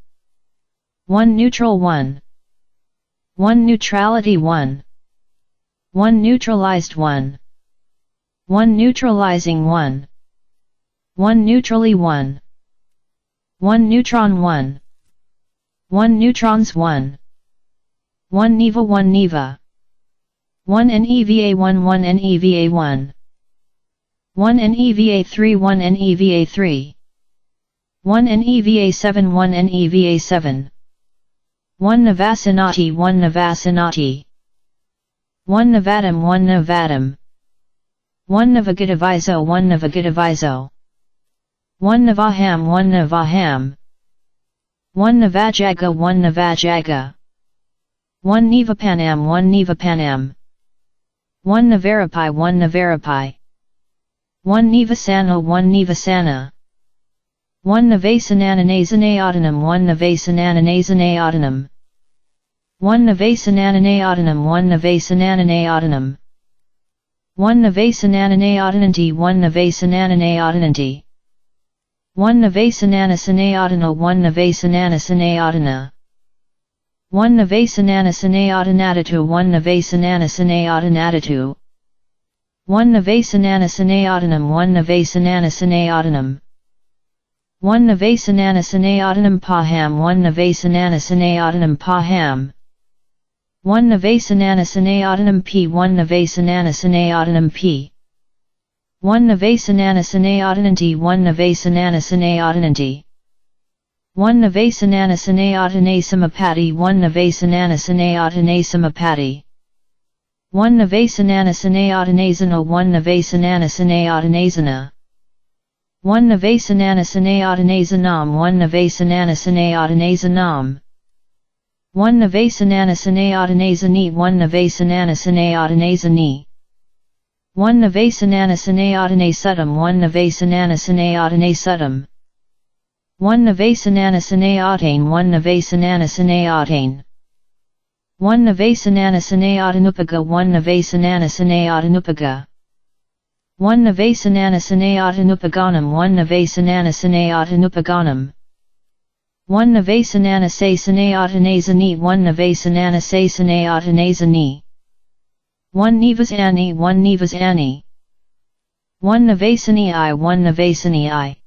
Speaker 1: 1 Neutral 1 1 Neutrality 1 1 Neutralized 1 1 Neutralizing 1 1 Neutrally 1 1 Neutron 1 1 Neutrons 1 1 Neva 1 Neva 1 Neva 1 1 Neva 1 1 Neva 3 1 Neva 3 1 Neva 7 1 Neva 7 1 Navasinati 1 Navasinati 1 Navadam 1 Navadam 1 Navagativizo 1 Navagativizo 1 Navaham 1 Navaham 1 Navajaga 1 Navajaga 1 Nevapanam 1 Nevapanam 1 Navarapai 1 Navarapai 1 Nevasana 1 Nevasana 1 Navasanananasanaadanam 1 Navasanananasanaadanam 1 Navasanananasanaadanam 1 Navasanananasanaadanam 1 Navasanananasanaadananti 1 Navasanananasanaadananti 1 Navasanana Sanayatana 1 Navasanana Sanayatana 1 Navasanana Sanayatanadatu 1 Navasanana Sanayatanadatu 1 Navasanana Sanayatanam 1 Navasanana Sanayatanam 1 Navasanana Sanayatanam Paham 1 Navasanana Sanayatanam Paham 1 Navasanana Sanayatanam P 1 Navasanana Sanayatanam P 1 Navasanana Sanayatananti 1 Navasanana Sanayatananti 1 Navasanana Sanayatanasamapati 1 Navasanana Sanayatanasamapati 1 Navasanana Sanayatanasana 1 Navasanana Sanayatanasana 1 Navasanana Sanayatanasanam 1 Navasanana Sanayatanasanam 1 Navasanana Sanayatanasani 1 Navasanana Sanayatanasani 1 Navasanana Sanayatanasudam 1 Navasanana Sanayatanasudam 1 Navasanana Sanayatane 1 Navasanana Sanayatane 1 Navasanana Sanayatanupaga 1 Navasanana Sanayatanupaga 1 Navasanana Sanayatanupaganam 1 Navasanana Sanayatanupaganam 1 Navasanana Se Sanayatanasani 1 Navasanana Se Sanayatanasani 1 Nivasani 1 Nivasani 1 Navasani I 1 Navasani I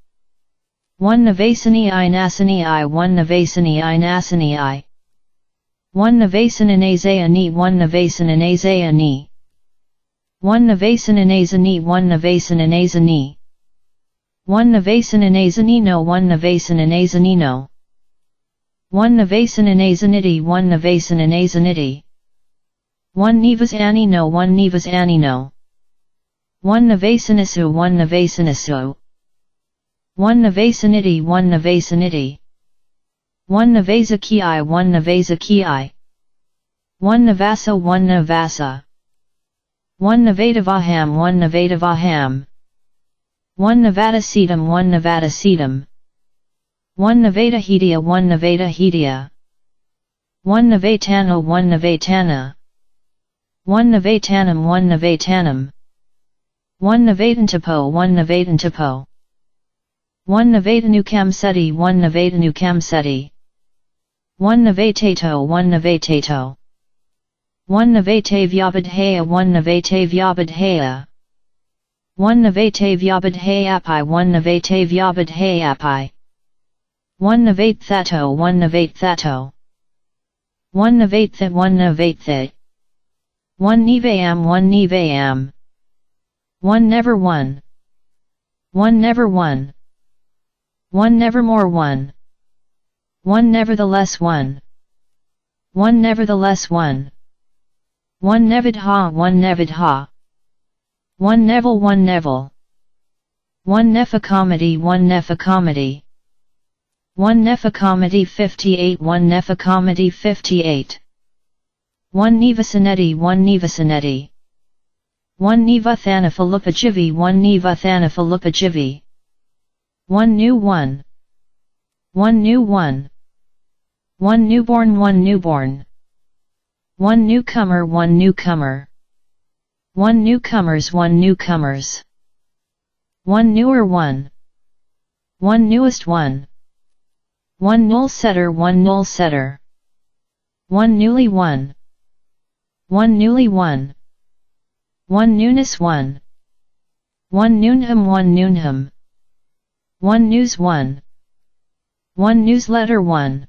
Speaker 1: 1 Navasani I Nasani I 1 Navasani I Nasani I 1 Navasananazayani 1 Navasananazayani 1 Navasananazani 1 Navasananazani 1 Navasananazanino 1 Navasananazanino 1 Navasananazaniti 1 Navasananazaniti 1 Nivasanino 1 Nivasanino 1 Navasanasu 1 Navasanasu 1 Navasaniti 1 Navasaniti 1 Navasaki 1 Navasaki 1 Navasa 1 Navasa 1 Navadavaham 1 Navadavaham 1 Navadasetam 1 Navadasetam 1 Navadahidia 1 Navadahidia 1 Navatana 1 Navatana 1 Navatanam 1 Navatanam 1 Navatantapo 1 Navatantapo 1 Navatanukam 1 Navatanukam 1 Navatato 1 Navatato 1 Navatavyabadhaya 1 Navatavyabadhaya 1 Navatavyabadhayapi 1 Navatavyabadhayapi 1 Navathato 1 Navathato 1 Navathat 1 Navathat 1 Nivayam 1 Nivayam 1 Never 1 1 Never 1 1 Nevermore 1 1 Nevertheless 1 1 Nevertheless 1 1 Nevidha 1 Nevidha 1 Neville 1 Neville 1 Nephacomedy 1 Nephacomedy 1 Nephacomedy 58 1 Nephacomedy 58 1 Nivasanetti 1 Nivasanetti 1 Nivathanaphilippajivi 1 Nivathanaphilippajivi 1 New 1 1 New 1 1 Newborn 1 Newborn 1 Newcomer 1 Newcomer 1 Newcomers 1 Newcomers 1 Newer 1 1 Newest 1 1 Null Setter 1 Null Setter 1 Newly 1 1 Newly 1 1 Newness 1 1 Newnham 1 Newnham 1 News 1 1 Newsletter 1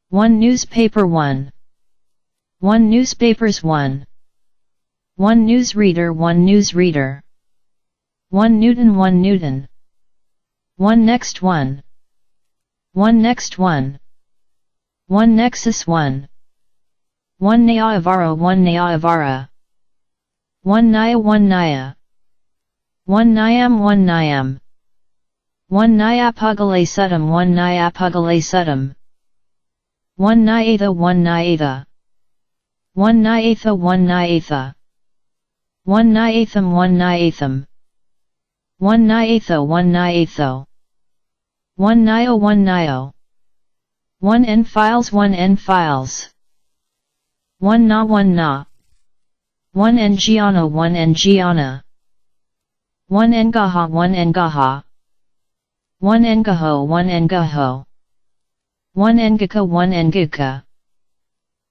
Speaker 1: 1 Newspaper 1 1 Newspapers 1 1 Newsreader 1 Newsreader 1 Newton 1 Newton 1 Next 1 1 Next 1 1 Nexus 1 1 Nayavara 1 Nayavara 1 Naya 1 Naya 1 Nyam 1 Nyam 1 Nyapagale Sudam 1 Nyapagale Sudam 1 Nyatha 1 Nyatha 1 Nyatha 1 Nyatha 1 Nyatham 1 Nyatham 1 Nyatho 1 Nyatho 1 Nio 1 Nio 1 N files 1 N files 1 Na 1 Na 1 Ngiana 1 Ngiana 1 Ngaha 1 Ngaha 1 engaho 1 engaho. 1 engaka 1 engaka.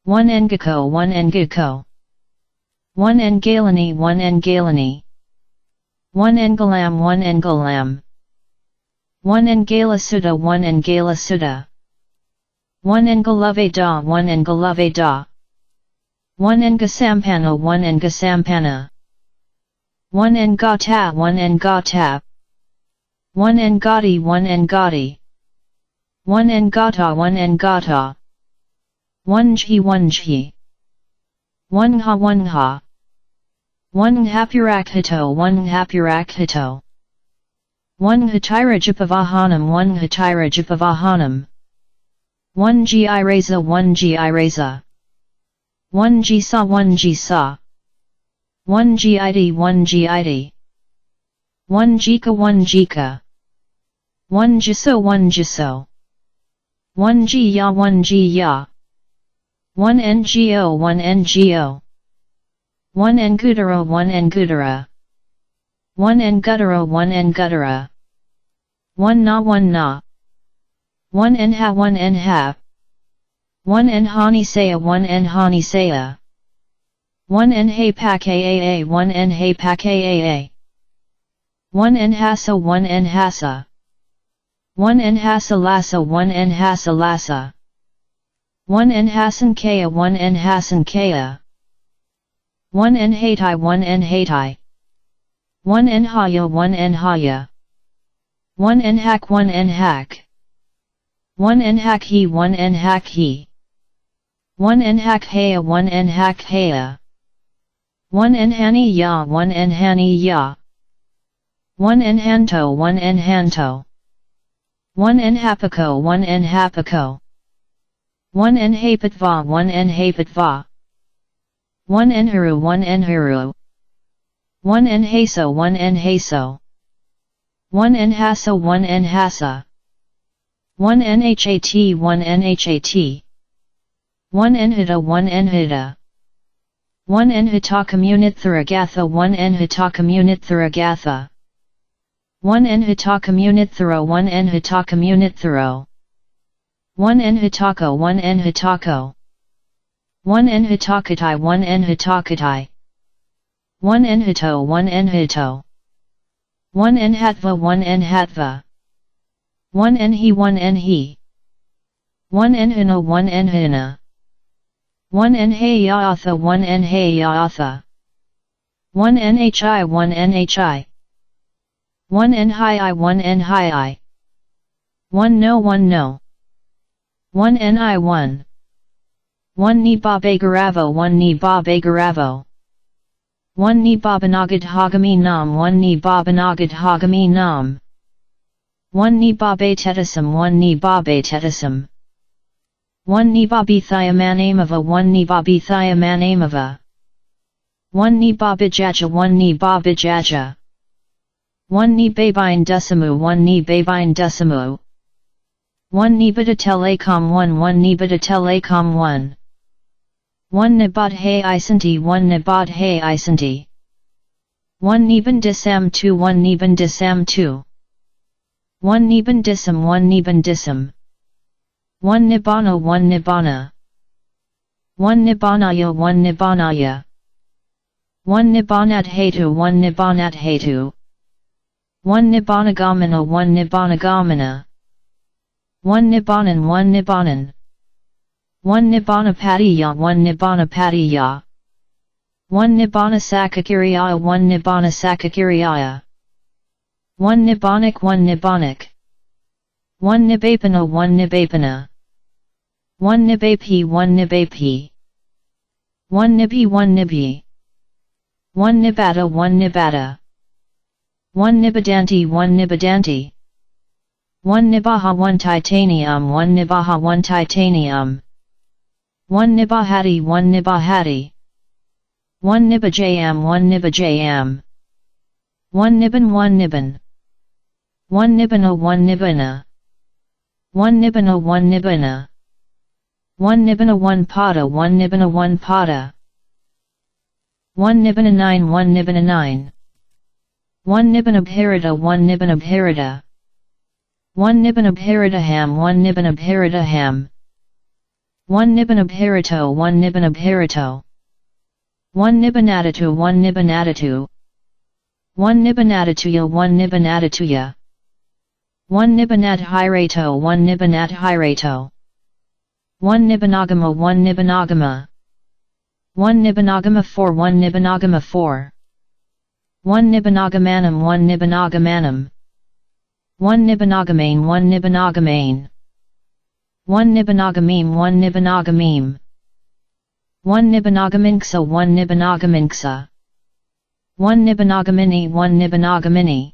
Speaker 1: 1 engako 1 engako. 1 engalani 1 engalani. 1 engalam 1 engalam. 1 engala suda 1 engala suda. 1 engalave da 1 engalave da. 1 engasampana 1 engasampana. 1 engata 1 engata. 1 engati 1 engati. 1 engata 1 engata. 1 jhi 1 jhi. 1 ha 1 ha. 1 hapurak hito 1 hapurak hito. 1 hatira jipavahanam 1 hatira jipavahanam. 1 gi reza 1 gi reza. 1 gi sa 1 gi sa. 1 gid 1 gid. 1 jika 1 jika. 1 jiso 1 jiso. 1 ji ya 1 ji ya. 1 ngo 1 ngo. 1 ngudara 1 ngudara. 1 ngudara 1 ngudara. 1 na 1 na. 1 nha 1 nha. 1 nhani saya 1 nhani saya. 1 nha pak aaa 1 nha pak aaa. 1 nhasa 1 nhasa. 1 nhasa lasa 1 nhasa lasa. 1 nhasan kaya 1 nhasan kaya. 1 nhatai 1 nhatai. 1 nhaya 1 nhaya. 1 nhak 1 nhak. 1 nhak he 1 nhak he. 1 nhak haya 1 nhak haya. 1 nhani ya 1 nhani ya. 1 nhanto 1 nhanto. 1 nhapako 1 nhapako. 1 nhapatva 1 nhapatva. 1 nharu 1 nharu. 1 nhaso 1 nhaso. 1 nhasa 1 nhasa. 1 nhat 1 nhat. 1 nhita 1 nhita. 1 nhita communitharagatha 1 nhita communitharagatha. 1 nhita communitharo 1 nhita communitharo. 1 nhitako 1 nhitako. 1 nhitakatai 1 nhitakatai. 1 nhito 1 nhito. 1 nhatva 1 nhatva. 1 nhi 1 nhi. 1 nhina 1 nhina. 1 nhayaatha 1 nhayaatha. 1 nhi 1 nhi. 1 nhii 1 nhii. 1 no 1 no. 1 ni 1. 1 ni ba bagaravo 1 ni ba bagaravo. 1 ni ba banagad hagami nam 1 ni ba banagad hagami nam. 1 ni ba tetasum 1 ni ba tetasum. 1 ni ba thiamanamava 1 ni ba thiamanamava. 1 ni ba bijaja 1 ni ba bijaja. 1 ni babine decimu 1 ni babine decimu. 1 ni beta telecom 1 ni beta telecom 1. 1 nabat hay isanti 1 nabat hay isanti. 1 niban disam 2 1 niban disam 2. 1 niban disam 1 niban disam. 1 nibbana 1 nibbana. 1 nibbanaya 1 nibbanaya. 1 nibbanat hetu 1 nibbanat hetu. 1 nibbanagamana 1 nibbanagamana. 1 nibbanan 1 nibbanan. 1 nibbana patiya 1 nibbana patiya. 1 nibbana sakakiriya 1 nibbana sakakiriya. 1 nibbanic 1 nibbanic. 1 nibapana 1 nibapana. 1 nibapi 1 nibapi. 1 nibi 1 nibi. 1 nibata 1 nibata. 1 nibadanti 1 nibadanti. 1 nibaha 1 titanium 1 nibaha 1 titanium. 1 nibahati 1 nibahati. 1 nibajam 1 nibajam. 1 niban 1 niban. 1 nibana 1 nibana. 1 nibana 1 nibana. 1 nibana 1 pada 1 nibana 1 pada. 1 nibana 9 1 nibana 9. 1 nibana bharata 1 nibana bharata. 1 Nibanabharitaham 1 Nibanabharitaham 1 Nibanabharito 1 Nibanabharito 1 Nibanadatu 1 Nibanadatu 1 Nibanadatuya 1 Nibanadatuya 1 Nibanadhirato 1 Nibanadhirato 1 Nibanagama 1 Nibanagama 1 Nibanagama 4 1 Nibanagama 4 1 Nibanagamanam 1 Nibanagamanam 1 Nibanagamain 1 Nibanagamain 1 Nibanagamim 1 Nibanagamim 1 Nibanagaminksa 1 Nibanagaminksa 1 Nibanagamini 1 Nibanagamini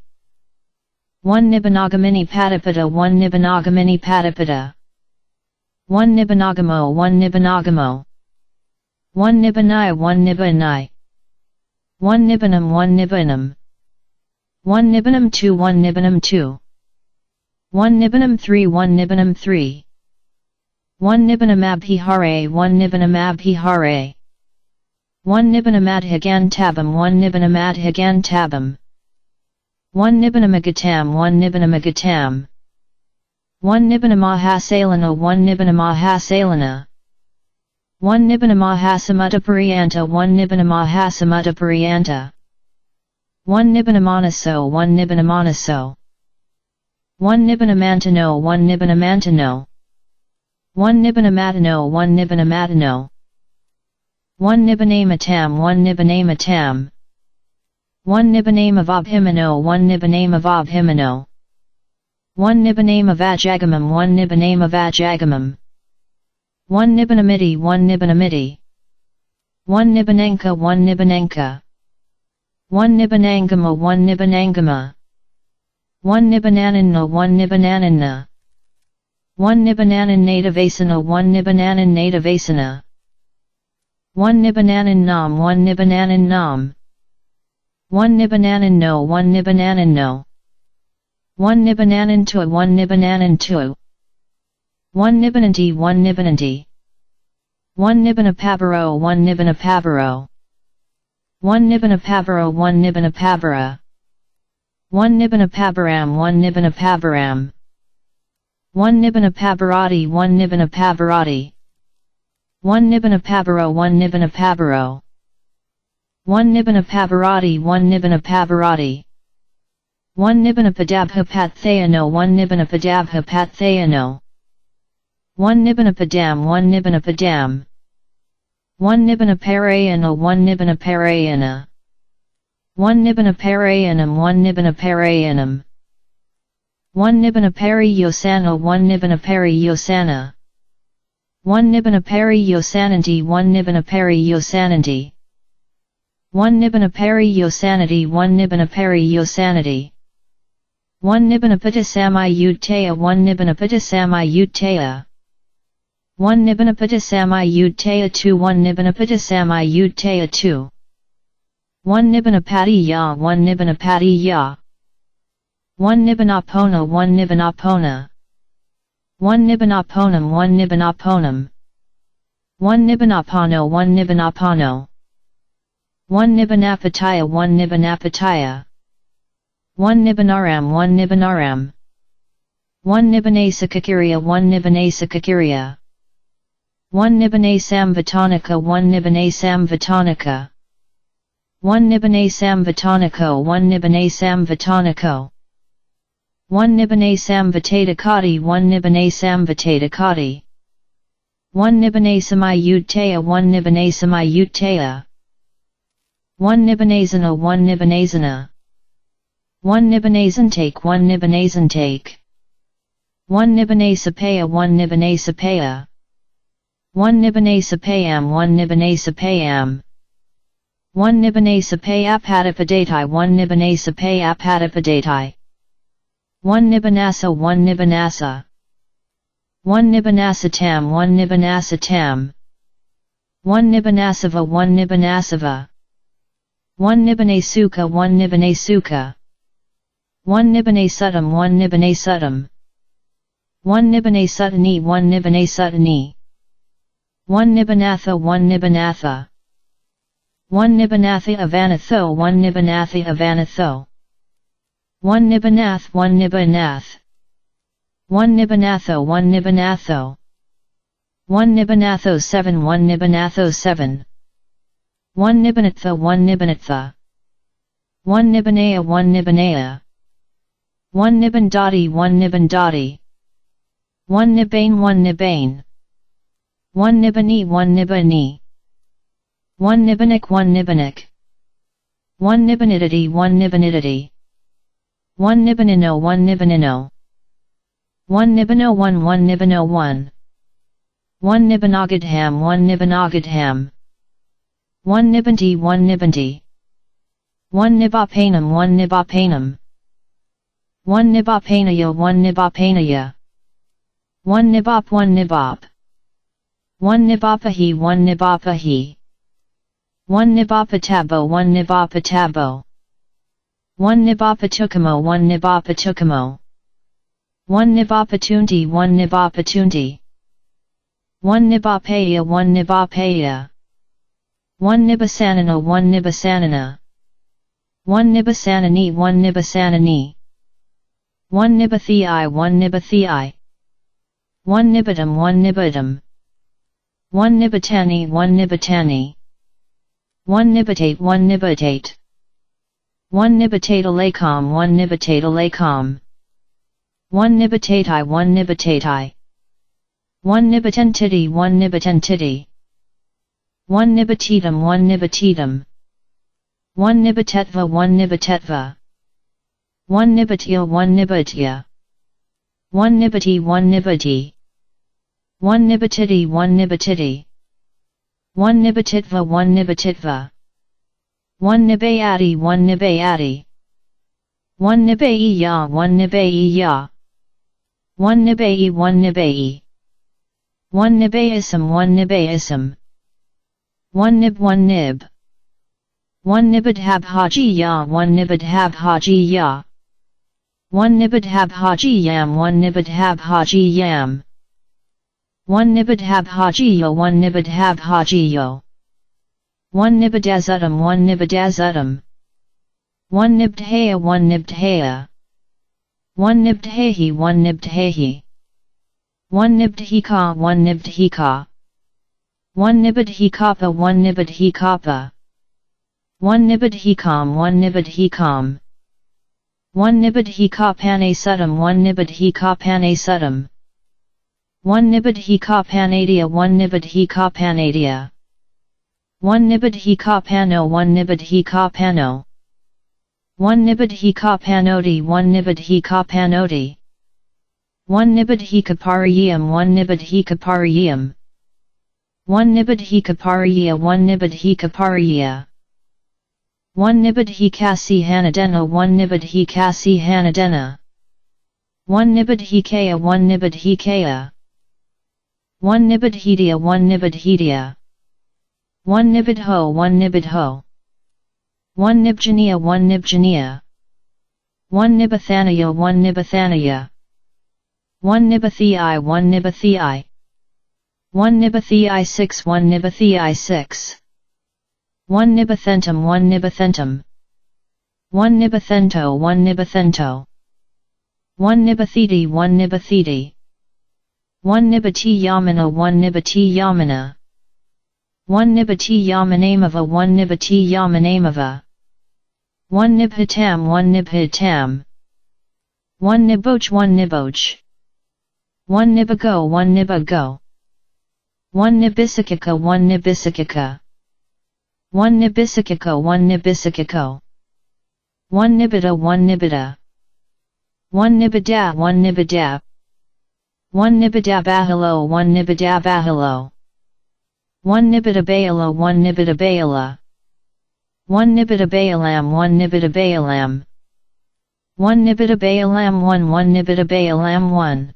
Speaker 1: 1 Nibanagamini Padapada 1 Nibanagamini Padapada 1 Nibanagamo 1 Nibanagamo 1 Nibanai 1 Nibanai 1 Nibanam 1 Nibanam 1 Nibanam 2 1 Nibanam 2 1 Nibanam 3 1 Nibanam 3 1 Nibanamabhihare 1 Nibanamabhihare 1 Nibanamadhigantabam 1 Nibanamadhigantabam 1 Nibanamagatam 1 Nibanamagatam 1 Nibanamahasalana 1 Nibanamahasalana 1 Nibanamahasamudaparianta 1 Nibanamahasamudaparianta 1 Nibanamanaso 1 Nibanamanaso 1 Nibanamantano 1 Nibanamantano 1 Nibanamatano 1 Nibanamatano 1 Nibanamatam 1 Nibanamatam 1 Nibanamavabhimano 1 Nibanamavabhimano 1 Nibanamavajagamam 1 Nibanamavajagamam 1 Nibanamiti 1 Nibanamiti 1 Nibanenka 1 Nibanenka 1 Nibanangama 1 Nibanangama 1 Nibananana 1 Nibananana 1 Nibananan Nativasana 1 Nibananan Nativasana 1 Nibananan Nam 1 Nibananan Nam 1 Nibananan No 1 Nibananan No 1 Nibananan Tu 1 Nibananan Tu 1 Nibananti 1 Nibananti 1 Nibanapabaro 1 Nibanapabaro 1 Nibanapabaro 1 Nibanapabara 1 Nibanapabaram 1 Nibanapabaram 1 Nibanapabarati 1 Nibanapabarati 1 Nibanapabaro 1 Nibanapabaro 1 Nibanapabarati 1 Nibanapabarati 1 Nibanapadabhapathayano 1 Nibanapadabhapathayano 1 Nibanapadam 1 Nibanapadam 1 Nibanaparayana 1 Nibanaparayana 1 Nibanaparayanam 1 Nibanaparayanam 1 Nibanapari-yosana 1 Nibanapari-yosana 1 Nibanapari-yosananti 1 Nibanapari-yosananti 1 Nibanapari-yosanati 1 Nibanapari-yosanati 1 Nibanapatasamai-yudtaya 1 Nibanapatasamai-yudtaya 1 Nibanapatasamai-yudtaya 2 1 Nibanapatasamai-yudtaya 2 1 Nibanapatiya 1 Nibanapatiya 1 Nibanapona 1 Nibanapona 1 Nibanaponam 1 Nibanaponam 1 Nibanapano 1 Nibanapano 1 Nibanapataya 1 Nibanapataya 1 Nibanaram 1 Nibanaram 1 Nibanasakakiria 1 Nibanasakakiria 1 Nibanasam-vatanika 1 Nibanasam-vatanika 1 Nibanasam-vataniko 1 Nibanasam-vataniko 1 Nibanasam-vatadakati 1 Nibanasam-vatadakati 1 Nibanasami-yudtaya 1 Nibanasami-yudtaya 1 Nibanazana 1 Nibanazana 1 Nibanazantake 1 Nibanazantake 1 Nibanasapaya 1 Nibanasapaya 1 Nibanasapayam 1 Nibanasapayam 1 Nibanasapayapadapadati 1 Nibanasapayapadapadati 1 Nibanasa 1 Nibanasa 1 Nibanasatam 1 Nibanasatam 1 Nibanasava 1 Nibanasava 1 Nibanasuka 1 Nibanasuka 1 Nibanasutam 1 Nibanasutam 1 Nibanasutani 1 Nibanasutani 1 Nibanatha 1 Nibanatha 1 Nibanathi Avanatho 1 Nibanathi Avanatho 1 Nibanath 1 Nibanath 1 Nibanatho 1 Nibanatho 1 Nibanatho 7 1 Nibanatho 7 1 Nibanatha 1 Nibanatha 1 Nibanaya 1 Nibanaya 1 Nibandati 1 Nibandati 1 Nibane 1 Nibane 1 Nibani 1 Nibani 1 Nibanik 1 Nibanik 1 Nibanidity 1 Nibanidity 1 Nibanino 1 Nibanino 1 Nibano 1 1 Nibano 1 1 Nibanogadham 1 Nibanogadham 1 Nibanti 1 Nibanti 1 Nibapanam 1 Nibapanam 1 Nibapanaya 1 Nibapanaya 1 Nibop 1 Nibop 1 Nibapahi 1 Nibapahi 1 Nibapatabo 1 Nibapatabo 1 Nibapatukamo 1 Nibapatukamo 1 Nibapatunti 1 Nibapatunti 1 Nibapaya 1 Nibapaya 1 Nibasanana 1 Nibasanana 1 Nibasanani 1 Nibasanani 1 Nibathii 1 Nibathii 1 Nibatam 1 Nibatam 1 Nibatani 1 Nibatani 1 Nibatate 1 Nibatate 1 Nibatate-alacom 1 Nibatate-alacom 1 Nibatate-I 1 Nibatate-I 1 Nibatentity 1 Nibatentity 1 Nibatitum 1 Nibatitum 1 Nibatetva 1 Nibatetva 1 Nibatia 1 Nibatia 1 Nibati 1 Nibati 1 Nibatiti 1 Nibatiti 1 Nibatitva 1 Nibatitva 1 Nibayati 1 Nibayati 1 Nibaiya 1 Nibaiya 1 Nibai 1 Nibai 1 Nibaism 1 Nibaism 1 Nib 1 Nib 1 Nibadhab Hajiya 1 Nibadhab Hajiya 1 Nibadhab Hajiyam 1 Nibadhab Hajiyam 1 Nibadhab Hajiyo 1 Nibadhab Hajiyo 1 Nibadazutum 1 Nibadazutum 1 Nibdhaya 1 Nibdhaya 1 Nibdhahi 1 Nibdhahi 1 Nibdhika 1 Nibdhika 1 Nibadhikapa 1 Nibadhikapa 1 Nibadhikam 1 Nibadhikam 1 Nibadhikapane Sudam 1 Nibadhikapane Sudam 1 Nibadhikapanadia 1 Nibadhikapanadia 1 Nibadhikapano 1 Nibadhikapano 1 Nibadhikapanoti 1 Nibadhikapanoti 1 Nibadhikapariam 1 Nibadhikapariam 1 Nibadhikapariya 1 Nibadhikapariya 1 Nibadhikasi Hanadena 1 Nibadhikasi Hanadena 1 Nibadhikaya 1 Nibadhikaya 1 Nibadhidia 1 Nibadhidia 1 Nibadho 1 Nibadho 1 Nibjania 1 Nibjania 1 Nibathanaya 1 Nibathanaya 1 Nibathii 1 Nibathii 1 Nibathii 6 1 Nibathii 6 1 Nibathentum 1 Nibathentum 1 Nibathento 1 Nibathento 1 Nibathiti 1 Nibathiti 1 Nibati Yamana 1 Nibati Yamana 1 Nibati Yamanamava 1 Nibati Yamanamava 1 Nibhitam 1 Nibhitam 1 Niboch 1 Niboch 1 Nibago 1 Nibago 1 Nibisakika 1 Nibisakika 1 Nibisakiko 1 Nibisakiko 1 Nibida 1 Nibida 1 Nibida 1 Nibida 1 Nibida Bahilo 1 Nibida Bahilo 1 Nibida Baala 1 Nibida Baala 1 Nibida Baalam 1 Nibida Baalam 1 Nibida Baalam 1 1 Nibida Baalam 1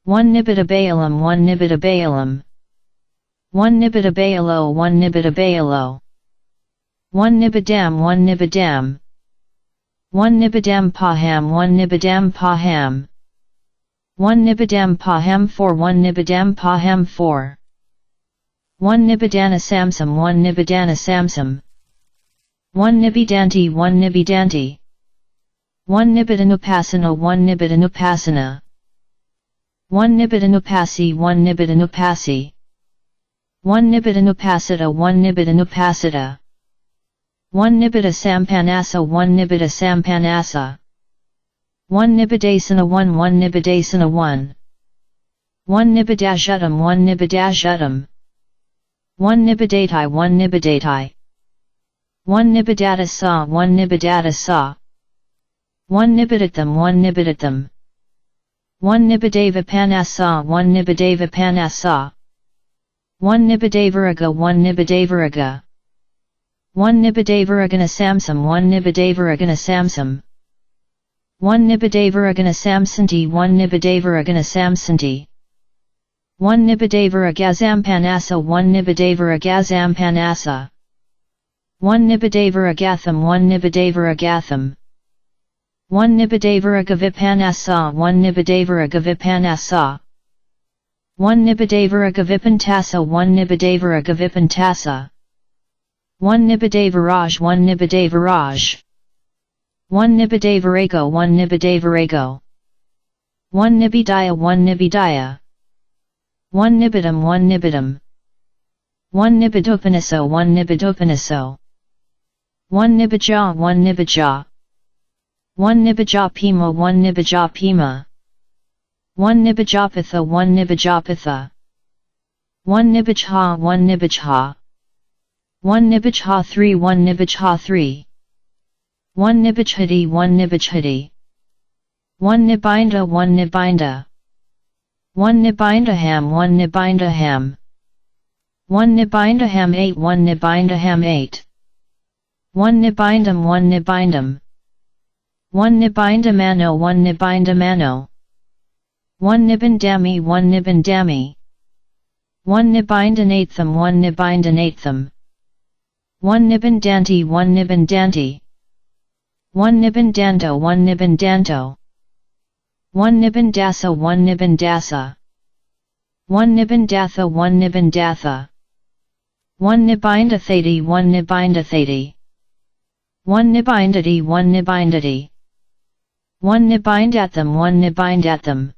Speaker 1: 1 Nibida Baalam 1 Nibida Baalam 1 Nibida Baalo 1 Nibida Baalo 1 Nibidam 1 Nibidam 1 Nibidam Paham 1 Nibidam Paham 1 Nibidam Paham 4 1 Nibidam Paham 4 1 Nibidana Samsam 1 Nibidana Samsam 1 Nibidanti 1 Nibidanti 1 Nibidanupasana 1 Nibidanupasana 1 nibidanupasi 1 nibidanupasi. 1 nibidanupasita 1 nibidanupasita. 1 nibida sampanasa 1 nibida sampanasa. 1 nibidasana 1 1 nibidasana 1. 1 nibidashutam 1 nibidashutam. 1 nibidatai 1 nibidatai. 1 nibidata 1 nibidata. 1 nibidatham 1 nibidatham. 1 nibidava panasa 1 nibidava panasa. 1 nibidavaraga 1 nibidavaraga. 1 nibidavaragana samsam 1 nibidavaragana samsam. 1 nibidavaragana samsanti 1 nibidavaragana samsanti. 1 nibidavaragazampanasa 1 nibidavaragazampanasa. 1 nibidavaragatham 1 nibidavaragatham. 1 nibidavaragavipanasa 1 nibidavaragavipanasa. 1 nibidavaragavipantasa 1 nibidavaragavipantasa. 1 nibidavaraj 1 nibidavaraj. 1 nibidavarago 1 nibidavarago. 1 nibidaya 1 nibidaya. 1 nibidum 1 nibidum. 1 nibidopanaso 1 nibidopanaso. 1 nibaja 1 nibaja. 1 nibajapima 1 nibajapima. 1 nibajapatha 1 nibajapatha. 1 nibajha 1 nibajha. 1 nibajha 3 1 nibajha 3. 1 nibajhadi 1 nibajhadi. 1 nibinda 1 nibinda. 1 nibindaham 1 nibindaham. 1 nibindaham 8 1 nibindaham 8. 1 nibindam 1 nibindam. 1 nibindamano 1 nibindamano. 1 nibindami 1 nibindami. 1 nibindanatham 1 nibindanatham. 1 nibindanti 1 nibindanti. 1 nibindanto 1 nibindanto. 1 nibindasa 1 nibindasa. 1 nibindatha 1 nibindatha. 1 nibindathati 1 nibindathati. 1 nibindati 1 nibindati. 1 nibindatham 1 nibindatham.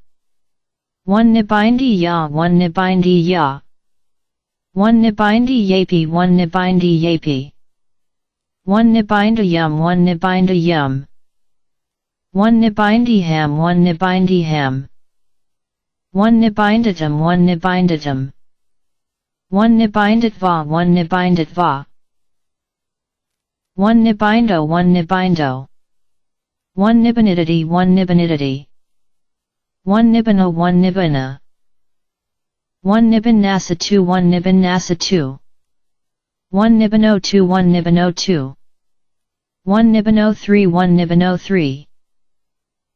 Speaker 1: 1 nibindiya 1 nibindiya. 1 nibindiyapi 1 nibindiyapi. 1 nibindayum 1 nibindayum. 1 nibindiham 1 nibindiham. 1 nibindatum 1 nibindatum. 1 nibindatva 1 nibindatva. 1 nibindo 1 nibindo. 1 nibinidity 1 nibinidity. 1 nibina 1 nibina. 1 nibinasa 2 1 nibinasa 2. 1 nibino 2 1 nibino 2. 1 nibino 3 1 nibino 3.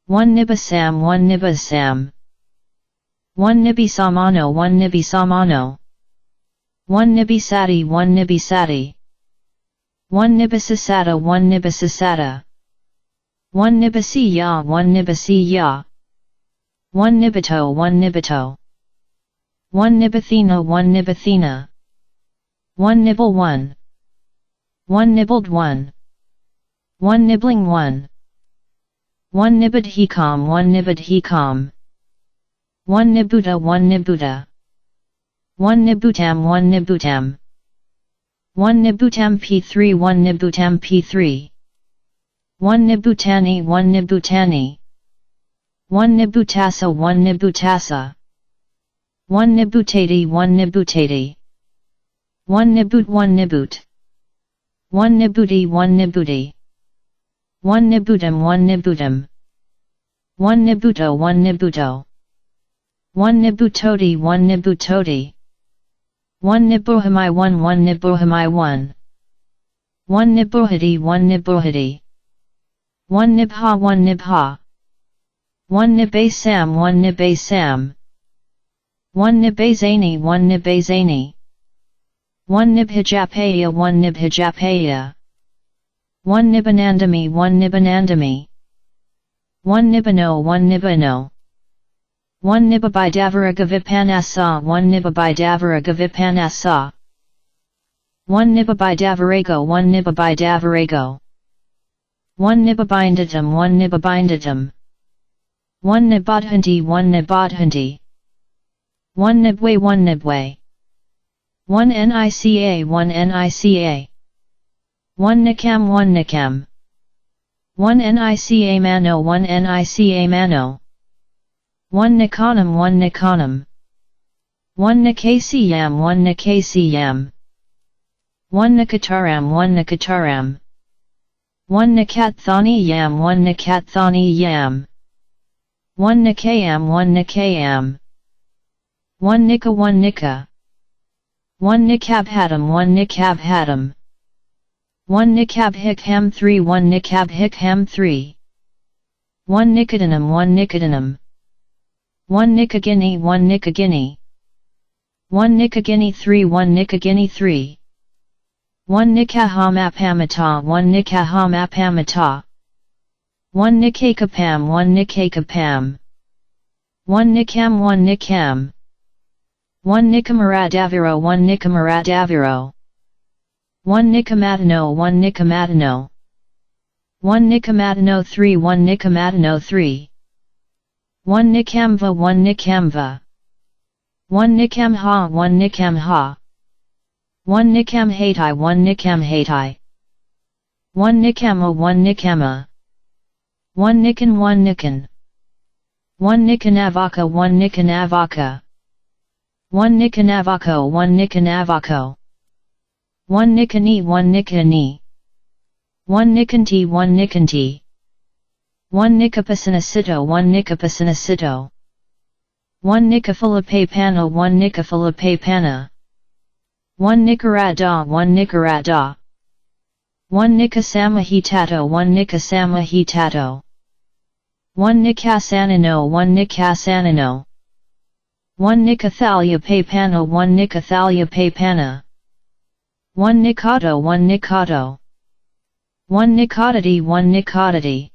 Speaker 1: 1 nibisam 1 nibisam. 1 nibisamano 1 nibisamano. 1 nibisati 1 nibisati. 1 nibisasata 1 nibisasata. 1 nibisiya 1 nibisiya. 1 nibito 1 nibito. 1 nibathina 1 nibathina. 1 nibble 1. 1 nibbled 1. 1 nibbling 1. 1 nibadhikam 1 nibadhikam. 1 nibuta 1 nibuta. 1 nibutam 1 nibutam. 1 nibutam p3 1 nibutam p3. 1 nibutani 1 nibutani. 1 nibutasa 1 nibutasa. 1 nibutati 1 nibutati. 1 nibut 1 nibut. 1 nibuti 1 nibuti. 1 nibutam 1 nibutam. 1 nibuto 1 nibuto. 1 nibutoti 1 nibutoti. 1 niburhamai 1 1 niburhamai 1. 1 niburhati 1 niburhati. 1 nibha 1 nibha. 1 nibasam 1 nibasam. 1 nibazani 1 nibazani. 1 nibhijapaya 1 nibhijapaya. 1 nibanandami 1 nibanandami. 1 nibano 1 nibano. 1 nibabidavaraga 1 nibabidavaraga 1 nibabidavarago 1 nibabidavarago. 1 nibabindatum 1 nibabindatum. 1 nibadhanti 1 nibadhanti. 1 nibwe 1 nibwe. 1 nica 1 nica. 1 nikam 1 nikam. 1 nica mano 1 nica mano. 1 nikonam 1 nikonam. 1 nikasiyam 1 nikasiyam. 1 nikataram 1 nikataram. 1 nikathani yam 1 nikathani yam. 1 nikayam 1 nikayam. 1 nika 1 nika. 1 nikabhatam 1 nikabhatam. 1 nikabhikham 3 1 nikabhikham 3. 1 nikodanam 1 nikodanam. 1 nikagini 1 nikagini. 1 nikagini 3 1 nikagini 3. 1 nikahamapamata 1 nikahamapamata. 1 nikakapam 1 nikakapam. 1 nikam 1 nikam. 1 nikamaradaviro 1 nikamaradaviro. 1 nikamatano 1 nikamatano. 1 nikamatano 3 1 nikamatano 3. 1 nikamva 1 nikamva. 1 nikamha 1 nikamha. 1 nikamhatai 1 nikamhatai. 1 nikama 1 nikama. 1 nikan 1 nikan. 1 nikanavaka 1 nikanavaka. 1 nikanavako 1 nikanavako. 1 nikani 1 nikani. 1 nikanti 1 nikanti. 1 nikapasinasito 1 nikapasinasito. 1 nikafilipapana 1 nikafilipapana. 1 nikarada 1 nikarada. 1 nikasamahitato 1 nikasamahitato. 1 nikasanino 1 nikasanino. 1 nikathalia papana 1 nikathalia papana. 1 nikato 1 nikato. 1 nikotati 1 nikotati.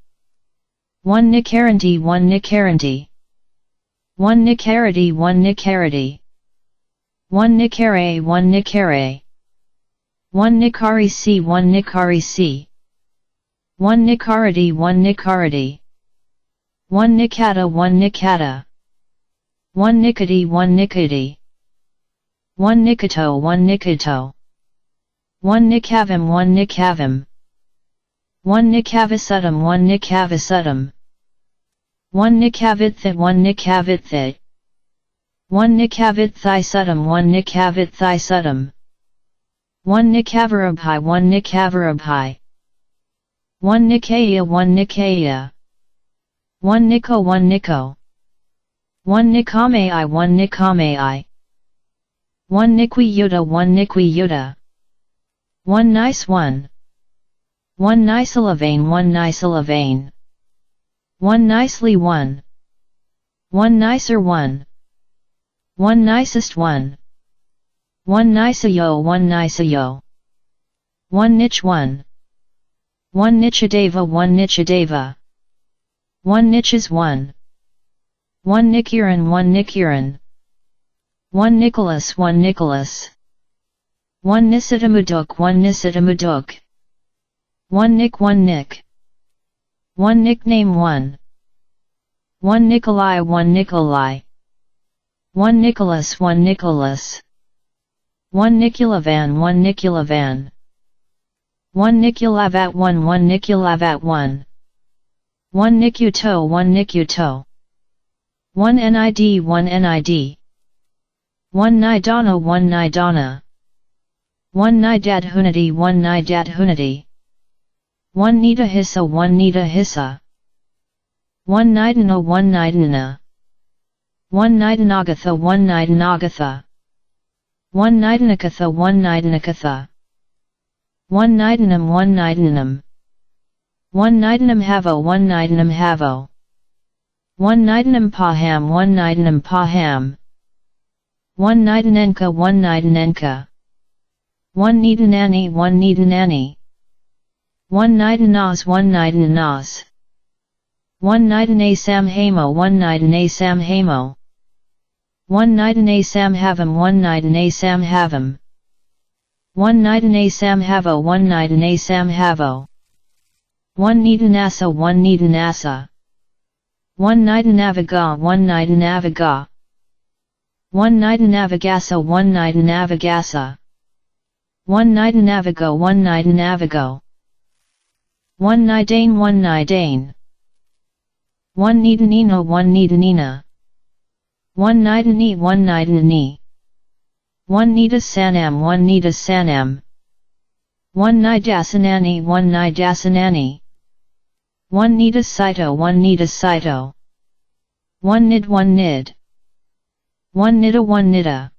Speaker 1: 1 nikaranti 1 nikaranti. 1 nikarati 1 nikarati. 1 nikare 1 nikare. 1 nikari c 1 nikari c. 1 nikarati 1 nikarati. 1 nikata 1 nikata. 1 nikati 1 nikati. 1 nikato 1 nikato. 1 nikavam 1 nikavam. 1 nikavisutam 1 nikavisutam. 1 nikavithit 1 nikavithit. 1 nikavithaisutam 1 nikavithaisutam. 1 nikavarabhai 1 nikavarabhai. 1 nikaya 1 nikaya. 1 niko 1 niko. 1 nikamei 1 nikamei. 1 nikwiyuta 1 nikwiyuta. 1 nice 1. 1 nicelavane 1 nicelavane. 1 nicely 1. 1 nicer 1. 1 nicest 1. 1 niceyo 1 niceyo. 1 niche 1. 1 nichadeva 1 nichadeva. 1 niches 1. 1 nikiran 1 nikiran. 1 Nicholas 1 Nicholas. 1 Nisitamuduk 1 Nisitamuduk. 1 Nick 1 Nick. 1 nickname 1. 1 Nikolai 1 Nikolai. 1 Nicholas 1 Nicholas. 1 Nikulavan 1 Nikulavan. 1 Nikulavat 1 1 Nikulavat 1. 1 Nikuto 1 Nikuto. 1 Nid 1 Nid. 1 Nidana 1 Nidana. 1 Nidadhunati 1 Nidadhunati. 1 Nita Hissa 1 Nita Hissa. 1 Nidana 1 Nidana. 1 Nidanagatha 1 Nidanagatha. 1 Nidanakatha 1 Nidanakatha. 1 Nidanam 1 Nidanam. 1 Nidanam Havo 1 Nidanam Havo. 1 Nidanam Paham 1 Nidanam Paham. 1 Nidanenka 1 Nidanenka. 1 Nidanani 1 Nidanani. 1 Nidanas 1 Nidanas. 1 Nidane Samhamo 1 Nidane Samhamo. 1 Nidane Samhavam 1 Nidane Samhavam. 1 Nidane Samhavo 1 Nidane Samhavo. 1 Nidanasa 1 Nidanasa. 1 Nidanavaga 1 Nidanavaga. One night navigasa, one night navigasa. One night navigo, one night navigo. One nidane, one nidane. One nidanina, one nidanina. One nidani, one nidani. One nida sanam, one nida sanam. One nidasanani, one nidasanani. One nida saito, one nida saito. One nid, one nid. One nida, one nida.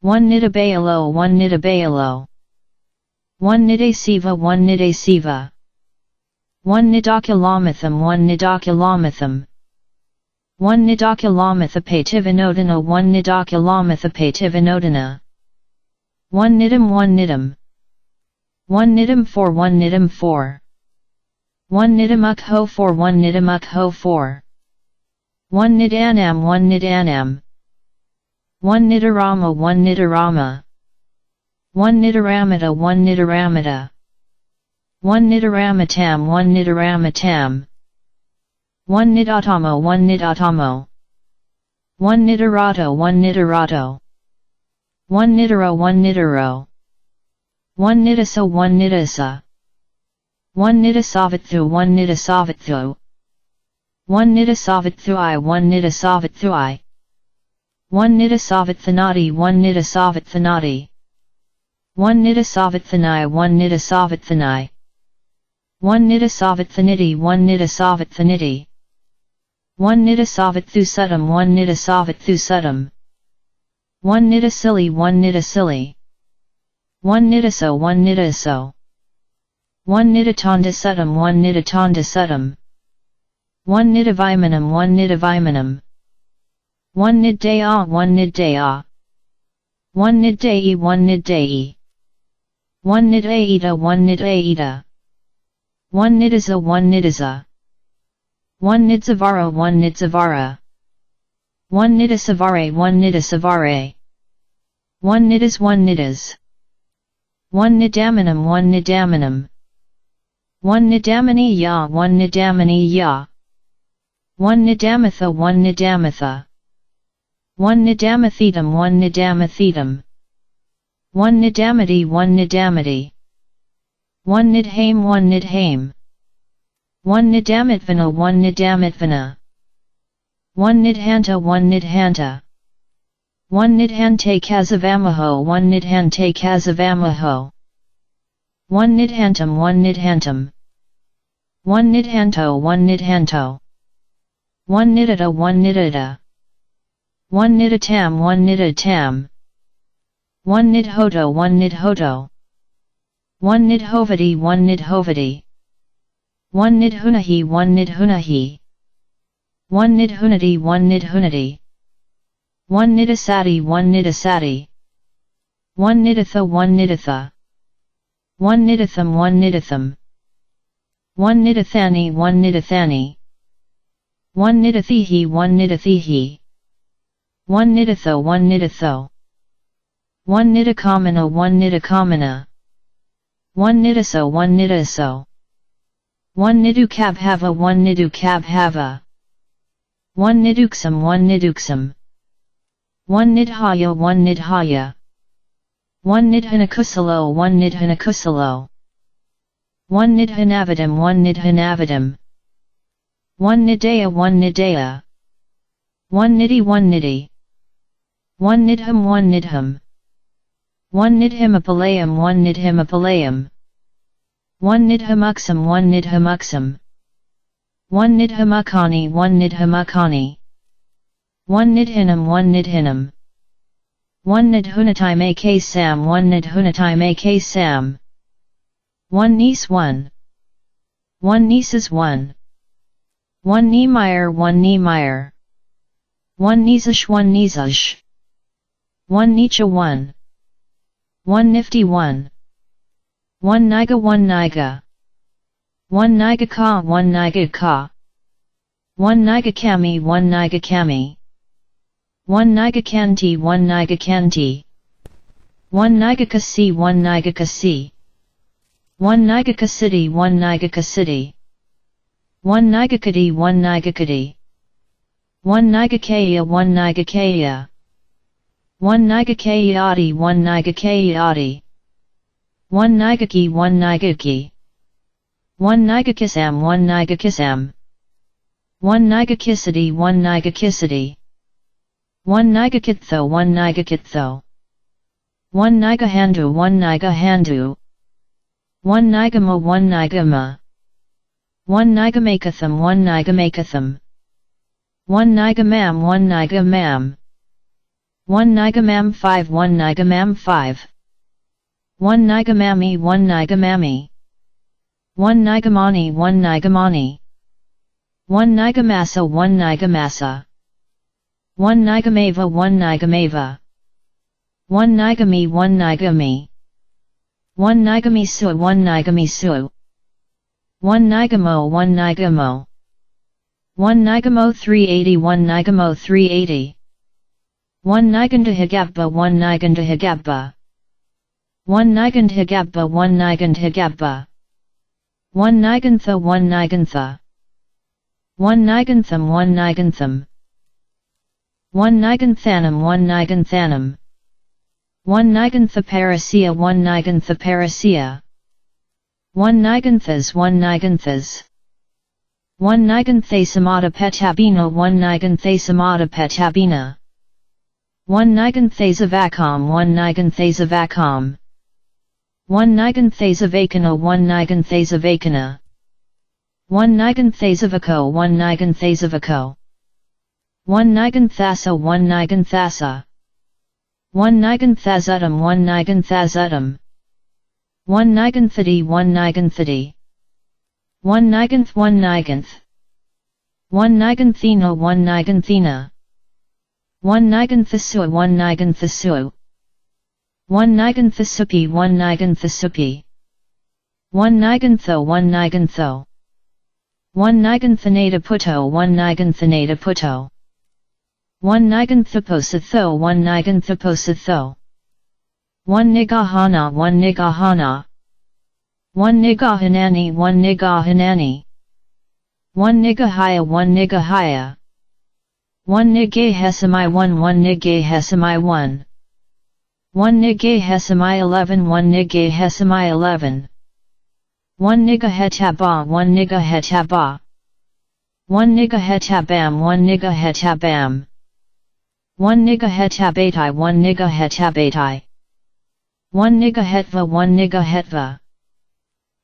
Speaker 1: One nida bayalo, one nida bayalo. One nide siva, one nide siva. One nidakulamatham, one nidakulamatham. One nidakulamathapativinodana, one nidakulamathapativinodana. One nidam, one nidam. One nidam for, one nidam for. One nidamuk ho for, one nidamuk ho for. One nidanam, one nidanam. One nidarama, one nidarama. One nidaramata, one nidaramata. One nidaramatam, one nidaramatam. One nidatamo, one nidatamo. One nidarato, one nidarato. One nidaro, one nidaro. One nidasa, one nidasa. One nidasavathu, one nidasavathu. One nidasavathui, one nidasavathui. One nidasavathanati, one nidasavathanati. One nidasavathanai, one nidasavathanai. One nidasavathaniti, one nidasavathaniti. One nidasavathusutam, one nidasavathusutam. One nidasili, one nidasili. One nidaso, one nidaso. One nidatondasutam, one nidatondasutam. One nidavimanam, one nidavimanam. One niddaya, one niddaya. One niddai, one niddai. One nidaida, one nidaida. One nidaza, one nidaza. One nidzavara, one nidzavara. One nidasavare, one nidasavare. One nidas, one nidas. One nidamanam, one nidamanam. One nidamani ya, one nidamani ya. One nidamatha, one nidamatha. One nidamathedam, one nidamathedam. One nidamati, one nidamati. One nidhaim, one nidhaim. One nidamitvana, one nidamitvana. One nidhanta, one nidhanta. One nidhante kazavamaho, one nidhante kazavamaho. One nidhantam, one nidhantam. One nidhanto, one nidhanto. One nidata, one nidata. One nidatam, one nidatam. One nidhoto, one nidhoto. One nidhovati, one nidhovati. One nidhunahi, one nidhunahi. One nidhunati, one nidhunati. One nidasati, one nidasati. One nidatha, one nidatha. One nidatham, one nidatham. One nidathani, one nidathani. One nidathihi, one nidathihi. One nidatho, one nidatho. One nidakamana, one nidakamana. One nidaso, one nidaso. One nidukabhava, one nidukabhava. One niduksam, one niduksam. One nidhaya, one nidhaya. One nidhanakusalo, one nidhanakusalo. One nidhanavadam, one nidhanavadam. One nidaya, one nidaya. One nidhi, one nidhi. One nidham, one nidham. One nidhimapalayam, one nidhimapalayam. One nidhamuksam, one nidhamuksam. One nidhamakani, one nidhamakani. One nidhinam, one nidhinam. One nidhunatai make sam, one nidhunatai make sam. One niece, one. One nieces, one. One Niemeyer, one Niemeyer. One Niezash, one Niezash. One Nietzsche, one. One nifty, one. One Niga, one Niga. One Niga ka, one Niga ka. One Niga kami, one Niga kami. One Niga kanti, one Niga kanti. One Niga kasi, one Niga kasi. One Niga kasidi, one Niga kasidi. One Nigakadi, one Nigakadi. One Nigakaya, one Nigakaya. One nigakayati, one nigakayati. One nigaki, one nigaki. One nigakisam, one nigakisam. One nigakisity, one nigakisity. One nigakitho, one nigakitho. One nigahandu, one nigahandu. One nigama, one nigama. One nigamakatham, one nigamakatham. One nigamam, one nigamam. One nigamam 5, one nigamam 5. One nigamami, one nigamami. One nigamani, one nigamani. One nigamasa, one nigamasa. One nigamava, one nigamava. One nigami, one nigami. One nigamisu, one nigamisu. One nigamo, one nigamo. One nigamo 380, one nigamo 380. One nigandahagabba, one nigandahagabba. One nigandhagabba, one nigandhagabba. One nigantha, one nigantha. One nigantham, one nigantham. One niganthanum, one niganthanum. One niganthaparisia, one niganthaparisia. One niganthas, one niganthas. One niganthasamata petabina, one niganthasamata petabina. One niganthasavakam, one niganthasavakam. One niganthasavakana, one niganthasavakana. One niganthasavako, one niganthasavako. One niganthasa, one niganthasa. One niganthazutum, one niganthazutum. One niganthati, one niganthati. One niganth, one niganth. One niganthina, one niganthina. One niganthasua, one niganthasua. One niganthasupi, one niganthasupi. One nigantho, one nigantho. One niganthanata puto, one niganthanata puto. One niganthaposatho, one niganthaposatho. One nigahana, one nigahana. One nigahanani, one nigahanani. One nigahaya, one nigahaya. One nigahesamai, one nigahesamai 1. One nigahesamai 11, one nigahesamai 11. One nigahetaba, one nigahetaba. One nigahetabam, one nigahetabam. One nigahetabatai, one nigahetabatai. One nigahetva, one nigahetva.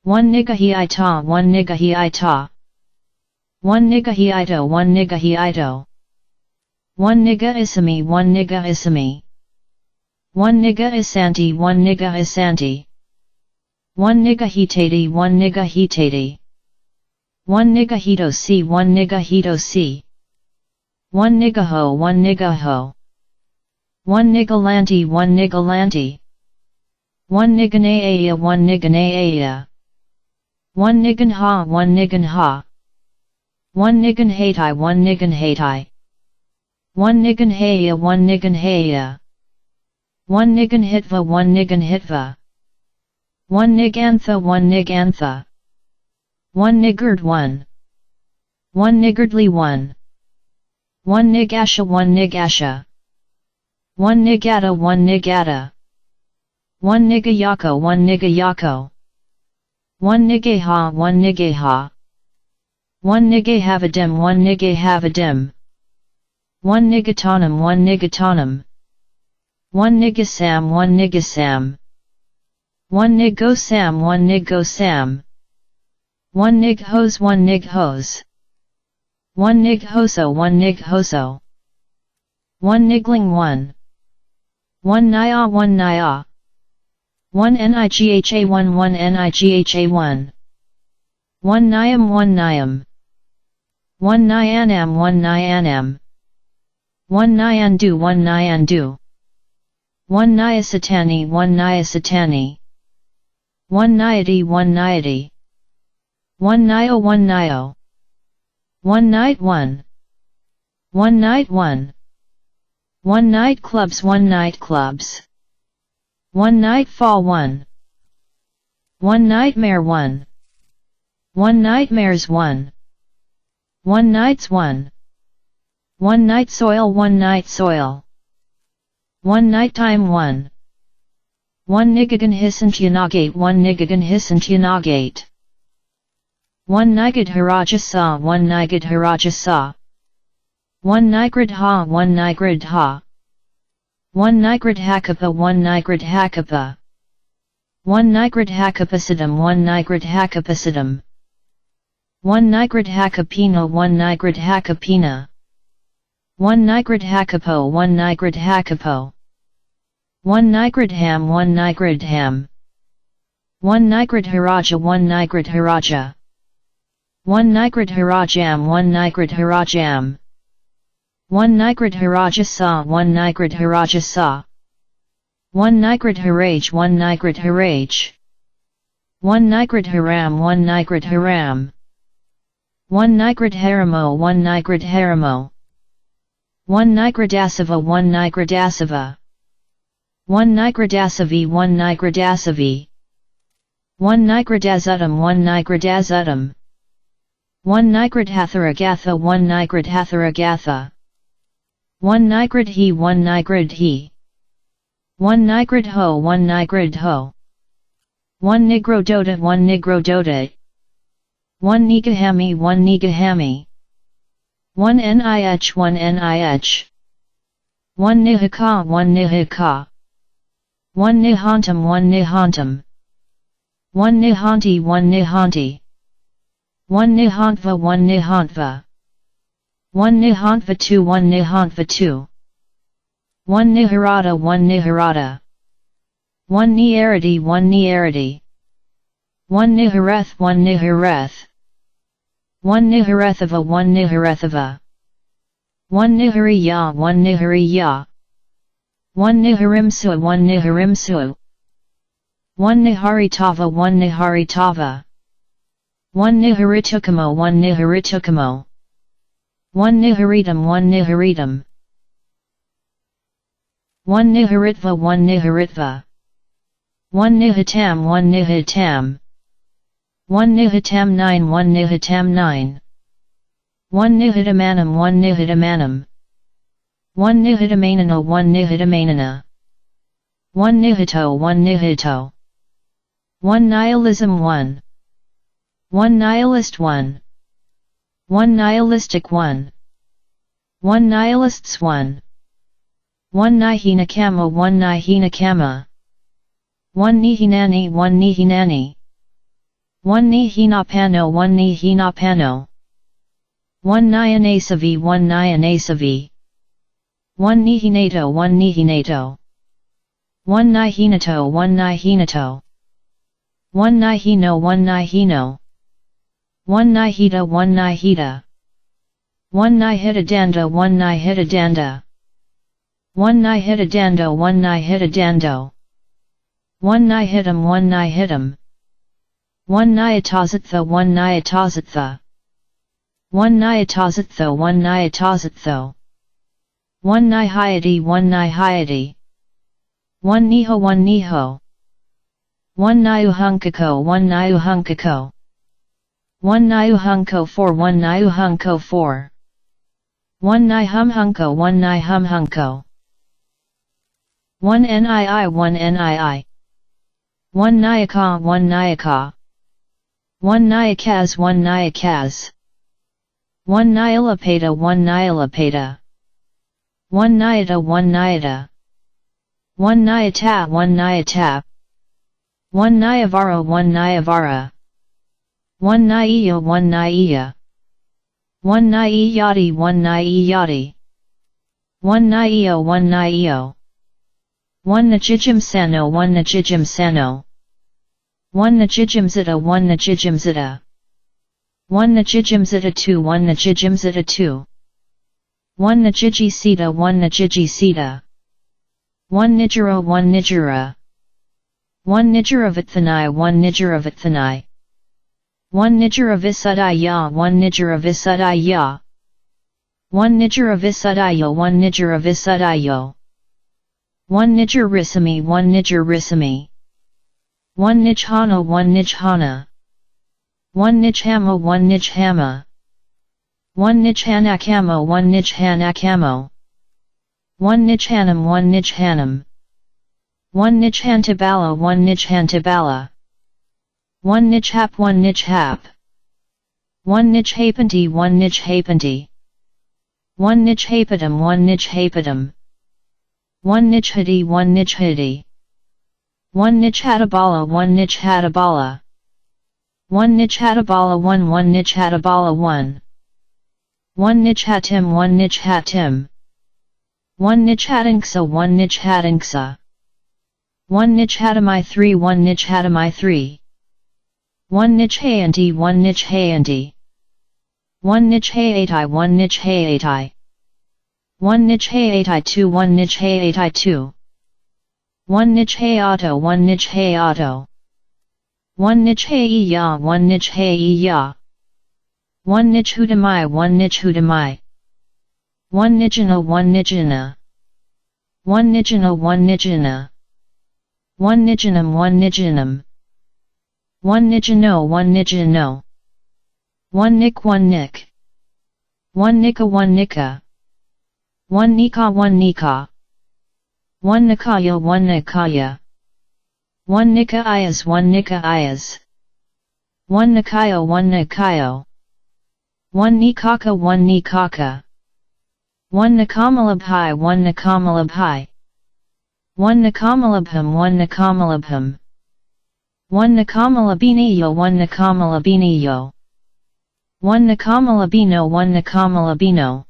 Speaker 1: One nigahiita, one nigahiita. One nigahiito, one nigahiito. One niga isami, one niga isami. One niga isanti, one niga isanti. One niga hitati, one niga hitati. One niga hitosi, one niga hitosi. One nigaho, one nigaho. One nigalanti, one nigalanti. One niganaya, one niganaya. One niganha, one niganha. One niganhatai, one niganhatai. One niganhaya, one niganhaya. One niganhitva, one niganhitva. One nigantha, one nigantha. One niggard 1. One niggardly 1. One nigasha, one nigasha. One nigata, one nigata. One nigayako, one nigayako. One nigaha, one nigaha. One nigahavadim, one nigahavadim. One nigatanum, one nigatanum. One nigasam, one nigasam. One nigosam, one nigosam. One nighos, one nighos. One nighoso, one nighoso. One nigling 1. One nia, one nia. One nigha 1, one nigha 1. One niam, one niam. One nyanam, one nyanam. One nyandu, one nyandu. One nyasatani, one nyasatani. One nyati, one nyati. One nio, one nio. One night 1. One night 1. One night clubs, one night clubs. One nightfall 1. One nightmare 1. One nightmares 1. One nights 1. One night soil, one night soil. 1 nighttime 1. 1 nigagan hisantianagate 1 nigagan hisantianagate. 1 nigad harajasa 1 nigad harajasa. 1 nigrad ha 1 nigrad ha. 1 nigrad hakapa 1 nigrad hakapa. 1 nigrad hakapacidum 1 nigrad hakapacidum. 1 nigrad hakapina 1 nigrad hakapina. 1 nigrad hakapo 1 nigrad hakapo. 1 nigrad ham 1 nigrad ham. 1 nigrad haraja 1 nigrad haraja. 1 nigrad harajam 1 nigrad harajam. 1 nigrad harajasa 1 nigrad harajasa. 1 nigrad haraj 1 nigrad haraj. 1 nigrad haram 1 nigrad haram. 1 nigrad haramo 1 nigrad haramo. 1 nigradasava 1 nigradasava. 1 nigradasavi 1 nigradasavi. 1 nigradazutum 1 nigradazutum. 1 nigradhatharagatha 1 nigradhatharagatha. 1 nigrad he 1 nigrad he. 1 nigrad ho 1 nigrad ho. 1 nigrodota 1 nigrodota. 1 nigahami 1 nigahami. 1 nih 1 nih. 1 nihaka 1 nihaka. 1 nihantam 1 nihantam. 1 nihanti 1 nihanti. 1 nihantva 1 nihantva. 1 nihantva 2 1 nihantva 2. 1 niharada 1 niharada. 1 niarity 1 niarity. 1 nihareth 1 nihareth. 1 niharethava 1 niharethava. 1 nihariya 1 nihariya. 1 niharimsu 1 niharimsu. 1 niharitava 1 niharitava. 1 niharitukamo 1 niharitukamo. 1 niharitam 1 niharitam. 1 niharitva 1 niharitva. 1 nihitam 1 nihitam. 1 nihitam 9 1 nihitam 9. 1 nihitamanam 1 nihitamanam. 1 nihitamanana 1 nihitamanana. 1 nihito 1 nihito. 1 nihilism 1. 1 nihilist 1. 1 nihilistic 1. 1 nihilists 1. 1 nihinakama 1 nihinakama. 1 nihinani 1 nihinani. 1 nihinapano 1 nihinapano. 1 nyanasavi 1 nyanasavi. 1 nihinato 1 nihinato. 1 nihinato 1 nihinato. 1 nihino 1 nihino. 1 nihita 1 nihita. 1 nihitadanda 1 nihitadanda. 1 nihitadando 1 nihitadando. 1 nihitam 1 nihitam. 1 nihitasatha 1 nihitasatha. 1 nihitasatho 1 nihitasatho. 1 nihayati 1 nihayati. 1 niho 1 niho. 1 niuhunkako 1 niuhunkako. 1 niuhunko 4 1 niuhunko 4. 1 nihumhunko 1 nihumhunko. 1 nii 1 nii. 1 nyaka 1 nyaka. 1 nyakaz 1 nyakaz. 1 nihilapeta 1 nihilapeta. 1 niyata 1 niyata. 1 niyata 1 niyata. 1 niyavara 1 niyavara. 1 niya 1 niya. 1 niyati 1 niyati. 1 niyo 1 niyo. 1 najijim sano 1 najijim sano. 1 najijim zita 1 najijim zita. 1 najijim zita 2 1 najijim zita 2. 1 najiji sita 1 najiji sita. 1 nijira 1 nijira. 1 nijiravathanai 1 nijiravathanai. 1 nijiravisudaya 1 nijiravisudaya. 1 nijiravisudaya 1 nijiravisudaya. 1 nijarisami 1 nijarisami. 1 nijhana 1 nijhana. 1 nijhama 1 nijhama. 1 nijhanakamo 1 nijhanakamo. 1 nichhanam 1 nichhanam. 1 nichhantabala 1 nichhantabala. 1 nichhap 1 nichhap. 1 nichhapanti 1 nichhapanti. 1 nichhapatam 1 nichhapatam. 1 nichhadi 1 nichhadi. 1 nichhatabala 1 nichhatabala. 1 nichhatabala 1 1 nichhatabala 1. 1 nichhatim 1 nichhatim. 1 nichhatinksa 1 nichhatinksa. 1 nichhatamai 3 1 nichhatamai 3. 1 nichhayanti 1 nichhayanti. 1 nichhayatai 1 nichhayatai. 1 nichhayatai 2 1 nichhayatai 2. 1 nichhayato 1 nichhayato. 1 nichhaiya 1 nichhaiya. 1 nichhudamai 1 nichhudamai. 1 nijana 1 nijana. 1 nijana 1 nijana. 1 nijanam 1 nijanam. 1 nijano 1 nijano. 1 nik 1 nik. 1 nika 1 nika. 1 nika 1 nika. 1 nikaya 1 nikaya. 1 nikayas 1 nikayas. 1 nikayo 1 nikayo. 1 nikaka 1 nikaka. 1 nikamalabhai 1 nikamalabhai. 1 nikamalabham 1 nikamalabham. 1 nikamalabiniyo 1 nikamalabiniyo. 1 nikamalabino 1 nikamalabino.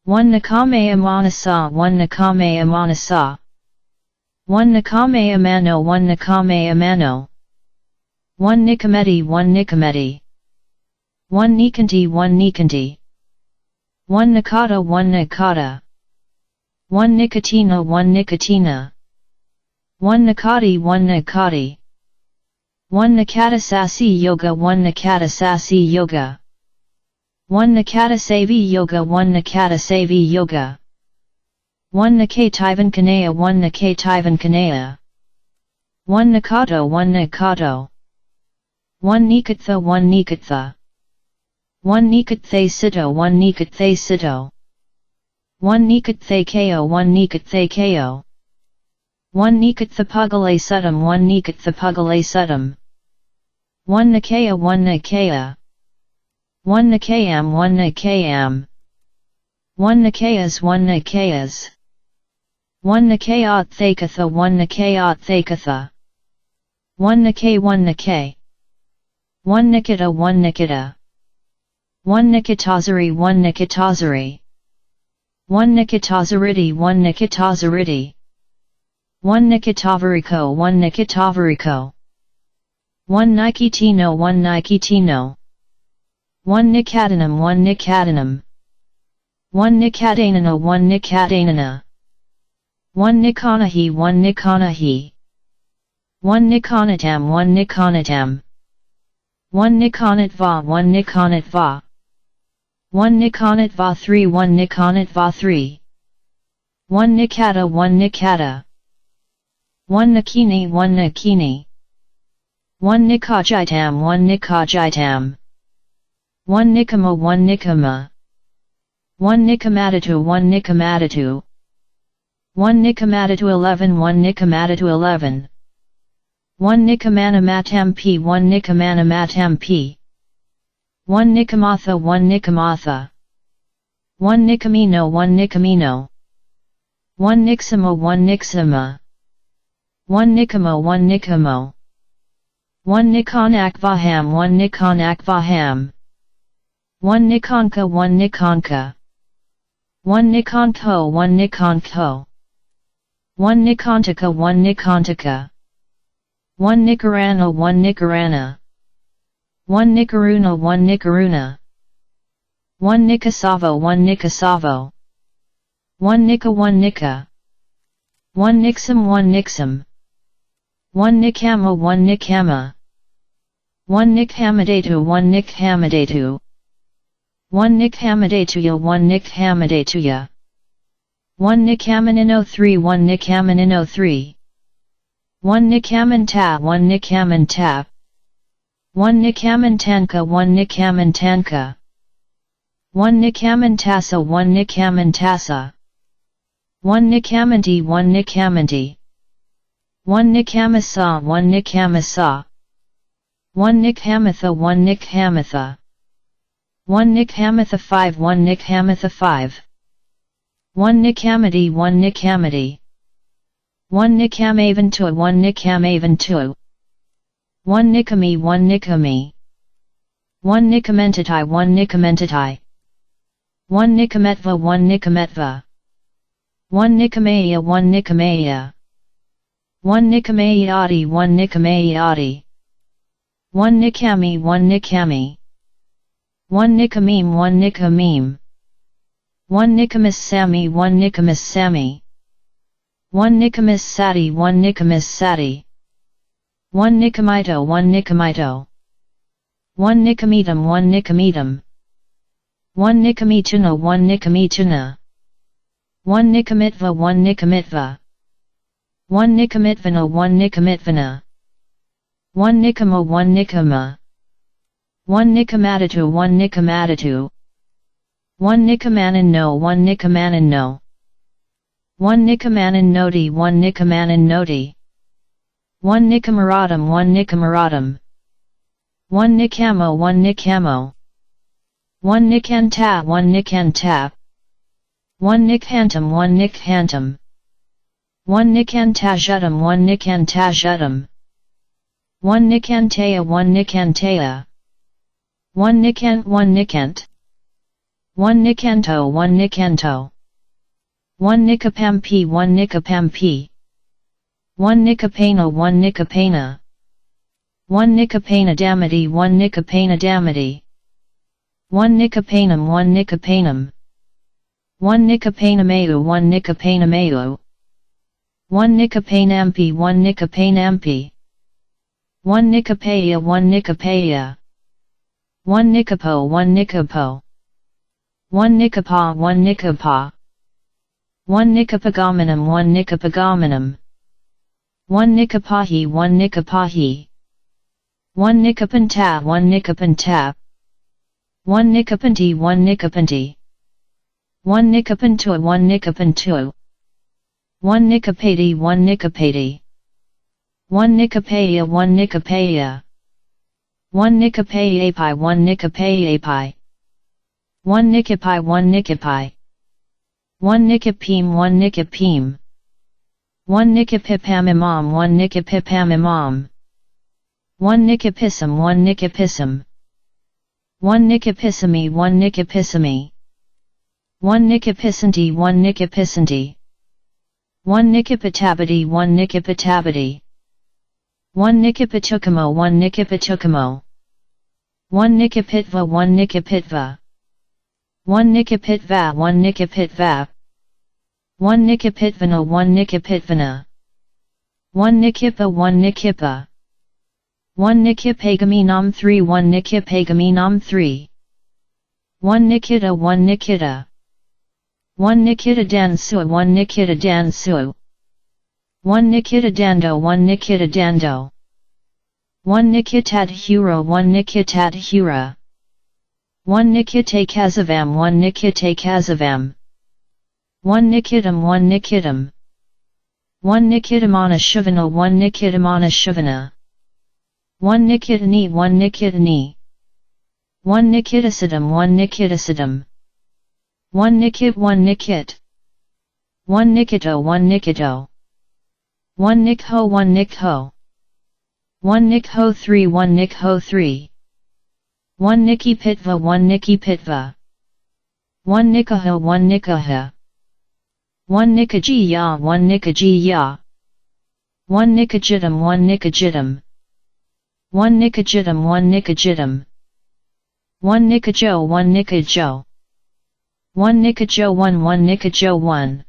Speaker 1: 1 nikame amanasa 1 nikame amanasa. 1 nikame amano 1 nikame amano. 1 nikameti 1 nikameti. 1 nikanti 1 nikanti. 1 nikata 1 nikata. 1 nicotina 1 nicotina. 1 nikati 1 nikati. 1 nikatasasi yoga 1 nikatasasi yoga. 1 nikatasavi yoga 1 nikatasavi yoga. 1 nikativan kanaya 1 nikativan kanaya. 1 nikato 1 nikato. 1 nikatha 1 nikatha. 1 nikathe sito 1 nikathe sito. 1 nikathe ko 1 nikathe ko. 1 nikatha pagale sudam 1 nikatha pagale sudam. 1 nikaya 1 nikaya. 1 nikayam 1 nikayam. 1 nikayas 1 nikayas. 1 nikayat thakatha 1 nikayat thakatha. 1 nikay 1 nikay. 1 nikita 1 nikita. 1 nikitazari 1 nikitazari. 1 nikitazariti 1 nikitazariti. 1 nikitavariko 1 nikitavariko. 1 nikitino 1 nikitino. 1 nikadanam 1 nikadanam. 1 nikadanana 1 nikadanana. 1 nikanahi 1 nikanahi. 1 nikanatam 1 nikanatam. 1 nikanatva 1 nikanatva. 1 nikanatva 3 1 nikanatva 3. 1 nikata 1 nikata. 1 nikini 1 nikini. 1 nikajitam 1 nikajitam. 1 nikama 1 nikama. 1 nikamadatu 1 nikamadatu. 1 nikamadatu 11 1 nikamadatu 11. 1 nikamanamatam p 1 nikamanamatam p. 1 nikamatha 1 nikamatha. 1 nikamino 1 nikamino. 1 niksama 1 niksama. 1 nikamo 1 nikamo. 1 nikonakvaham 1 nikonakvaham. 1 nikonka 1 nikonka. 1 nikonko 1 nikonko. 1 nikontaka 1 nikontaka. 1 nikarana 1 nikarana. 1 nikaruna 1 nikaruna. 1 nikasavo 1 nikasavo. 1 nika 1 nika. 1 niksam 1 niksam. 1 nikama 1 nikama. 1 nikhamadatu 1 nikhamadatu. 1 nikhamadatuya 1 nikhamadatuya. 1 nikamanino 3 1 nikamanino 3. 1 nikamanta 1 nikamanta. 1 nikamantanka 1 nikamantanka. 1 nikamantasa 1 nikamantasa. 1 nikamanti 1 nikamanti. 1 nikamasa 1 nikamasa. 1 nikhamatha 1 nikhamatha. 1 nikhamatha 5 1 nikhamatha 5. 1 nikamati 1 nikamati. 1 nikamavantua 1 nikamavantua. 1 nikami 1 nikami. 1 nikamentatai 1 nikamentatai. 1 nikametva 1 nikametva. 1 nikamaya 1 nikamaya. 1 nikamayati 1 nikamayati. 1 nikami 1 nikami. 1 nikamim 1 nikamim. 1 nikamisami 1 nikamisami. 1 nikamissati 1 nikamissati. 1 nikamito 1 nikamito. 1 nikamitam 1 nikamitam. 1 nikamituna 1 nikamituna. 1 nikamitva 1 nikamitva. 1 nikamitvana 1 nikamitvana. 1 nikama 1 nikama. 1 nikamatatu 1 nikamatatu. 1 nikamanan no 1 nikamanan no. 1 nikamanan noti 1 nikamanan noti. 1 nikamaratam 1 nikamaratam. 1 nikamo 1 nikamo. 1 nikanta 1 nikanta. 1 nikhantam 1 nikhantam. 1 nikantajatam 1 nikantajatam. 1 nikantaya 1 nikantaya. 1 nikant 1 nikant. 1 nikanto 1 nikanto. 1 nikapampi 1 nikapampi. 1 nikapena 1 nikapena. 1 nikapena damati 1 nikapena damati. 1 nikapanam 1 nikapanam. 1 nikapanamayu 1 nikapanamayu. 1 nikapanampi 1 nikapanampi. 1 nikapaya 1 nikapaya. 1 nikapo 1 nikapo. 1 nikapa 1 nikapa. 1 nikapagamanam 1 nikapagamanam. 1 nikapahi 1 nikapahi. 1 nikapanta 1 nikapanta. 1 nikapanti 1 nikapanti. 1 nikapantua 1 nikapantua. 1 nikapati 1 nikapati. 1 nikapaya 1 nikapaya. 1 nikapayapi 1 nikapayapi. 1 nikipai 1 nikipai. 1 nikipim 1 nikipim. 1 nikipipamimam 1 nikipipamimam. 1 nikipisam 1 nikipisam. 1 nikipisami 1 nikipisami. 1 nikipisanti 1 nikipisanti. 1 nikipatabati 1 nikipatabati. 1 nikipatukamo 1 nikipatukamo. 1 nikipitva 1 nikipitva. 1 nikipitva 1 nikipitva. 1 nikipitvana 1 nikipitvana. 1 nikipa 1 nikipa. 1 nikipagaminam 3 1 nikipagaminam 3. 1 nikita 1 nikita. 1 nikita dansu 1 nikita dansu. 1 nikita dando 1 nikita dando. 1 nikitat hura 1 nikitat hura. 1 nikite kazavam 1 nikite kazavam. 1 nikitam 1 nikitam. 1 nikitamana shivana 1 nikitamana shivana. 1 nikitani 1 nikitani. 1 nikitasidam 1 nikitasidam. 1 nikit 1 nikit. 1 nikito 1 nikito. 1 nikho 1 nikho. 1 nikho 3 1 nikho 3. 1 nikipitva 1 nikipitva. 1 nikaha 1 nikaha. 1 nikajiya 1 nikajiya. 1 nikajitam 1 nikajitam. 1 nikajitam 1 nikajitam. 1 nikajo 1 nikajo. 1 nikajo 1 1 nikajo 1.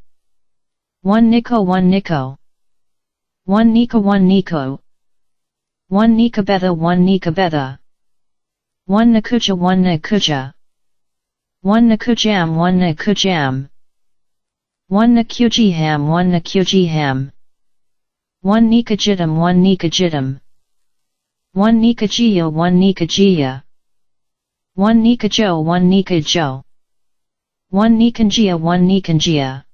Speaker 1: 1 niko 1 niko. 1 nika 1 niko. 1 nikabetha 1 nikabetha. 1 nakuja 1 nakuja. 1 nakujam 1 nakujam. 1 nakujiham 1 nakujiham. 1 nikajitam 1 nikajitam. 1 nikajiya 1 nikajiya. 1 nikajo 1 nikajo. 1 nikanjia 1 nikanjia.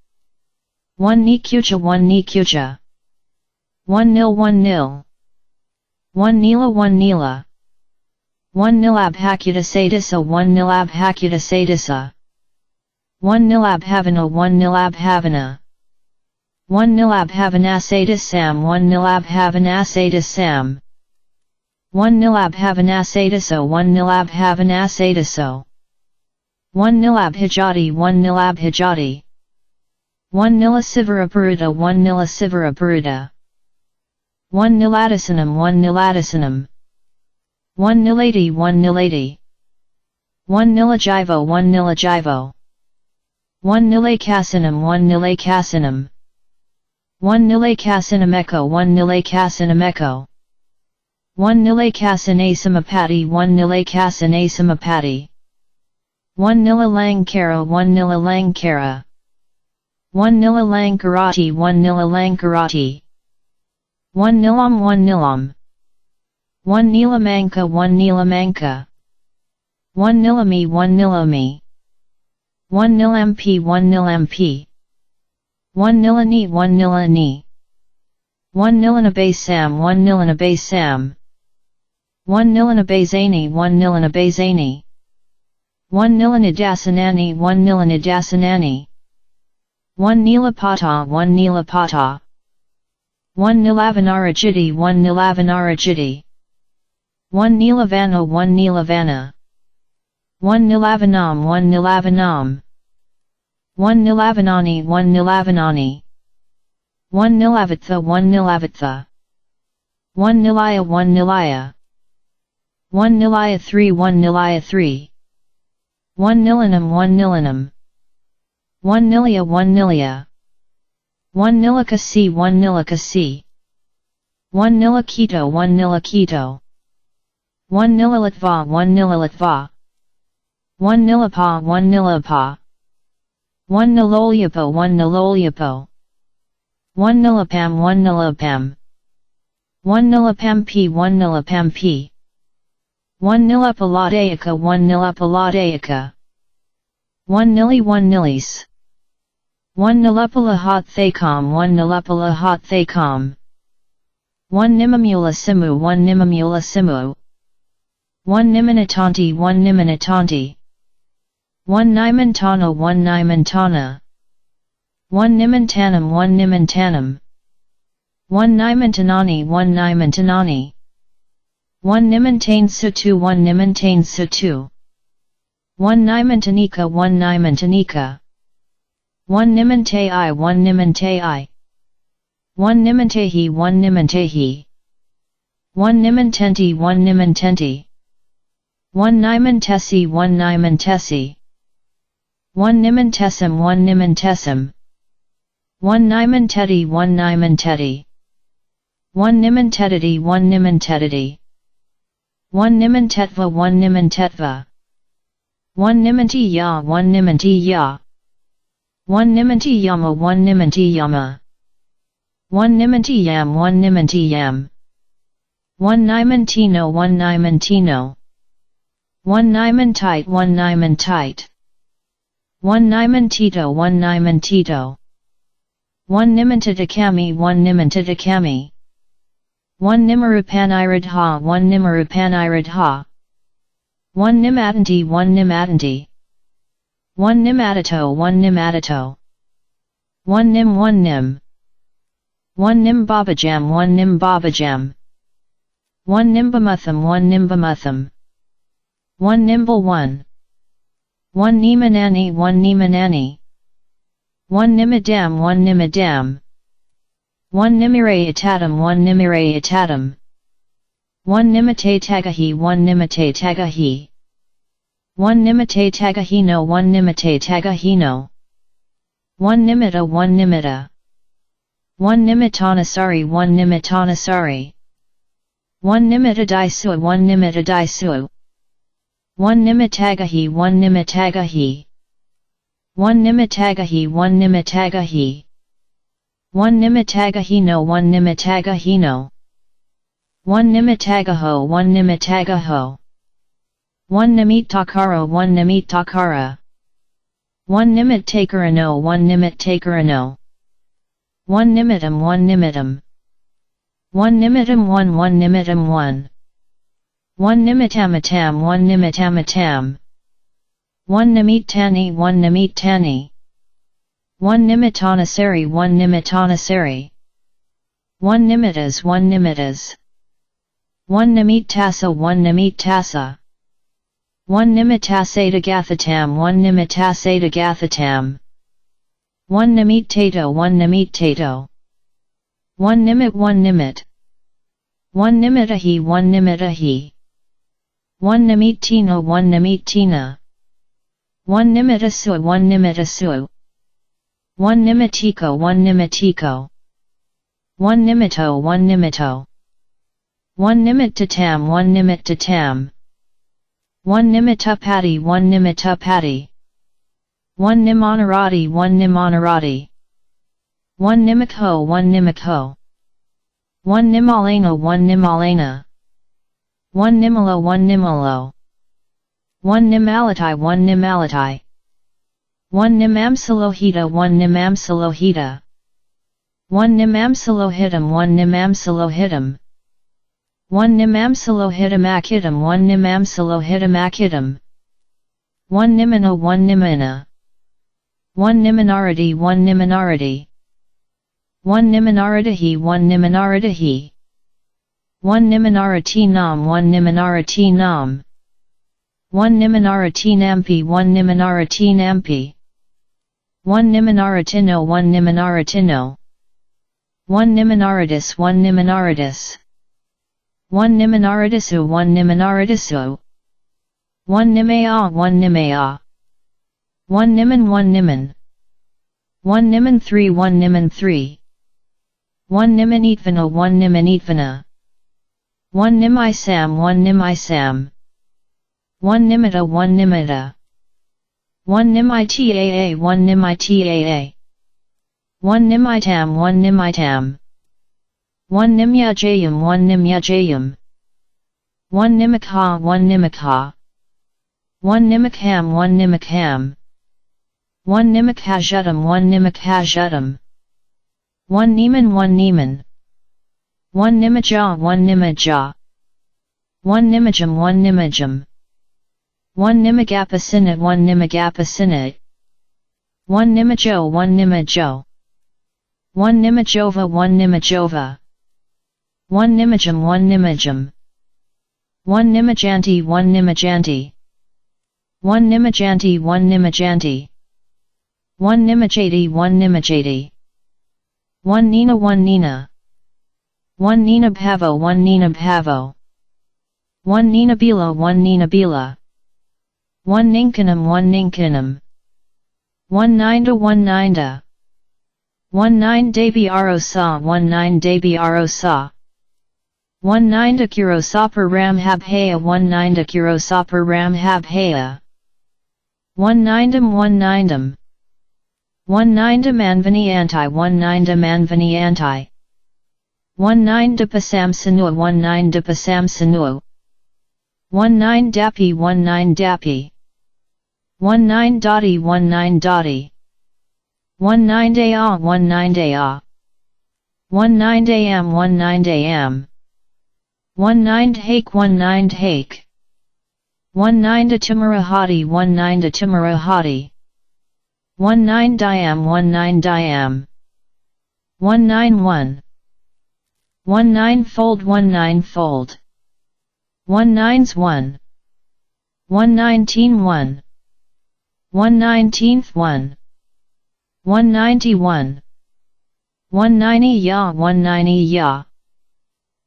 Speaker 1: 1 ni kucha 1 ni kucha. 1 nil 1 nil. 1 nila 1 nila. 1 nilab hakuta sadisa 1 nilab hakuta sadisa. 1 nilab havana 1 nilab havana. 1 nilab havana sadis sam 1 nilab havana sadis sam. 1 nilab havana sadiso 1 nilab havana sadiso. 1 nilab hijati 1 nilab hijati. 1 nila sivara peruta 1 nila sivara peruta. 1 niladisanam 1 niladisanam. 1 nilati 1 nilati. 1 nilajivo 1 nilajivo. 1 nilakasanam 1 nilakasanam. 1 nilakasanameko 1 nilakasanameko. 1 nilakasanasumapati 1 nilakasanasumapati. 1 nilalangkara 1 nilalangkara. 1 nilalangkarati 1 nilalangkarati. 1 nilam 1 nilam. 1 nilamanka 1 nilamanka. 1 nilami 1 nilami. 1 nilamp 1 nilamp. 1 nilani 1 nilani. 1 nilanabasam 1 nilanabasam. 1 nilanabazani 1 nilanabazani. 1 nilanadasanani 1 nilanadasanani. 1 nilapata 1 nilapata. 1 nilavanarajiti 1 nilavanarajiti. 1 nilavana 1 nilavana. 1 nilavanam 1 nilavanam. 1 nilavanani 1 nilavanani. 1 nilavatha 1 nilavatha. 1 nilaya 1 nilaya. 1 nilaya 3 1 nilaya 3. 1 nilanam 1 nilanam. 1 nilia 1 nilia. 1 nilakasi 1 nilakasi. 1 nilakito 1 nilakito. 1 nilalatva 1 nilalatva. 1 nilapa 1 nilapa. 1 nilolyapo 1 nilolyapo. 1 nilapam 1 nilapam. 1 nilapampi 1 nilapampi. 1 nilapaladaika 1 nilapaladaika. 1 nili 1 nilis. 1 nilapalahat thakam 1 nilapalahat thakam. 1 nimamula simu 1 nimamula simu. 1 niminatanti 1 niminatanti. 1 nimantana 1 nimantana. 1 nimantanam 1 nimantanam. 1 nimantanani 1 nimantanani. 1 nimantane sutu 1 nimantane sutu. 1 nimantanika 1 nimantanika. 1 nimantai 1 nimantai. 1 nimantehi 1 nimantehi. 1 nimantenti 1 nimantenti. 1 nimantesi 1 nimantesi. 1 nimantessim 1 nimantessim. 1 nimanteti 1 nimanteti. 1 nimantetiti 1 nimantetiti. 1 nimantetva 1 nimantetva. 1 nimantiya 1 nimantiya. 1 nimantiyama 1 nimantiyama. 1 nimantiyam 1 nimantiyam. 1 nimantino 1 nimantino. 1 nimantite 1 nimantite. 1 nimantito 1 nimantito. 1 nimantitakami 1 nimantitakami. 1 nimarupanairadha 1 nimarupanairadha. 1 nimatanti 1 nimatanti. 1 nimatato 1 nimatato. 1 nim 1 nim. 1 nimbabajam 1 nimbabajam. 1 nimbamutham 1 nimbamutham. 1 nimble 1. 1 nimanani 1 nimanani. 1 nimadam 1 nimadam. 1 nimire itatum 1 nimire itatum. 1 nimate tagahi 1 nimate tagahi. 1 nimate tagahino 1 nimate tagahino. 1 nimita 1 nimita. 1 nimitanasari 1 nimitanasari. 1 nimitadaisu 1 nimitadaisu. 1 nimitagahi 1 nimitagahi. 1 nimitagahi 1 nimitagahi. 1 nimitagahino 1 nimitagahino. 1 nimitagaho 1 nimitagaho. 1 nimitakara 1 nimitakara. 1 nimittakarano 1 nimittakarano. 1 nimitum 1 nimitum. 1 nimitum 1 1 nimitum 1. 1 nimitamatam 1 nimitamatam. 1 nimitani 1 nimitani. 1 nimitanasari 1 nimitanasari. 1 nimitas 1 nimitas. 1 nimitasa 1 nimitasa. 1 nimitasategathatam 1 nimitasategathatam. 1 nimitato 1 nimitato. 1 nimit 1 nimit. 1 nimitahi 1 nimitahi. 1 nimitino 1 nimitina. 1 nimitasu 1 nimitasu. 1 nimitiko 1 nimitiko. 1 nimito 1 nimito. 1 nimittatam 1 nimittatam. 1 nimitupati 1 nimitupati. 1 nimonarati 1 nimonarati. 1 nimikho 1 nimikho. 1 nimalena 1 nimalena. 1 nimalo 1 nimalo. 1 nimalatai 1 nimalatai. 1 nimamsalohita 1 nimamsalohita. 1 nimamsalohitam 1 nimamsalohitam. 1 nimamsalohitam akitam 1 nimamsalohitam akitam. 1 nimina 1 nimina. 1 niminarity 1 niminarity. 1 niminaritahi 1 niminaritahi. 1 niminarati nam 1 niminarati nam. 1 niminarati nampi 1 niminarati nampi. 1 niminaratino 1 niminaratino. 1 niminaritis 1 niminaritis. 1 niminaritisu 1 niminaritisu. 1 nimea 1 nimea. 1 nimin 1 nimin. 1 nimin 3 1 nimin 3. 1 nimineitvana 1 nimineitvana. 1 nimisam 1 nimisam. 1 nimita 1 nimita. 1 nimitaa 1 nimitaa. 1 nimitam 1 nimitam. 1 nimyajayam 1 nimyajayam. 1 nimikha 1 nimikha. 1 nimikam 1 nimikam. 1 nimikhajatam 1 nimikhajatam. 1 niman 1 niman. 1 nimaja 1 nimaja. 1 nimajam 1 nimajam. 1 nimagapasinat 1 nimagapasinat. 1 nimajo 1 nimajo. 1 nimajova 1 nimajova. 1 nimajam 1 nimajam. 1 nimajanti 1 nimajanti. 1 nimajanti 1 nimajanti. 1 nimajati 1 nimajati. 1 nina 1 nina. 1 nina bhavo 1 nina bhavo. 1 nina bila 1 nina bila. 1 ninkanam 1 ninkanam. 1 ninda 1 ninda. 1 9 debiaro sa 1 9 debiaro sa. 1 9 kiro sa per ram hab haya 1 9 kiro sa per ram hab haya. 1 9dam 1 9dam. 1 9 manvani anti 1 9 manvani anti. 1 9 pasam sanu 1 9 pasam sanu. 1 9 dapi 1 9 dapi. 1 9 doti 1 9 doti. 1 9 da 1 9 da. 1 9 dam 1 9 dam. 1 9 hake 1 9 hake. 1 9 timarahati 1 9 timarahati. 1 9 diam 1 9 diam. 1 9 1. 1 9 fold 1 9 fold. 1 9s 1. 1 19 1. 1 19th 1. 1 91. 1 90 ya 1 90 ya.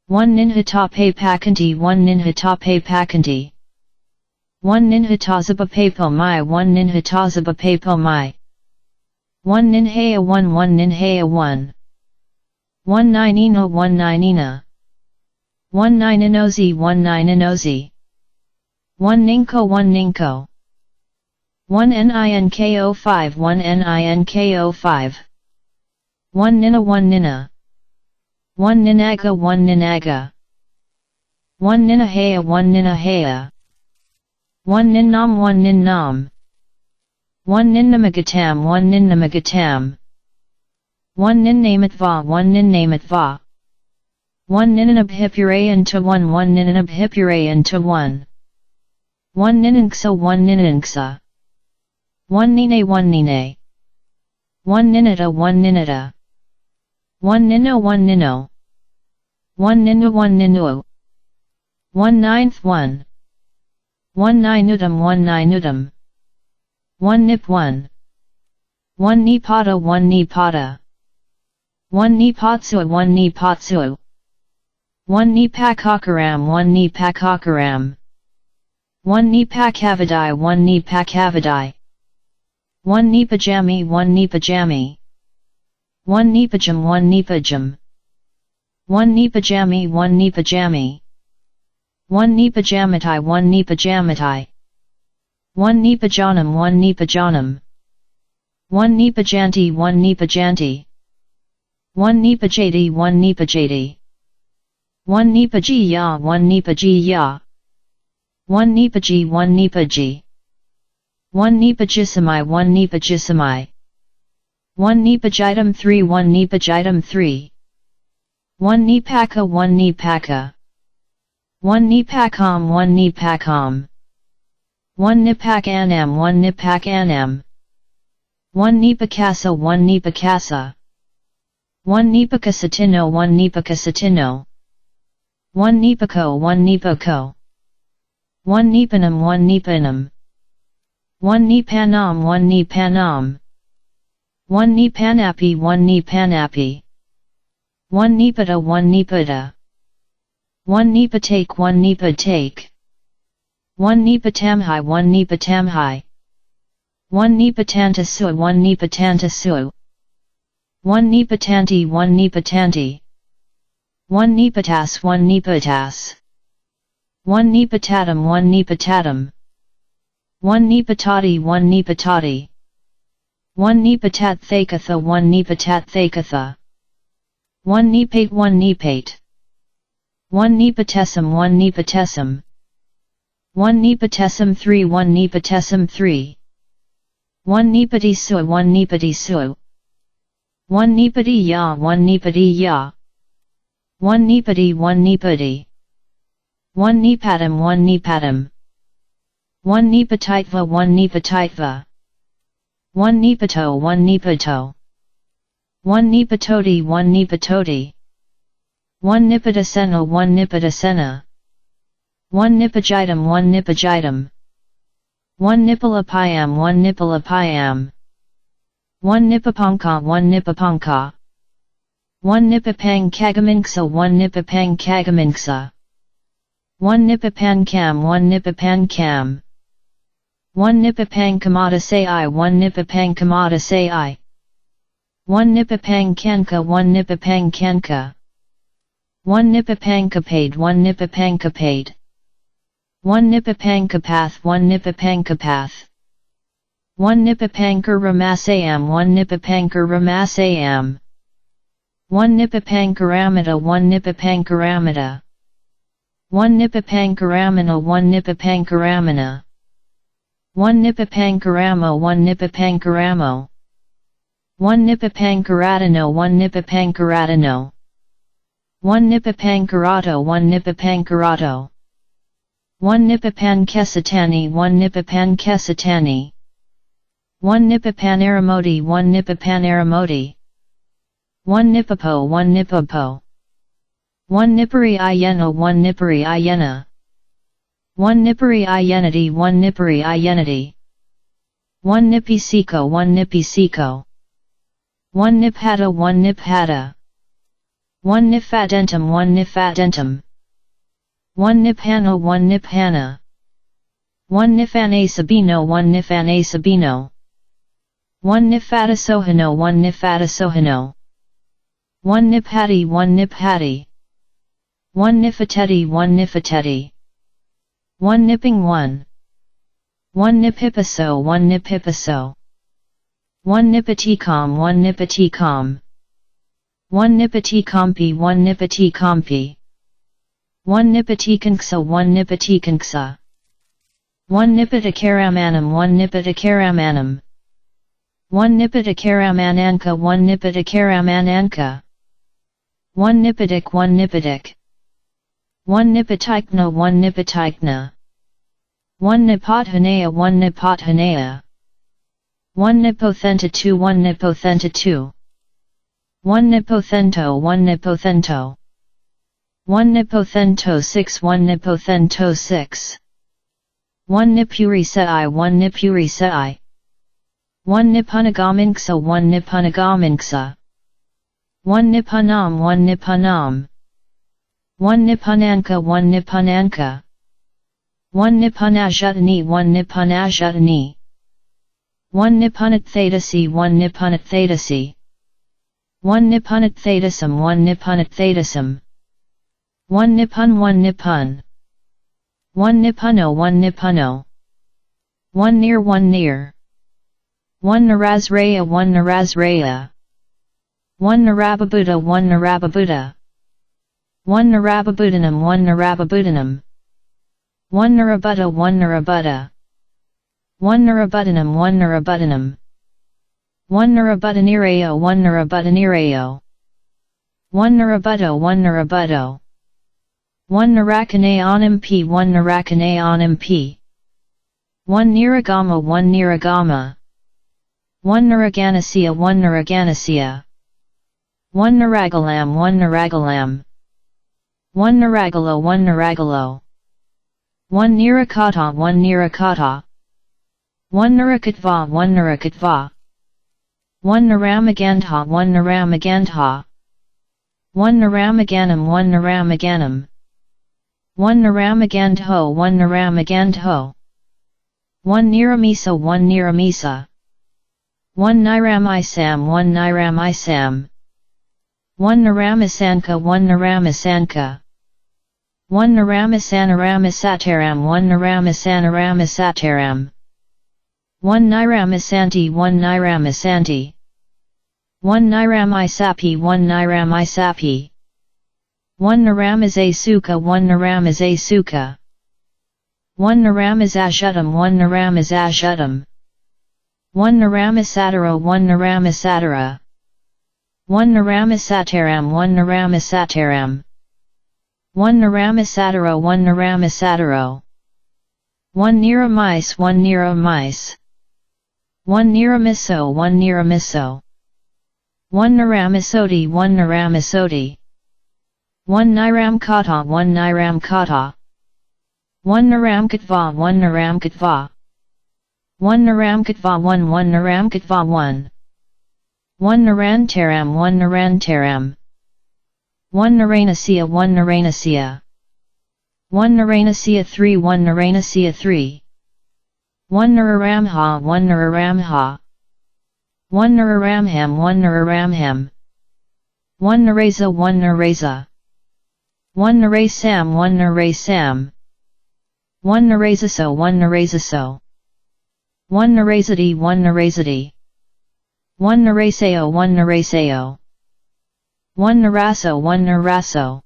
Speaker 1: 1 ninhitape pakanti 1 ninhitape pakanti. 1 ninhitazabape pomai 1 ninhitazabape pomai. 1 ninhaya 1 1 ninhaya 1. 1 ninina 1 ninina. 1 nininozi 1 nininozi. 1 ninko 1 ninko. 1 ninko 5 1 ninko 5. 1 nina 1 nina. 1 ninaga 1 ninaga. 1 ninahaya 1 ninahaya. 1 ninnam 1 ninnam. 1 ninnamagatam 1 ninnamagatam. 1 ninnamatva 1 ninnamatva. 1 ninanabhipurayan to 1 1 ninanabhipurayan to 1. 1 ninangsa 1 ninangsa. 1 nine 1 nine. 1 ninata 1 ninata. 1 nino 1 nino. 1 ninu 1 ninu. 1 ninth 1. 1 ninutam 1 ninutam. 1 nip 1. 1 nipata 1 nipata. 1 nipatsu 1 nipatsu. 1 nipakakaram 1 nipakakaram. 1 nipakavadai 1 nipakavadai. 1 nipajami 1 nipajami. 1 nipajam 1 nipajam. 1 nipajami 1 nipajami. 1 nipajamatai 1 nipajamatai. 1 nipajanam 1 nipajanam. 1 nipajanti 1 nipajanti. 1 nipajati 1 nipajati. 1 nipajiya 1 nipajiya. 1 nipaji 1 nipaji. 1 nipajisamai 1 nipajisamai. 1 nipajitam 3 1 nipajitam 3. 1 nipaka 1 nipaka. 1 nipakam 1 nipakam. 1 nipakanam 1 nipakanam. 1 nipakasa 1 nipakasa. 1 nipakasatino 1 nipakasatino. 1 nipako 1 nipako. 1 nipanam 1 nipanam. 1 nipanam 1 nipanam. 1 nipanapi 1 nipanapi. 1 nipata 1 nipata. 1 nipatake 1 nipatake. 1 nipatamhai 1 nipatamhai. 1 nipatantasu 1 nipatantasu. 1 nipatanti 1 nipatanti. 1 nipatas 1 nipatas. 1 nipatatam 1 nipatatam. 1 nipatati 1 nipatati. 1 nipatat thakatha 1 nipatat thakatha. 1 nipate 1 nipate. 1 nipatesam 1 nipatesam. 1 nipatesam 3 1 nipatesam 3. 1 nipatisu 1 nipatisu. 1 nipatiya 1 nipatiya. 1 nipati 1 nipati. 1 nipatam 1 nipatam. 1 nipatitva 1 nipatitva. 1 nipato 1 nipato. 1 nipatoti 1 nipatoti. 1 nipatasena 1 nipatasena. 1 nipajitam 1 nipajitam. 1 nipalapayam 1 nipalapayam. 1 nipapanka 1 nipapanka. 1 nipapang kagaminksa 1 nipapang kagaminksa. 1 nipapankam 1 nipapankam. 1 nipapang kamata sai 1 nipapang kamata sai. 1 nipapang kanka 1 nipapang kanka. 1 nipapang kapade 1 nipapang kapade. 1 nipapang kapath 1 nipapang kapath. 1 nipapankar ramasayam 1 nipapankar ramasayam. 1 nipapankaramita 1 nipapankaramita. 1 nipapankaramana 1 nipapankaramana. 1 nipapankaramo 1 nipapankaramo. 1 nipapankaratano 1 nipapankaratano. 1 nipapankarato 1 nipapankarato. 1 nipapankesatani 1 nipapankesatani. 1 nipapanaramoti 1 nipapanaramoti. 1 nipapo 1 nipapo. 1 nipari iena 1 nipari iena. 1 nipari ienity 1 nipari ienity. 1 nipisiko 1 nipisiko. 1 niphata 1 niphata. 1 nifadentum 1 nifadentum. 1 niphana 1 niphana. 1 nifane sabino 1 nifane sabino. 1 nifata sohano 1 nifata sohano. 1 niphati 1 niphati. 1 nifateti 1 nifateti. 1 nipping 1. 1 nipipaso 1 nipipaso. 1 nipaticom 1 nipaticom. 1 nipaticompi 1 nipaticompi. 1 nipatikanksa 1 nipatikanksa. 1 nipatacaramanam 1 nipatacaramanam. 1 Nipitakaram-ananka 1 Nipitakaram-ananka 1 Nipitik 1 Nipitik 1 Nipitikna 1 Nipitikna 1 Nipothanaya 1 Nipothanaya 1 Nipothenta 2 1 Nipothenta 2 1 Nipothento 1 Nipothento 1 Nipothento 6 1 Nipothento 6 1 Nipurisai 1 Nipurisai 1 Nippunagaminksa 1 Nippunagaminksa 1 Nippunam 1 Nippunam 1 Nippunanka 1 Nippunanka 1 Nippunajutani 1 Nippunajutani 1 Nippunatthadasi 1 Nippunatthadasi 1 Nippunatthadasam 1 Nippunatthadasam 1 Nippun 1 Nippun 1 Nippuno 1 Nippuno 1 Near 1 Near 1 Narazraya 1 Narazraya 1 Narababuddha 1 Narababuddha 1 Narababuddhanam 1 Narababuddhanam 1 Narabutta 1 Narabutta 1 Narabuttanam 1 Narabuttanam 1 Narabuttanirayo 1 Narabuttanirayo 1 Narabutto 1 Narabutto 1 Narakanayanam P 1 Narakanayanam P 1 Niragama 1 Niragama 1 Naraganasya 1 Naraganasya 1 Naragalam 1 Naragalam 1 Naragalo 1 Naragalo 1 Nirakata 1 Nirakata 1 Narakatva 1 Narakatva 1 Naramagandha 1 Naramagandha 1 Naramaganam 1 Naramaganam 1 Naramagandho 1 Naramagandho 1 Niramisa 1 Niramisa 1 Niramisam 1 Niramisam 1 Naramisanka 1 Naramisanka 1 Naramisanaramisataram 1 Naramisanaramisataram 1 Niramisanti 1 Niramisanti 1 Niramisapi 1 Niramisapi 1 Naramazasuka 1 Naramazasuka 1 Naramazashutam 1 Naramazashutam 1 Naramisatara 1 Naramisatara 1 Naramisataram 1 Naramisataram 1 Naramisataro 1 Naramisataro 1 Niramis 1 Niramis 1 Niramiso 1 Niramiso 1 Naramisoti 1 Naramisoti 1 Niramkata 1 Niramkata 1 Naramkatva 1 Naramkatva 1 Naramkatva 1 1 Naramkatva 1 1 Narantaram 1 Narantaram 1 Naranasya 1 Naranasya 1 Naranasya 3 1 Naranasya 3 1 Nararamha 1 Nararamha 1 Nararamham 1 Nararamham 1 Nareza 1 Nareza 1 Narasam 1 Narasam 1 Narazaso 1 Narazaso 1 Narazati 1 Narazati 1 Naraseo 1 Naraseo 1 Naraso 1 Naraso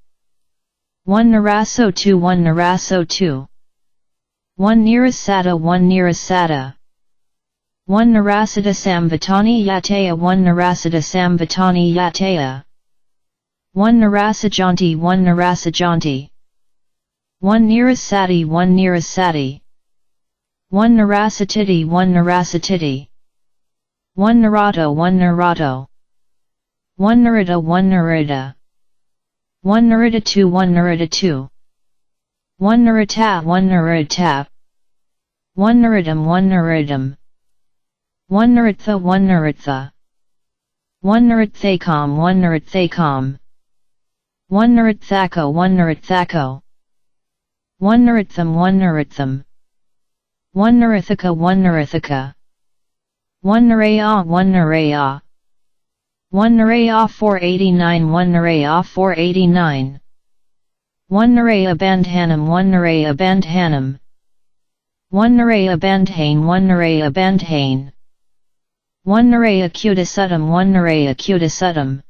Speaker 1: 1 Naraso 2 1 Naraso 2 1 Nirasata 1 Nirasata 1 Narasata Samvatani Yataya 1 Narasata Samvatani Yataya 1 Narasajanti 1 Narasajanti 1 Nirasati 1 Nirasati 1 Narasatiti 1 Narasatiti 1 Narato 1 Narato 1 Narita 1 Narita 1 Narita 2 1 Narita 2 1 Narita 1 Narita 1 Naritam 1 Naritam 1 Naritha 1 Naritha 1 Naritthakam 1 Naritthakam 1 Narithako 1 Narithako 1 Naritham 1 Naritham 1 Narithaka 1 Narithaka 1 Naraya 1 Naraya 1 Naraya 489 1 Naraya 489 1 Naraya Bandhanam 1 Naraya Bandhanam 1 Naraya Bandhane 1 Naraya Bandhane 1 Naraya Cutisuttam 1 Naraya Cutisuttam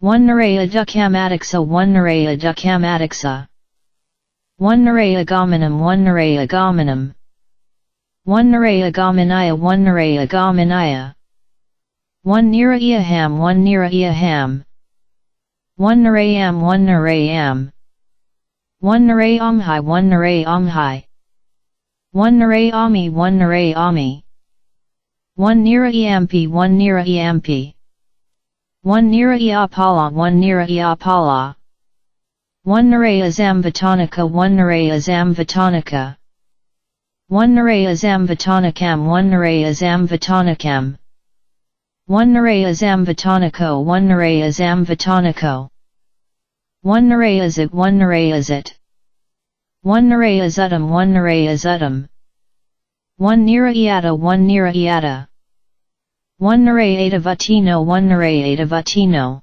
Speaker 1: 1 Naraya Dukkamatiksa 1 Naraya Dukkamatiksa 1 Naraya Gamanam 1 Naraya Gamanam 1 Naraya Gamanaya 1 Naraya Gamanaya 1 nirayam 1 nirayam. 1 narayam 1 narayam. 1 narayamhi 1 narayamhi. 1 narayami 1 narayami. 1 nirayampi 1 nirayampi. 1 nirayapala 1 nirayapala. 1 narayazam vatanika 1 narayazam vatanika. 1 narayazam vatanikam 1 narayazam vatanikam. 1 narayazam vataniko 1 narayazam vataniko. 1 narayazit 1 narayazit. 1 narayazutam 1 narayazutam. 1 nirayata 1 nirayata. 1 narayata vatino 1 narayata vatino.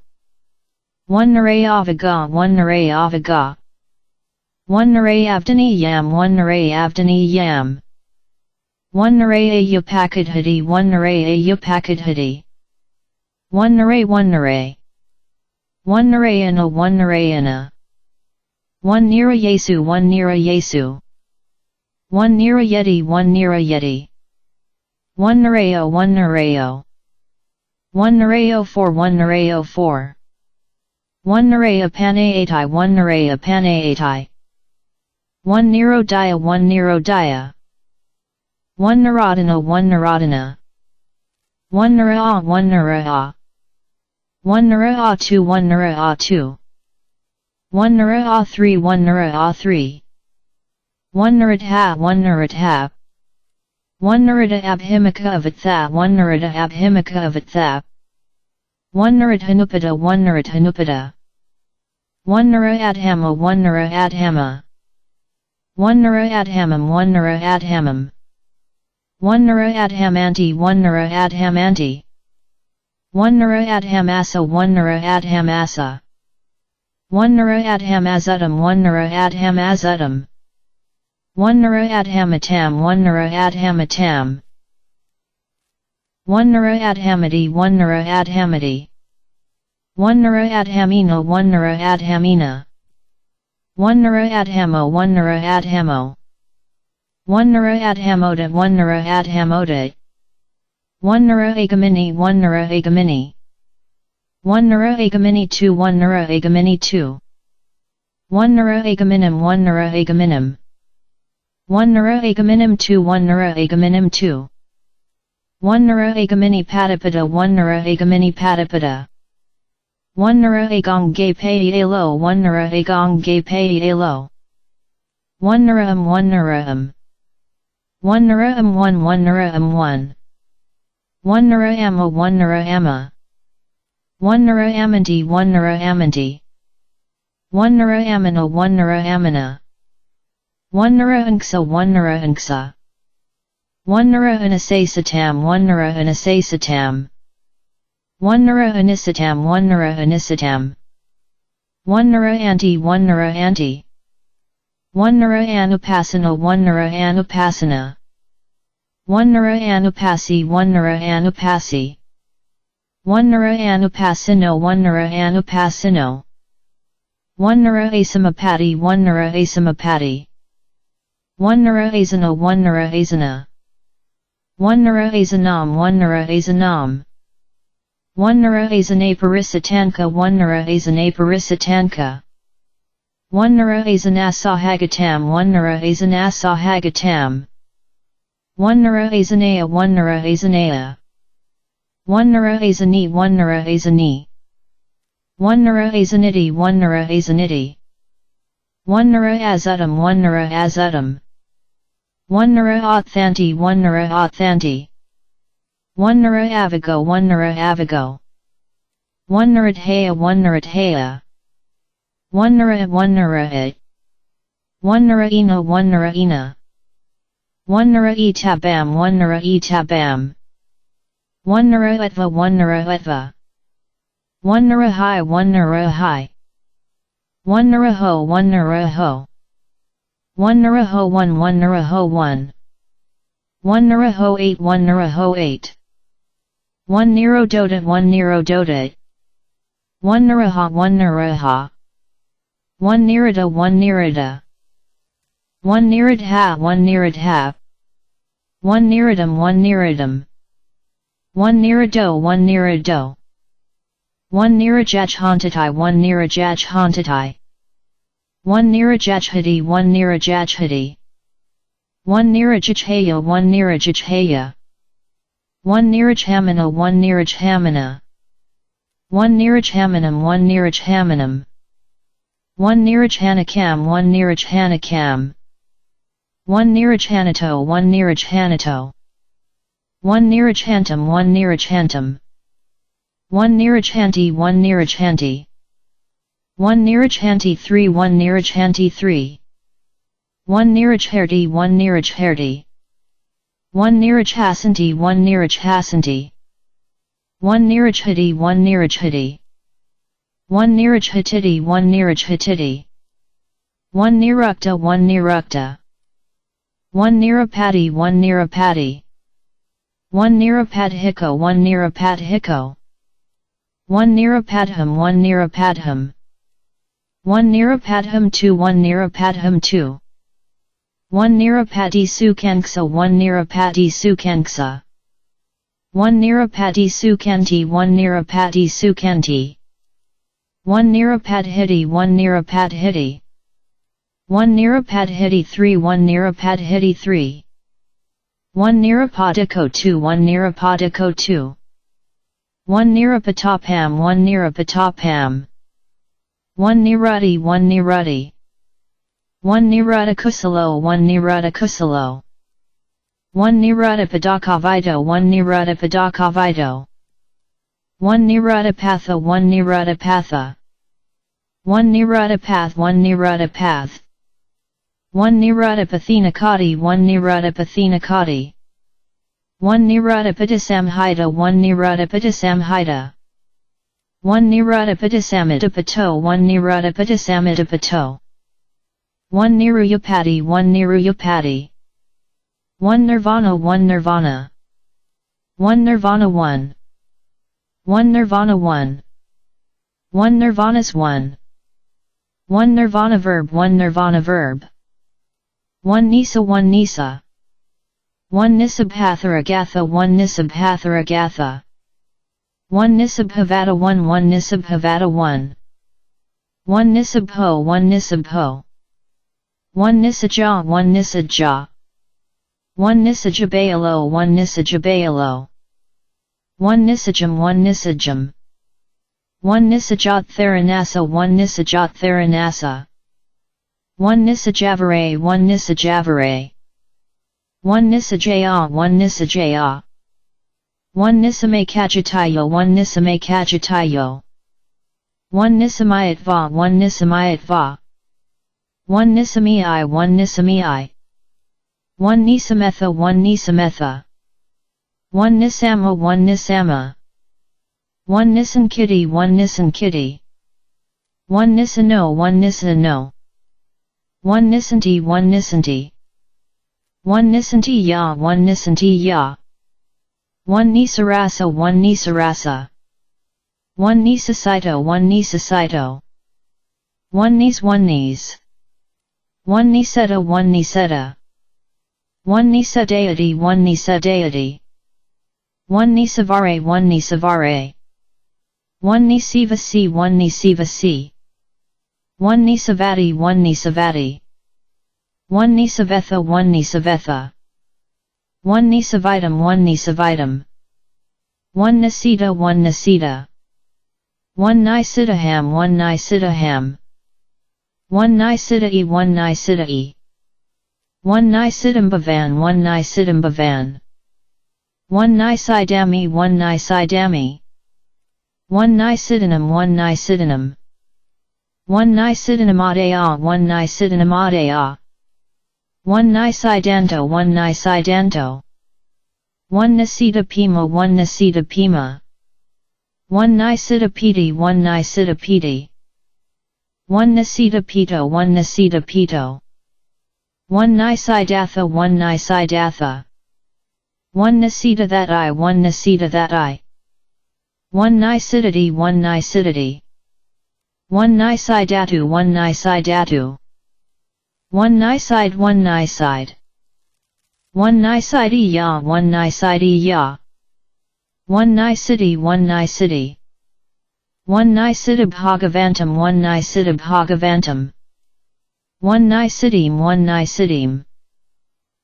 Speaker 1: 1 narayavaga 1 narayavaga. 1 narayavdaniyam 1 narayavdaniyam. 1 narayayapakadhati 1 narayayapakadhati. 1 naray 1 naray. 1 narayana 1 narayana. 1 nirayesu 1 nirayesu. 1 nirayeti 1 nirayeti. 1 narayo 1 narayo. 1 narayo 4 1 narayo 4. 1 naraya panayati 1 naraya panayati. 1 nirodaya 1 nirodaya. 1 narodana 1 narodana. 1 nara 1 nara. 1 nara 2 1 nara 2. 1 nara 3 1 nara 3. 1 naratha 1 naratha. 1 narada abhimika avatha 1 narada abhimika avatha. 1 narathanupata 1 narathanupata. 1 naradhama 1 naradhama. 1 naradhamam 1 naradhamam. 1 naradhamanti 1 naradhamanti. 1 naradhamasa 1 naradhamasa. 1 naradhamazutam 1 naradhamazutam. 1 naradhamatam 1 naradhamatam. 1 naradhamati 1 naradhamati. 1 naradhamina 1 naradhamina. 1 naradhamo 1 naradhamo. 1 naradhamodat 1 naradhamodat. 1 naragamini 1 naragamini. 1 naragamini 2 1 naragamini 2. 1 naragaminum 1 naragaminum. 1 naragaminum 2 1 naragaminum 2. 1 naragamini padapada 1 naragamini padapada. 1 naragong gay payalo 1 naragong gay payalo. 1 naraam 1 naraam. 1 naraam 1 1 naraam 1. 1 naraama 1 naraama. 1 naraamanti 1 naraamanti. 1 naraamana 1 naraamana. 1 naraanksa 1 naraanksa. 1 naraanasasatam 1 naraanasasatam. 1 naraanisatam 1 naraanisatam. 1 naraanti 1 naraanti. 1 naraanupasana 1 naraanupasana. 1 naraanupasi 1 naraanupasi. 1 naraanupasino 1 naraanupasino. 1 naraasamapati 1 naraasamapati. 1 naraasana 1 naraasana. 1 naraasanam 1 naraasanam. 1 naraasanaparisitanka 1 naraasanaparisitanka. 1 naraasanasahaгаtam 1 naraasanasahaгаtam. 1 naraasanaya 1 naraasanaya. 1 naraasani 1 naraasani. 1 naraasaniti 1 naraasaniti. 1 naraazutam 1 naraazutam. 1 naraathanti 1 naraathanti. 1 naraavago 1 naraavago. 1 narathaya 1 narathaya. 1 naraat 1 naraat. 1 naraina 1 naraina. 1 naraitabam 1 naraitabam. 1 naraatva 1 naraatva. 1 narahai 1 narahai. 1 naraho 1 naraho. 1 naraho 1 1 naraho 1. 1 naraho 8 1 naraho 8. 1 nirododat 1 nirododat. 1 naraha 1 naraha. 1 nirada 1 nirada. 1 niradha 1 niradha. 1 niradam 1 niradam. 1 nirado 1 nirado. 1 nirajajhantatai 1 nirajajhantatai. 1 nirajajhati 1 nirajajhati. 1 nirajajhaya 1 nirajajhaya. 1 nirajhamana 1 nirajhamana. 1 nirajhamanam 1 nirajhamanam. 1 nirajhanakam 1 nirajhanakam. 1 nirajhanato 1 nirajhanato. 1 nirajhantam 1 nirajhantam. 1 nirajhanti 1 nirajhanti. 1 nirajhanti 3 1 nirajhanti 3. 1 nirajherti 1 nirajherti. 1 nirajhasanti 1 nirajhasanti. 1 nirajhati 1 nirajhati. 1 nirajhatiti 1 nirajhatiti. 1 nirukta 1 nirukta. 1 nirapati 1 nirapati. 1 nirapadhiko 1 nirapadhiko. 1 nirapadham 1 nirapadham. 1 nirapadham 2 1 nirapadham 2. 1 nirapati sukanksa 1 nirapati sukanksa. 1 nirapati sukanti 1 nirapati sukanti. 1 nirapadhiti 1 nirapadhiti. 1 nirapadhiti 3 1 nirapadhiti 3. 1 nirapadiko 2 1 nirapadiko 2. 1 nirapatapam 1 nirapatapam. 1 nirati 1 nirati. 1 niratakusalo 1 niratakusalo. 1 niratapadakavito 1 niratapadakavito. 1 niratapatha 1 niratapatha. 1 niratapath 1 niratapath. 1 niratapathinakati 1 niratapathinakati. 1 niratapatisamhita 1 niratapatisamhita. 1 niratapatisamitapato 1 niratapatisamitapato. 1 niruyapati 1 niruyapati. 1 nirvana 1 nirvana. 1 nirvana 1. 1 nirvana 1. 1 nirvanas 1. 1 nirvana verb 1 nirvana verb. 1 nisa 1 nisa. 1 nisabhatharagattha 1 nisabhatharagattha. 1 nisabhavata 1 1 nisabhavata 1. 1 nisabho 1 nisabho. 1 nisaja 1 nisaja. 1 nisajabayalo 1 nisajabayalo. 1 nisajam 1 nisajam. 1 nisajat theranasa 1 nisajat theranasa. 1 nisajavare 1 nisajavare. 1 nisajaya 1 nisajaya. 1 nisamakajatayo 1 nisamakajatayo. 1 nisamayatva 1 nisamayatva. 1 nisamii 1 nisamii. 1 nisametha 1 nisametha. 1 nisama 1 nisama. 1 nisankiti 1 nisankiti. 1 nisano 1 nisano. 1 nisanti 1 nisanti. 1 nisanti ya 1 nisanti ya. 1 nisarasa 1 nisarasa. 1 nisasito 1 nisasito. 1 nis 1 nis. 1 niseta 1 niseta. 1 nisadeity 1 nisadeity. 1 nisavare 1 nisavare. 1 nisivasi 1 nisivasi. 1 nisavati 1 nisavati. 1 nisavetha 1 nisavetha. 1 nisavitam 1 nisavitam. 1 nisita 1 nisita. 1 nisitaham 1 nisitaham. 1 nisitai 1 nisitai. 1 nisitambavan 1 nisitambavan. 1 nisidami 1 nisidami. 1 nisidanam 1 nisidanam. 1 nisidanamadaya 1 nisidanamadaya. 1 nisidanto 1 nisidanto. 1 nisita pima 1 nisita pima. 1 nisita piti 1 nisita piti. 1 nisita pito 1 nisita pito. 1 nisidatha 1 nisidatha. 1 nisita that I 1 nisita that I. 1 nisidati 1 nisidati. 1 nisidatu 1 nisidatu. 1 niside 1 niside. 1 nisidi ya 1 nisidi ya. One nicety, one nicety. One nicitibhagavantam, one nicitibhagavantam. One nicitym, one nicitym.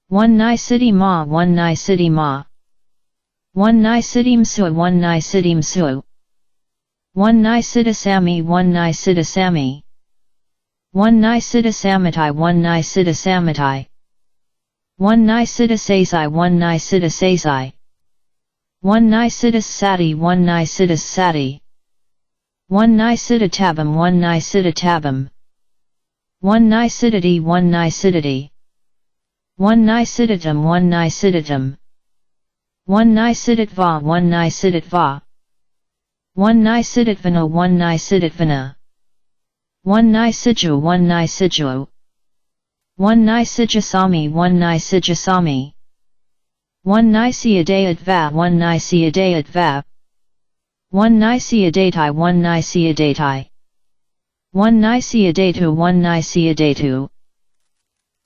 Speaker 1: One nicity ma, one nicity ma. One nicitym sua, one nicitym sua. One nicetasami, one nicetasami. One nicetasamati, one nicetasamati. One nicetasasai, one nicetasasai. One nicetasati, one nicetasati. One nicetatabam, one nicetatabam. One nicetity, one nicetity. One nicetatum, one nicetatum. One nicetitva, one nicetitva. One nicetitvana, one nicetitvana. One niciju, one niciju. One nicijasami, one nicijasami. One niciadayatva, one niciadayatva. One niciadatai, one niciadatai. One niciadatu, one niciadatu.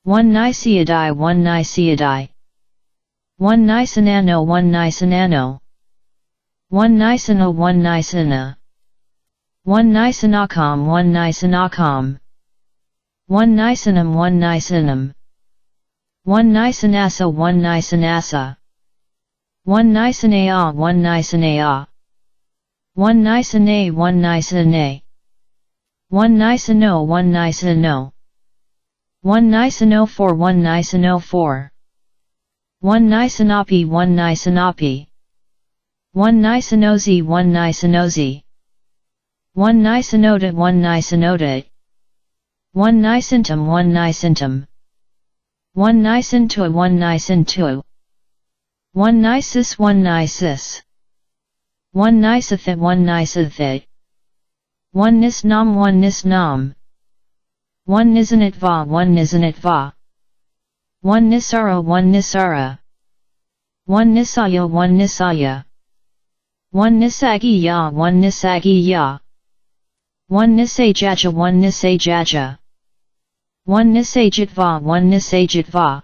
Speaker 1: One niciadai, one niciadai. One nicenano, one nicenano. One nicena, one nicena. One nicenacom, one nicenacom. One nicenum, one nicenum. One nicenasa, one nicenasa. One nicenea, one nicenea. One nicene, one nicene. One niceno, one niceno. One niceno four, one niceno four. One nicenopi, one nicenopi. One nicenosi, one nicenosi. One nicenota, one nicenota. One nicentum, one nicentum. One nicentua, one nicentua. One nisus, one nisus. One nicethet, one nicethet. One nisnam, one nisnam. One nisanitva, one nisanitva. One nisara, one nisara. One nisaya, one nisaya. One nisagiya, one nisagiya. One nisajaja, one nisajaja. One nisajitva, one nisajitva.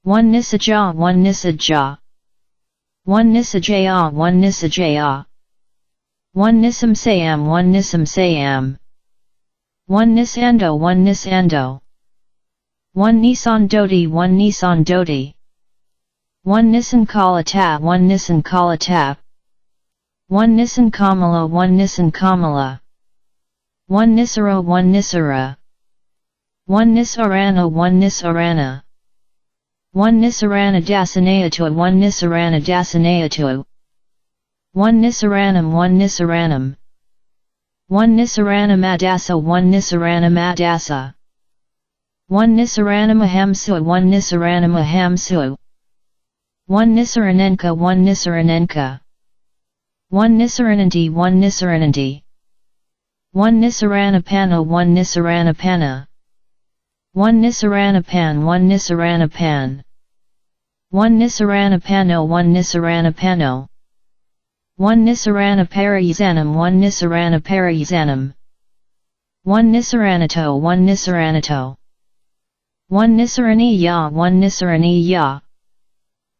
Speaker 1: One nisaja, one nisaja. One nisajaya, one nisajaya. One nisamsayam, one nisamsayam. One nisando, one nisando. One nisandoti, one nisandoti. One nisankalata, one nisankalata. One nisankamala, one nisankamala. One nisara, one nisara. One nisarana, one nisarana. One nisarana dasanayatu, one nisarana dasanayatu. One nisaranam, one nisaranam. One nisarana madasa, one nisarana madasa. One nisarana mahamsu, one nisarana mahamsu. One nisaranenka, one nisaranenka. One nisarananti, one nisarananti. One nisaranapana, one nisaranapana. One nisaranapan, one nisaranapan. One nisaranapano, one nisaranapano. One nisaranaparizanum, one nisaranaparizanum. One nisaranato, one nisaranato. One nisaraniya, one nisaraniya.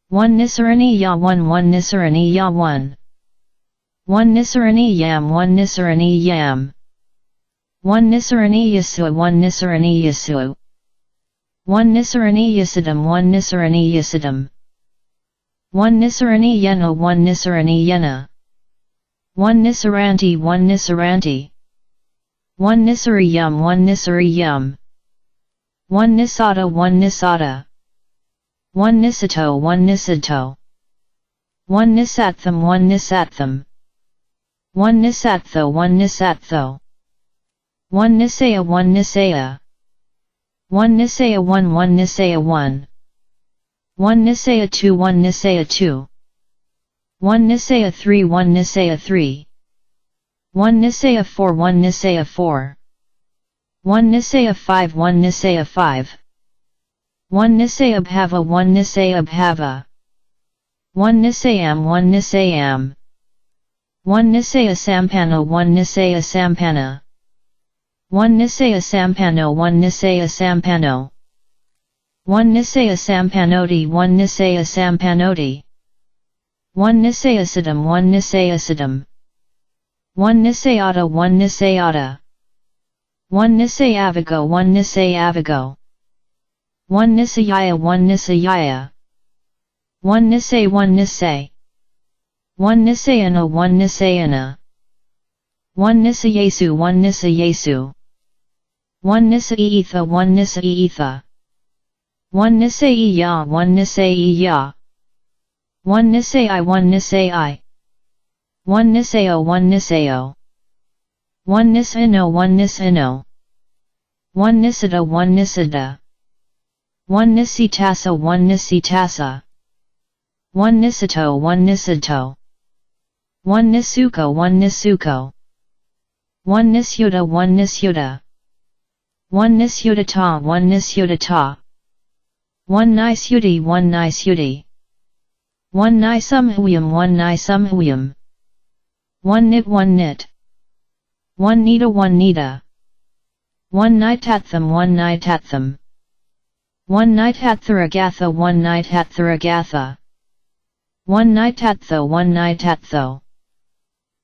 Speaker 1: One nisaraniya, one nisaraniya, one. One nisaraniyam, one nisaraniyam. One nisaraniyasu, one nisaraniyasu. One nisaraniyasidum, one nisaraniyasidum. One nisaraniyena, one nisaraniyena. One nisaranti, one nisaranti. One nisariyam, one nisariyam. One nisada, one nisada. One nisato, one nisato. One nisatham, one nisatham. One nisatho, one nisatho. One nisaya, one nisaya. One nisaya, one nisaya, one. One nisaya, two, one nisaya, two. One nisaya, three, one nisaya, three. One nisaya, four, one nisaya, four. One nisaya, five, one nisaya, five. One nisaya bhava, one nisaya bhava. One nisayam, one nisayam. One nisaya sampana, one nisaya sampana. One nisaya sampano, one nisaya sampano. One nisaya sampanoti, one nisaya sampanoti. 1 nisaeacidum 1 nisaeacidum. 1 nisaeata 1 nisaeata. 1 nisaeavigo 1 nisaeavigo. 1 nisaeia 1 nisaeia. 1 nisae 1 nisae. 1 nisaeana 1 nisaeana. 1 nisaesu 1 nisaesu. 1 nisaeetha 1 nisaeetha. 1 nisaeia 1 nisaeia. 1 nisaei 1 nisaei. 1 nisao 1 nisao. 1 nisino 1 nisino. 1 nisida 1 nisida. 1 nisitasa 1 nisitasa. 1 nisito 1 nisito. 1 nisuko 1 nisuko. 1 nisyuda 1 nisyuda. 1 nisyudata 1 nisyudata. 1 nisyudi 1 nisyudi. 1 nisumhuyum 1 nisumhuyum. 1 nit 1 nit. 1 nita 1 nita. 1 nitatham 1 nitatham. 1 nitattharagatha 1 nitattharagatha. 1 nitatho 1 nitatho.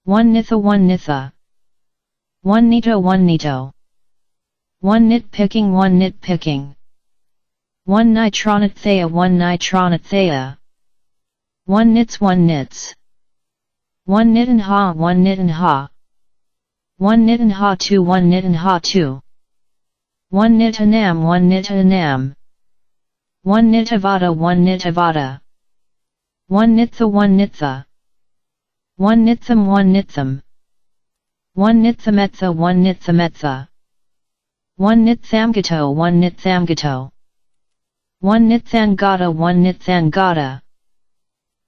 Speaker 1: 1 nitha 1 nitha. 1 nito 1 nito. 1 nitpicking 1 nitpicking. 1 nitronathea 1 nitronathea. 1 nits 1 nits. 1 nitanha 1 nitanha. 1 nitanha 2 1 nitanha 2. 1 nitanam 1 nitanam. 1 nitavada 1 nitavada. 1 nitha 1 nitha. 1 nitham 1 nitham. 1 nithametha 1 nithametha. 1 nithamgato 1 nithamgato. 1 nithangata 1 nithangata.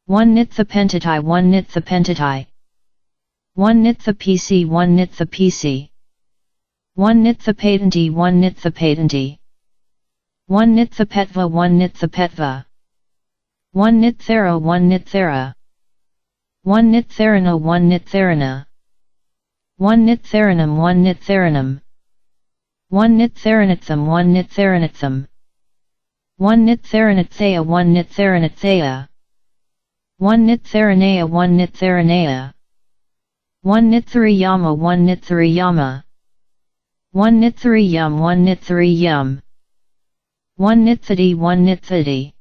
Speaker 1: 1 nithapentatai 1 nithapentatai. 1 nithapc 1 nithapc. 1 nithapatenti 1 nithapatenti. 1 nithapetva 1 nithapetva. 1 nithera 1 nithera. 1 nitherana 1 nitherana. 1 nitheranum 1 nitheranum. 1 nitheranitham 1 nitheranitham. 1 nitheranathea 1 nitheranathea. 1 nitheranea 1 nitheranea. 1 nithariyama 1 nithariyama. 1 nithariyum 1 nithariyum. 1 nithadi 1 nithadi.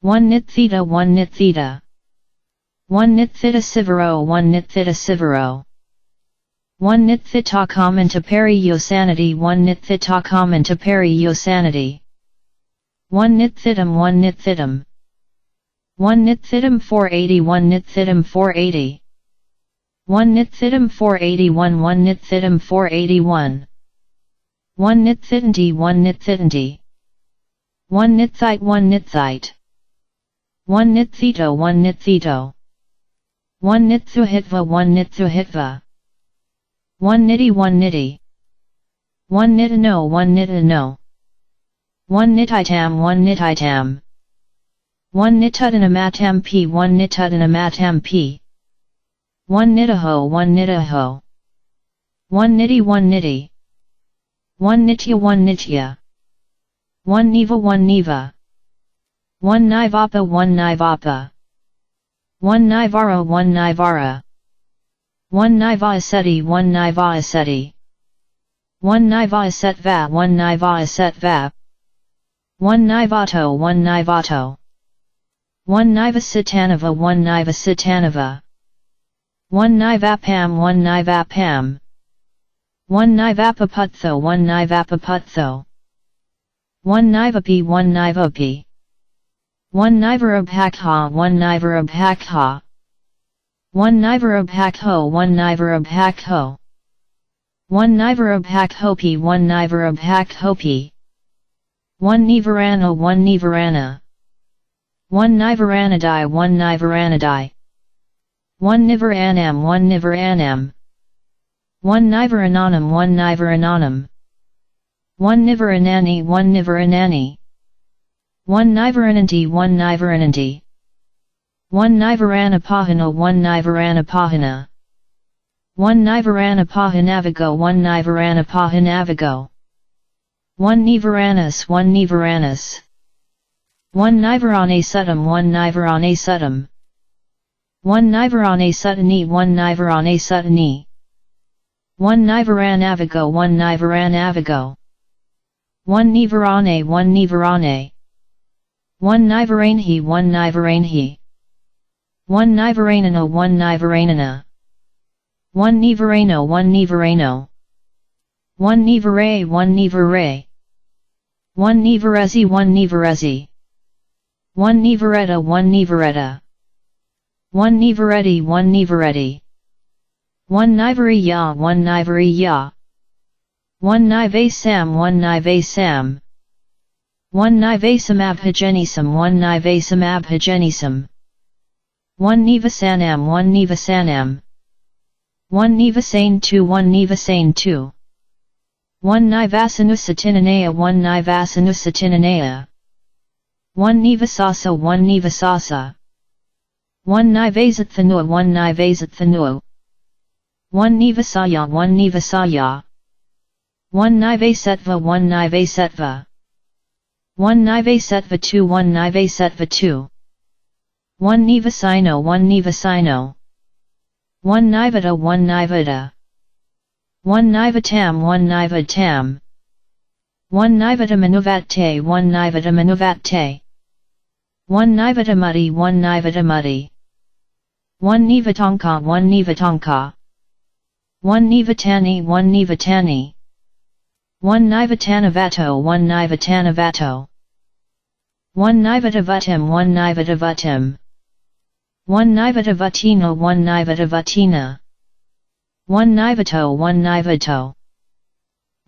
Speaker 1: 1 nitheta 1 nitheta. 1 nithita sivero 1 nithita sivero. 1 nithita commentaperi yosanity 1 nithita commentaperi yosanity. 1 nithitum 1 nithitum. 1 nithitum 480 1 nithitum 480. 1 nithitum 481 1 nithitum 481. 1 nithitanti 1 nithitanti. 1 nithite 1 nithite. 1 nithito 1 nithito. 1 nithuhitva 1 nithuhitva. 1 nitty 1 nitty. 1 nitano 1 nitano. 1 nititam 1 nititam. 1 nitudanamatam p 1 nitudanamatam p. 1 nitaho 1 nitaho. 1 nitty 1 nitty. 1 nitya 1 nitya. 1 niva 1 niva. 1 nivapa 1 nivapa. 1 nivara 1 nivara. 1 nivaaseti 1 nivaaseti. 1 nivaasetva 1 nivaasetva. 1 nivato 1 nivato. 1 nivasitanava 1 nivasitanava. 1 nivapam 1 nivapam. 1 nivapaputho 1 nivapaputho. 1 nivapi 1 nivapi. 1 nivarabhakha 1 nivarabhakha. 1 nivarabhakho 1 nivarabhakho. 1 nivarabhakhopi 1 nivarabhakhopi. 1 nivarana 1 nivarana. 1 nivaranadai 1 nivaranadai. 1 nivaranam 1 nivaranam. 1 nivarananam 1 nivarananam. 1 nivaranani 1 nivaranani. 1 nivarananti 1 nivarananti. 1 nivaranapahana 1 nivaranapahana. 1 nivaranapahanavigo 1 nivaranapahanavigo. 1 nivaranus 1 nivaranus. 1 nivarane suttam 1 nivarane suttam. 1 Nivarane Sutani 1 Nivarane Sutani 1 Nivaran Avago 1 Nivaran Avago 1 Nivarane 1 Nivarane 1 Nivaranhi 1 Nivaranhi 1 Nivaranana 1 Nivaranana 1 Nivarano 1 Nivarano 1 Nivare 1 Nivare 1 Nivarezi 1 Nivarezi 1 Nivaretta 1 Nivaretta 1 Nivaretti 1 Nivaretti 1 Nivariya 1 Nivariya 1 Nivasam 1 Nivasam 1 Nivasam Abhagenisam 1 Nivasam Abhagenisam 1 Nivasanam 1 Nivasanam 1 Nivasane 2 1 Nivasane 2 1 Nivasanusatinanaya 1 Nivasanusatinanaya 1 Nivasasa 1 Nivasasa 1 Nivasathanua 1 Nivasathanua 1 Nivasaya 1 Nivasaya 1 Nivasatva 1 Nivasatva 1 Nivasatva 2 1 Nivasatva 2 1 Nivasino 1 Nivasino 1 Nivata 1 Nivata 1 Nivatam 1 Nivatam 1 Nivatamanuvate 1 Nivatamanuvate 1 Nivatamati 1 Nivatamati 1 Nivatanka 1 Nivatanka 1 Nivatani 1 Nivatani 1 Nivatanavato 1 Nivatanavato 1 Nivatavatim 1 Nivatavatim 1 Nivatavatina 1 Nivatavatina 1 Nivato 1 Nivato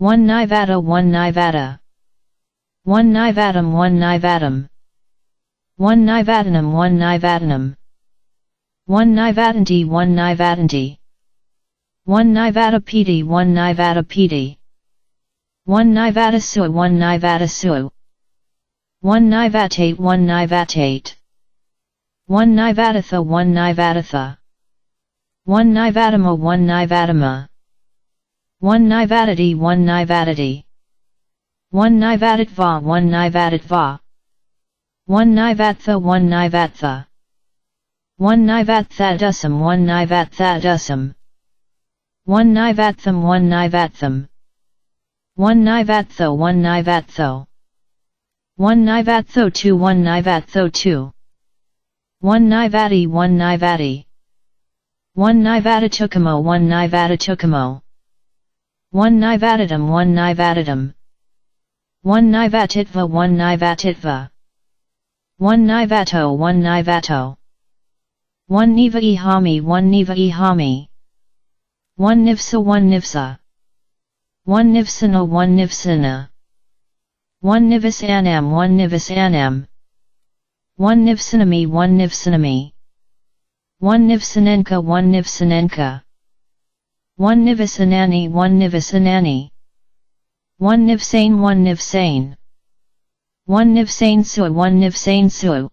Speaker 1: 1 Nivata 1 Nivata 1 Nivatam 1 Nivatam 1 Nivatanam 1 Nivatanam 1 Nivatanti 1 Nivatanti 1 Nivatapiti 1 Nivatapiti 1 Nivatasua 1 Nivatasua 1 Nivatate 1 Nivatate 1 Nivatatha 1 Nivatatha 1 Nivatama 1 Nivatama 1 Nivatati 1 Nivatati 1 Nivatatva 1 Nivatatva 1 Nivatha 1 Nivatha 1 Nivathadusam 1 Nivathadusam 1 Nivatham 1 Nivatham 1 Nivatho 1 Nivatho 1 Nivatho 2 1 Nivatho 2 1 Nivati 1 Nivati 1 Nivatatukamo 1 Nivatatukamo 1 Nivatatam 1 Nivatatam 1 Nivatitva 1 Nivatitva 1 Nivato 1 Nivato 1 Niva Ihami 1 Niva Ihami 1 Nivsa 1 Nivsa 1 Nivsana 1 Nivsana 1 Nivasanam 1 Nivasanam 1 Nivsanami 1 Nivsanami 1 Nivsanenka 1 Nivsanenka 1 Nivasanani 1 Nivasanani 1 Nivsane 1 Nivsane 1 Nivsane Su 1 Nivsane Su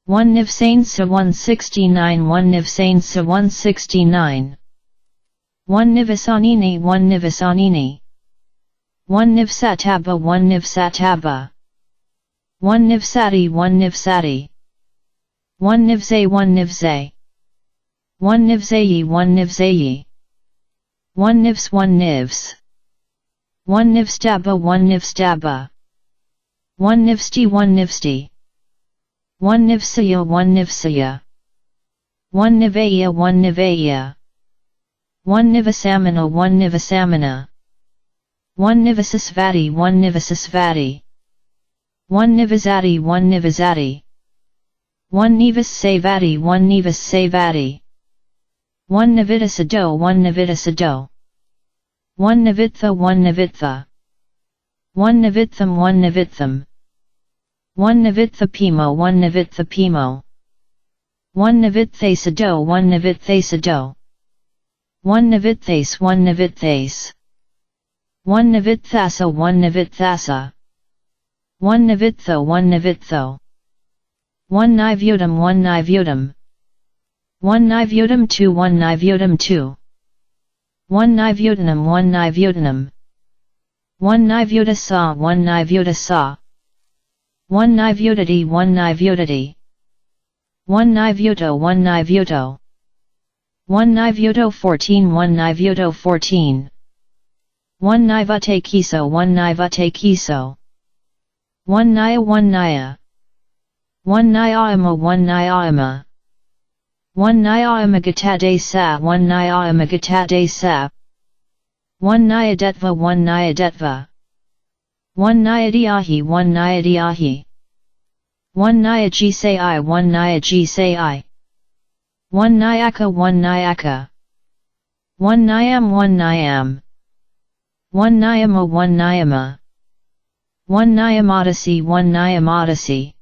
Speaker 1: 1 Nivsane Su 169 1 Nivsane Su 169 1 Nivasanini 1 Nivasanini 1 Nivsataba 1 Nivsataba 1 Nivsati 1 Nivsati 1 Nivze 1 Nivze 1 Nivzeyi 1 Nivzeyi 1 Nivs 1 Nivs 1 Nivstaba 1 Nivstaba 1 Nivsti 1 Nivsti 1 Nivsaya 1 Nivsaya 1 Nivaya 1 Nivaya 1 Nivasamana 1 Nivasamana 1 Nivasasvati 1 Nivasasvati 1 Nivazati 1 Nivazati 1 Nivasavati 1 Nivasavati 1 Nivitasado 1 Nivitasado 1 Nivitha 1 Nivitha 1 Nivitham 1 Nivitham 1 Nivithapimo 1 Nivithapimo 1 Nivithasado 1 Nivithasado 1 Nivithase 1 Nivithase 1 Nivithasa 1 Nivithasa 1 Nivitho 1 Nivitho 1 Nivutam 1 Nivutam 1 Nivutam 2 1 Nivutam 2 1 Nivutanam 1 Nivutanam 1 Nivutasa 1 Nivutasa 1 Nivutati 1 Nivutati 1 Nivuto 1 Nivuto 1 Nivuto 14 1 Nivuto 14 1 Nivate Kiso 1 Nivate Kiso 1 Naya 1 Naya 1 Nyama 1 Nyama 1 Nyama Gatade Sa 1 Nyama Gatade Sa 1 Nyadetva 1 Nyadetva 1 Nyadiahi 1 Nyadiahi 1 Nyaji Sai 1 Nyaji Sai 1 Nyaka 1 Nyaka 1 Nyam 1 Nyam 1 Nyama 1 Nyama 1 Nyamadasi 1 Nyamadasi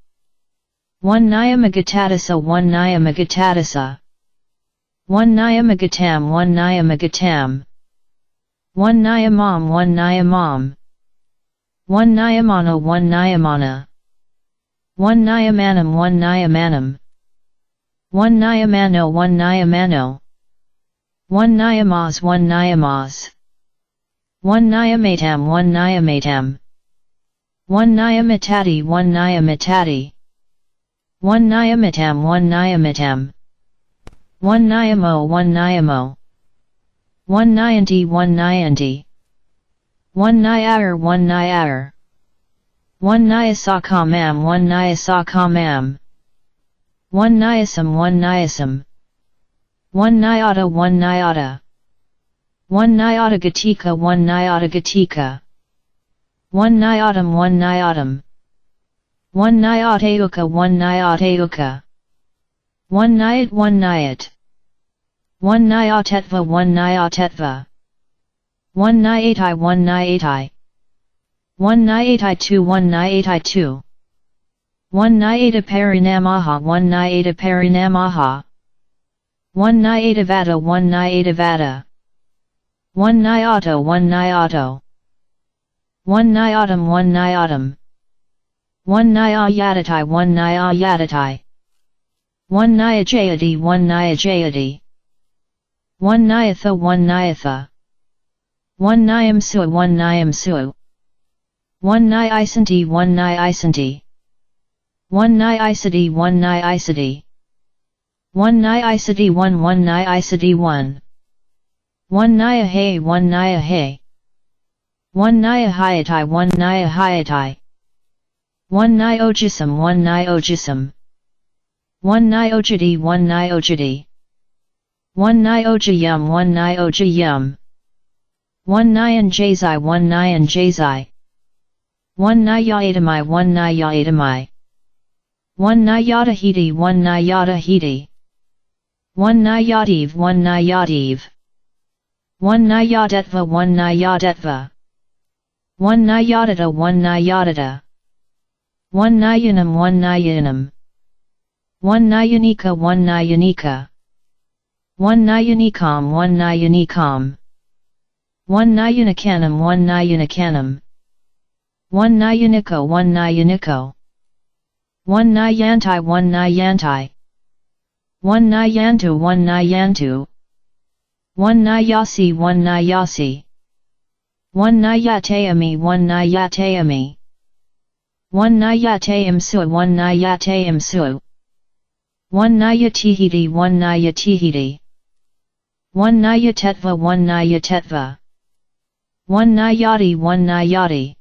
Speaker 1: 1 Nyamagatadasa 1 Nyamagatadasa 1 Nyamagatam 1 Nyamagatam 1 Nyamam 1 Nyamam 1 Nyamana 1 Nyamana 1 Nyamanam 1 Nyamanam 1 Nyamano 1 Nyamano 1 Nyamas 1 Nyamas 1 Nyamatam 1 Nyamatam 1 Nyamatati 1 Nyamatati 1 Nyamatam 1 Nyamatam 1 Nyamo 1 Nyamo 1 Nyanti 1 Nyanti 1 Nyar 1 Nyar 1 Nyasakamam 1 Nyasakamam 1 Nyasam 1 Nyasam 1 Nyata 1 Nyata 1 Nyata Gatika 1 Nyata Gatika 1 Nyatam 1 Nyatam 1 Nyatauka 1 Nyatauka 1 Nyat 1 Nyat 1 Nyatetva 1 Nyatetva 1 Nyatai 1 Nyatai 1 Nyatai 2 1 Nyatai 2 1 Nyata Parinamaha 1 Nyata Parinamaha 1 Nyatavata 1 Nyatavata 1 Nyato 1 Nyato 1 Nyatam 1 Nyatam 1 Nyayadatai 1 Nyayadatai 1 Nyajayati 1 Nyajayati 1 Nyatha 1 Nyatha 1 Nyamsua 1 Nyamsua 1 Nyisanti 1 Nyisanti 1 Nyisati 1 Nyisati 1 Nyisati 1 1 Nyisati 1 1 Nyahay 1 Nyahay 1 Nyahayatai 1 Nyahayatai 1 Nyojisam 1 Nyojisam 1 Nyojati 1 Nyojati 1 Nyojayam 1 Nyojayam 1 Nyanjazai 1 Nyanjazai 1 Nyayatamai 1 Nyayatamai 1 Nyatahiti 1 Nyatahiti 1 Nyayativ 1 Nyayativ 1 Nyadetva 1 Nyadetva 1 Nyadata 1 Nyadata 1 Nyanam 1 Nyanam 1 Nyanika 1 Nyanika 1 Nyanikam 1 Nyanikam 1 Nyanikanam 1 Nyanikanam 1 Nyaniko 1 Nyaniko 1 Nyantai 1 Nyantai 1 Nyantu 1 Nyantu 1 Nyasi 1 Nyasi 1 Nyatayami 1 Nyatayami 1 Nyatayamsu 1 Nyatayamsu 1 Nyatihiti 1 Nyatihiti 1 Nyatetva 1 Nyatetva 1 Nyati 1 Nyati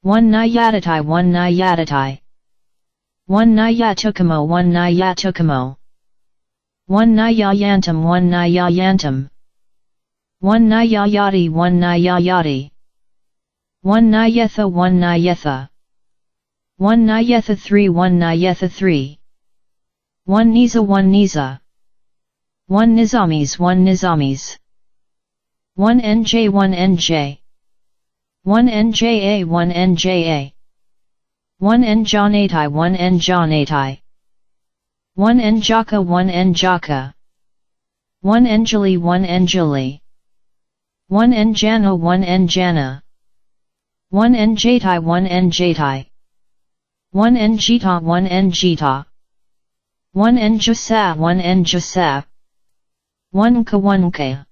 Speaker 1: 1 Nyatatai 1 Nyatatai 1 Nyatukamo 1 Nyatukamo 1 Nyayantam 1 Nyayantam 1 Nyayati 1 Nyayati 1 Nyatha 1 Nyatha 1 Nyatha 3 1 Nyatha 3 1 Niza 1 Niza 1 Nizamis 1 Nizamis 1 NJ 1 NJ 1 NJA 1 NJA 1 Njanatai 1 Njanatai 1 Njaka 1 Njaka 1 Anjali 1 Anjali 1 Njana 1 Njana 1 Njatai 1 Njatai 1 Njita 1 Njita 1 Njasa 1 Njasa 1 Ka 1 Ka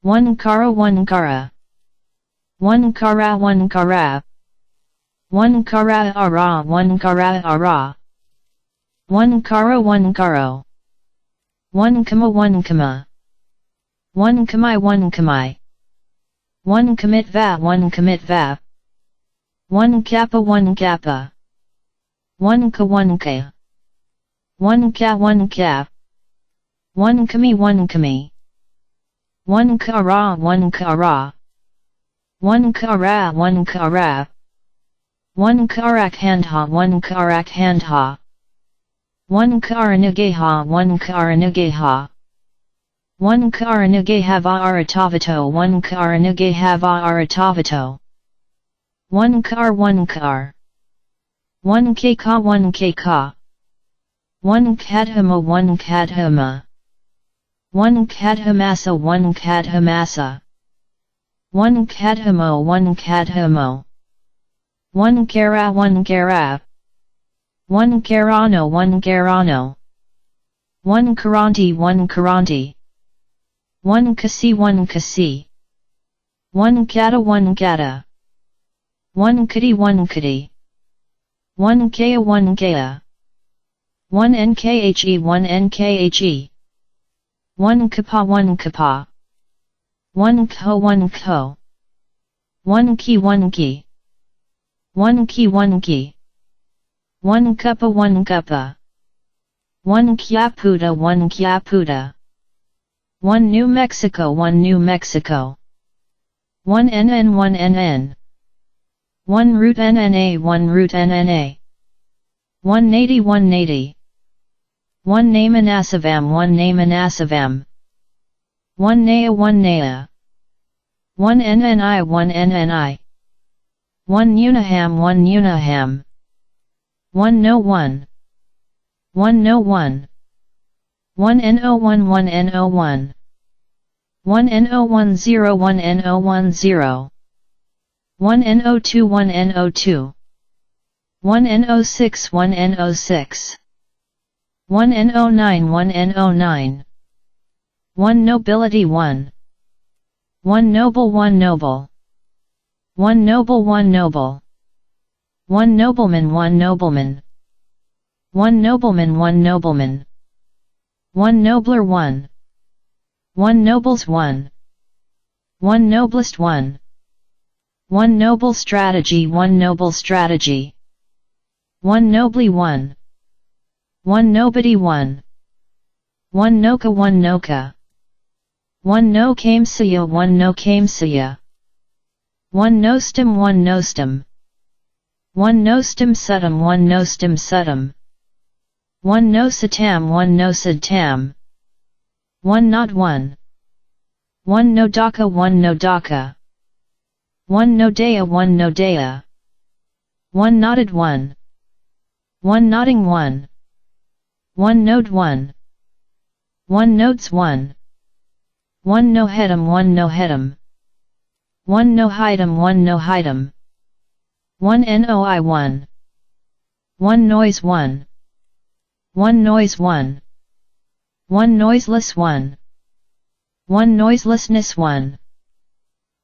Speaker 1: 1 Kara 1 Kara 1 Kara 1 Kara 1 Kara Ara 1 Kara Ara 1 karo 1 karo. 1 kama 1 kama. 1 kamai 1 kamai. 1 commit va 1 commit va. 1 kappa 1 kappa. 1 ka 1 ka. 1 ka 1 ka. 1 kami 1 kami. 1 kara 1 kara. 1 kara 1 kara. 1 karak handha 1 karak handha. 1 karanageha 1 karanageha. 1 karanagehava aratavato 1 karanagehava aratavato. 1 kar 1 kar. 1 kka 1 kka. 1 kadhama 1 kadhama. 1 kadhamasa 1 kadhamasa. 1 kadhamo 1 kadhamo. 1 kara 1 kara. 1 karano 1 karano. 1 karanti 1 karanti. 1 kasi 1 kasi. 1 kata 1 kata. 1 kati 1 kati. 1 kaya 1 kaya. 1 nkhe 1 nkhe. 1 kapa 1 kapa. 1 ko 1 ko. 1 ki 1 ki. 1 ki 1 ki. 1 kappa 1 kappa. 1 kyaputa 1 kyaputa. 1 New Mexico 1 New Mexico. 1 NN 1 NN. 1 root NNA 1 root NNA. 1 nati 1 nati. 1 Namanasavam 1 Namanasavam. 1 Naya 1 Naya. 1 NNI 1 NNI. 1 Uniham 1 Uniham. 1 No 1. 1 No 1. 1 NO1 1 NO1. 1 NO10 1 NO10. 1 NO2 1 NO2. 1 NO6 1 NO6. 1 NO9 1 NO9. 1 Nobility 1. 1 Noble 1 Noble. 1 Noble 1 Noble. 1 Nobleman 1 Nobleman. 1 Nobleman 1 Nobleman. 1 Nobler 1. 1 Nobles 1. 1 Noblest 1. 1 Noble Strategy 1 Noble Strategy. 1 Nobly 1. 1 Nobody 1. 1 Noka 1 Noka. 1 No Kamesaya 1 No Kamesaya. 1 Nostum 1 Nostum. 1 Nostum Sudum 1 Nostum Sudum. 1 No Satam 1 No Satam. 1 Not 1. 1 No Daka 1 No Daka. 1 No Dea 1 No Dea. 1 Knotted 1. 1 Knotting 1. 1 Node 1. 1 Nodes 1. 1 No Headum 1 No Headum. 1 No Hidum 1 No Hidum. 1 Noi 1. 1 Noise 1. 1 Noise 1. 1 Noiseless 1. 1 Noiselessness 1.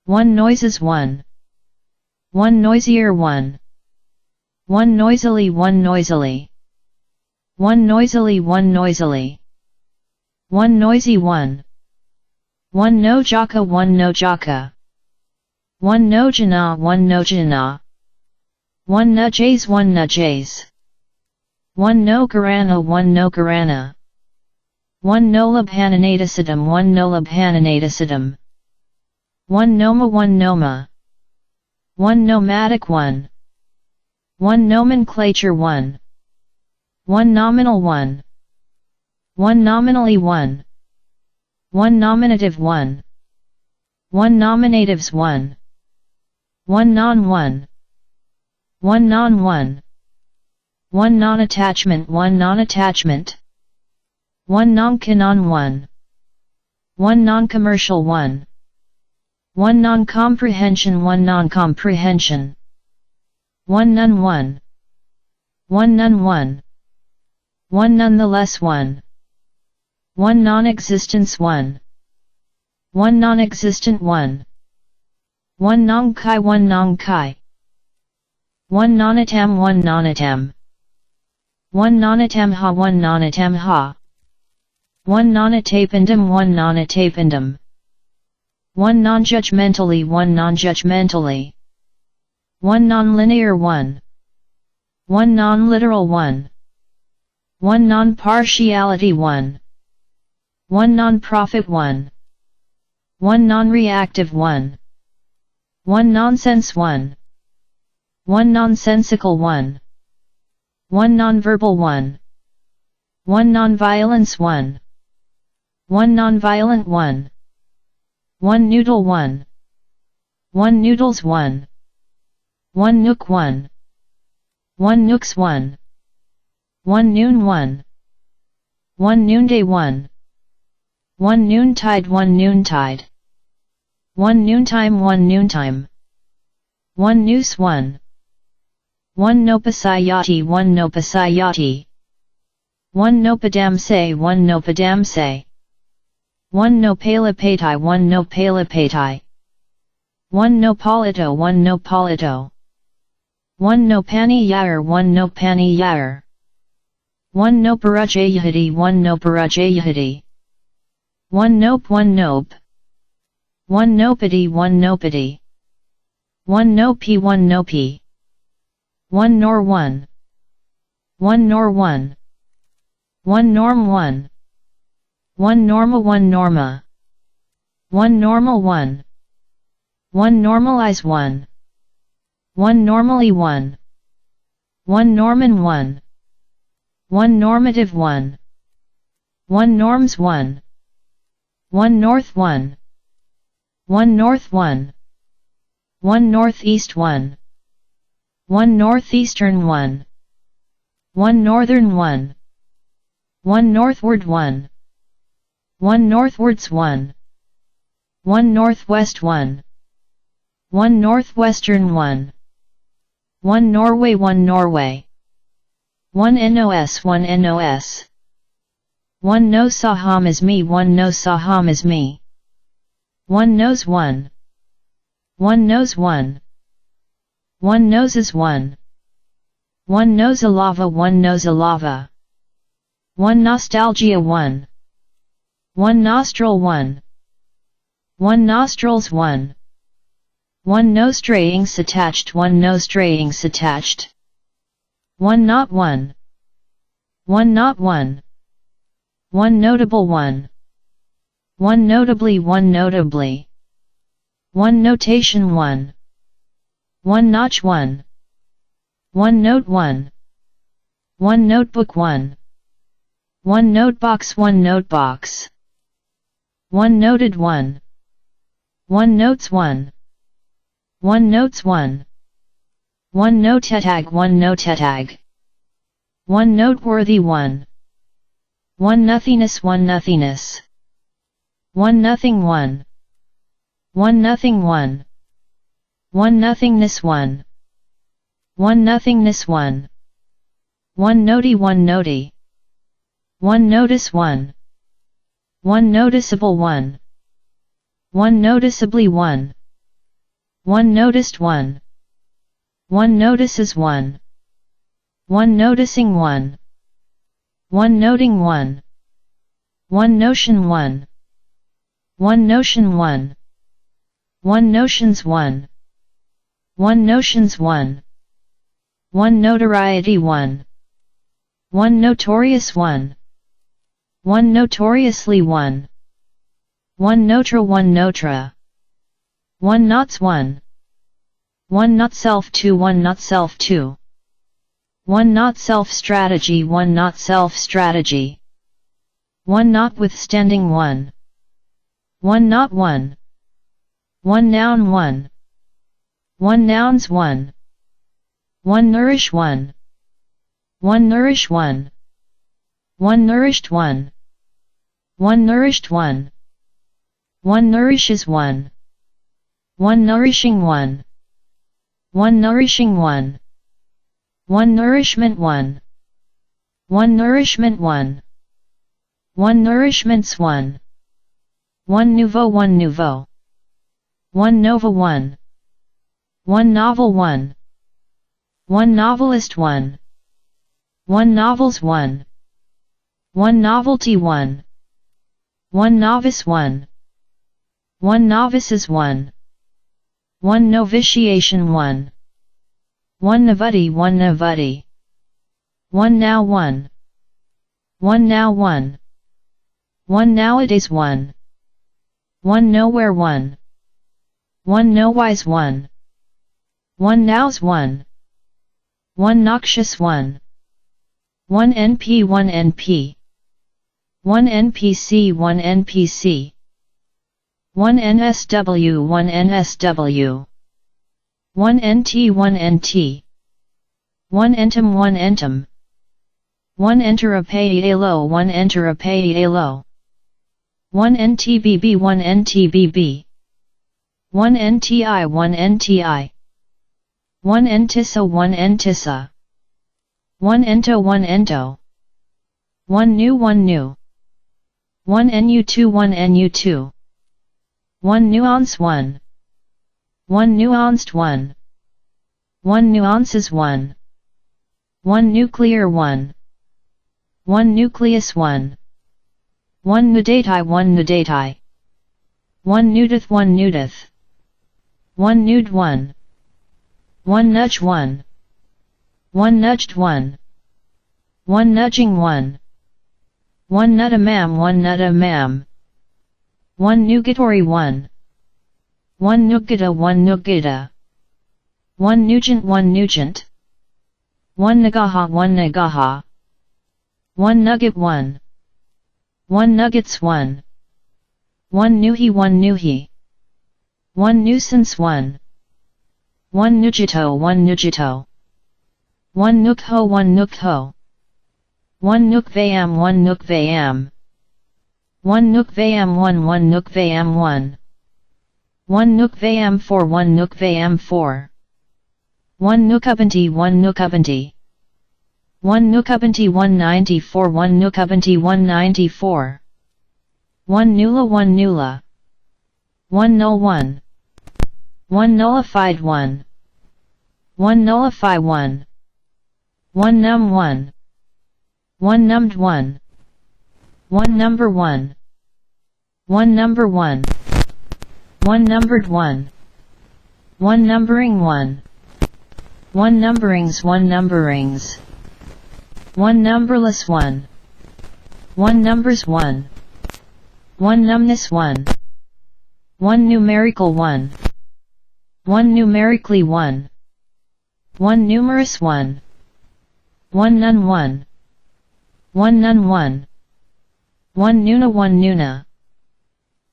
Speaker 1: 1 Noises 1. 1 Noisier 1. 1 Noisily 1 Noisily. 1 Noisily 1 Noisily. 1 Noisy 1. 1 No Jaka 1 No Jaka. 1 No Jana 1 No Jana. 1 Nudges 1 Nudges. 1 No Garana 1 No Garana. 1 Nolab Hananaticidum 1 Nolab Hananaticidum. 1 Noma 1 Noma. 1 Nomadic 1. 1 Nomenclature 1. 1 Nominal 1. 1 Nominally 1. 1 Nominative 1. 1 Nominatives 1. 1 Non-1. 1 Non-1. 1 Non-attachment 1 Non-attachment. 1 Non-canon 1. 1 Non-commercial 1. 1 Non-comprehension 1 Non-comprehension. 1 None 1. 1 None 1. 1 Nonetheless 1. 1 Non-existence 1. 1 Non-existent 1. 1 Non-kai 1 Non-kai. 1 Non-atam 1 Non-atam. 1 nonatamha 1 nonatamha. 1 nonatapindum 1 nonatapindum. 1 non-judgmentally 1 non-judgmentally. 1 non-linear 1. 1 non-literal 1. 1 non-partiality 1. 1 non-profit 1. 1 non-reactive 1. 1 nonsense 1. 1 nonsensical 1. 1 nonverbal 1. 1 nonviolence 1. 1 nonviolent 1. 1 noodle 1. 1 noodles 1. 1 nook 1. 1 nooks 1. 1 noon 1. 1 noonday 1. 1 noontide 1 noontide. 1 noontime 1 noontime. 1 noose 1. 1 nopasayati 1 nopasayati. 1 nopadamse 1 nopadamse. 1 nopalapatai 1 nopalapatai. 1 nopalito 1 nopalito. 1 nopaniyar 1 nopaniyar. 1 noparajayahati 1 noparajayahati. 1 nope 1 nope. 1 nopity 1 nopity. 1 nopi 1 nopi. 1 nor 1. 1 nor 1. 1 norm 1. 1 norma 1 norma. 1 normal 1. 1 normalize 1. 1 normally 1. 1 norman 1. 1 normative 1. 1 norms 1. 1 north 1. 1 north 1. 1 northeast 1. 1 northeastern 1. 1 northern 1. 1 northward 1. 1 northwards 1. 1 northwest 1. 1 northwestern 1. 1 Norway 1 Norway. 1 NOS 1 NOS. 1 no saham is me 1 no saham is me. 1 knows 1. 1 knows 1. 1 noses 1. 1 knows a lava 1 knows a lava. 1 nostalgia 1. 1 nostril 1. 1 nostrils 1. 1 nostrayings attached 1 nostrayings attached. 1 not 1. 1 not 1. 1 notable 1. 1 notably 1 notably. 1 notation 1. 1 notch 1. 1 note 1. 1 notebook 1. 1 notebox 1 notebox. 1 noted 1. 1 notes 1. 1 notes 1. 1 notetag 1 notetag. 1 noteworthy 1. 1 nothingness 1 nothingness. 1 nothing 1. 1 nothing 1. 1 nothingness 1. 1 nothingness 1. 1 noti 1 noti. 1 notice 1. 1 noticeable 1. 1 noticeably 1. 1 noticed 1. 1 notices 1. 1 noticing 1. 1 noting 1. 1 notion 1. 1 notion 1. 1 notions 1. 1 notions 1. 1 notoriety 1. 1 notorious 1. 1 notoriously 1. 1 notra 1 notra. 1 knots 1. 1 not self 2 1 not self 2. 1 not self strategy 1 not self strategy. 1 notwithstanding 1. 1 not 1. 1 noun 1. 1 nouns 1. 1 nourish 1. 1 nourish 1. 1 nourished 1. 1 nourished 1. 1 nourishes 1. 1 nourishing 1. 1 nourishing 1. 1 nourishment 1. 1 nourishment 1. 1 nourishments 1. 1 nouveau 1 nouveau. 1 nova 1. 1 novel 1. 1 novelist 1. 1 novels 1. 1 novelty 1. 1 novice 1. 1 novices 1. 1 novitiation 1. 1 novutty 1 novutty. 1 now 1. 1 now 1. 1 nowadays 1. 1 nowhere 1. 1 nowise 1. 1 nows 1. 1 noxious 1. 1 NP 1 NP. 1 NPC 1 NPC. 1 NSW 1 NSW. 1 NT 1 NT. 1 entom 1 entom. 1 enteropaialo 1 enteropaialo. 1 NTBB 1 NTBB. 1 NTI 1 NTI. 1 entissa 1 entissa. 1 ento 1 ento. 1 new 1 new. 1 NU2 1 NU2. 1 nuance 1. 1 nuanced 1. 1 nuances 1. 1 nuclear 1. 1 nucleus 1. 1 nudati 1 nudati. 1 nudith 1 nudith. 1 nude 1. 1 nudge 1. 1 nudged 1. 1 nudging 1. 1 nutamam 1 nutamam. 1 nugatory 1. 1 nugata 1 nugata. 1 nugent 1 nugent. 1 nagaha 1 nagaha. 1 nugget 1. 1 nuggets 1. 1 nuhi 1 nuhi. 1 nuisance 1. 1 nugito 1 nugito. 1 nukho 1 nukho. 1 nukvayam 1 nukvayam. 1 nukvayam 1 1 nukvayam 1. 1 nukvayam 4 1 nukvayam 4. 1 nukubanti 1 nukubanti. 1 nukubanti 194 1 nukubanti 194. 1 nula 1 nula. 1 null 1. 1 nullified 1. 1 nullify 1. 1 num 1. 1 numbed 1. 1 number 1. 1 number 1. 1 numbered 1. 1 numbering 1. 1 numberings 1 numberings. 1 numberless 1. 1 numbers 1. 1 numbness 1. 1 numerical 1. 1 numerically 1. 1 numerous 1. 1 none 1. 1 none 1. 1 nuna 1 nuna.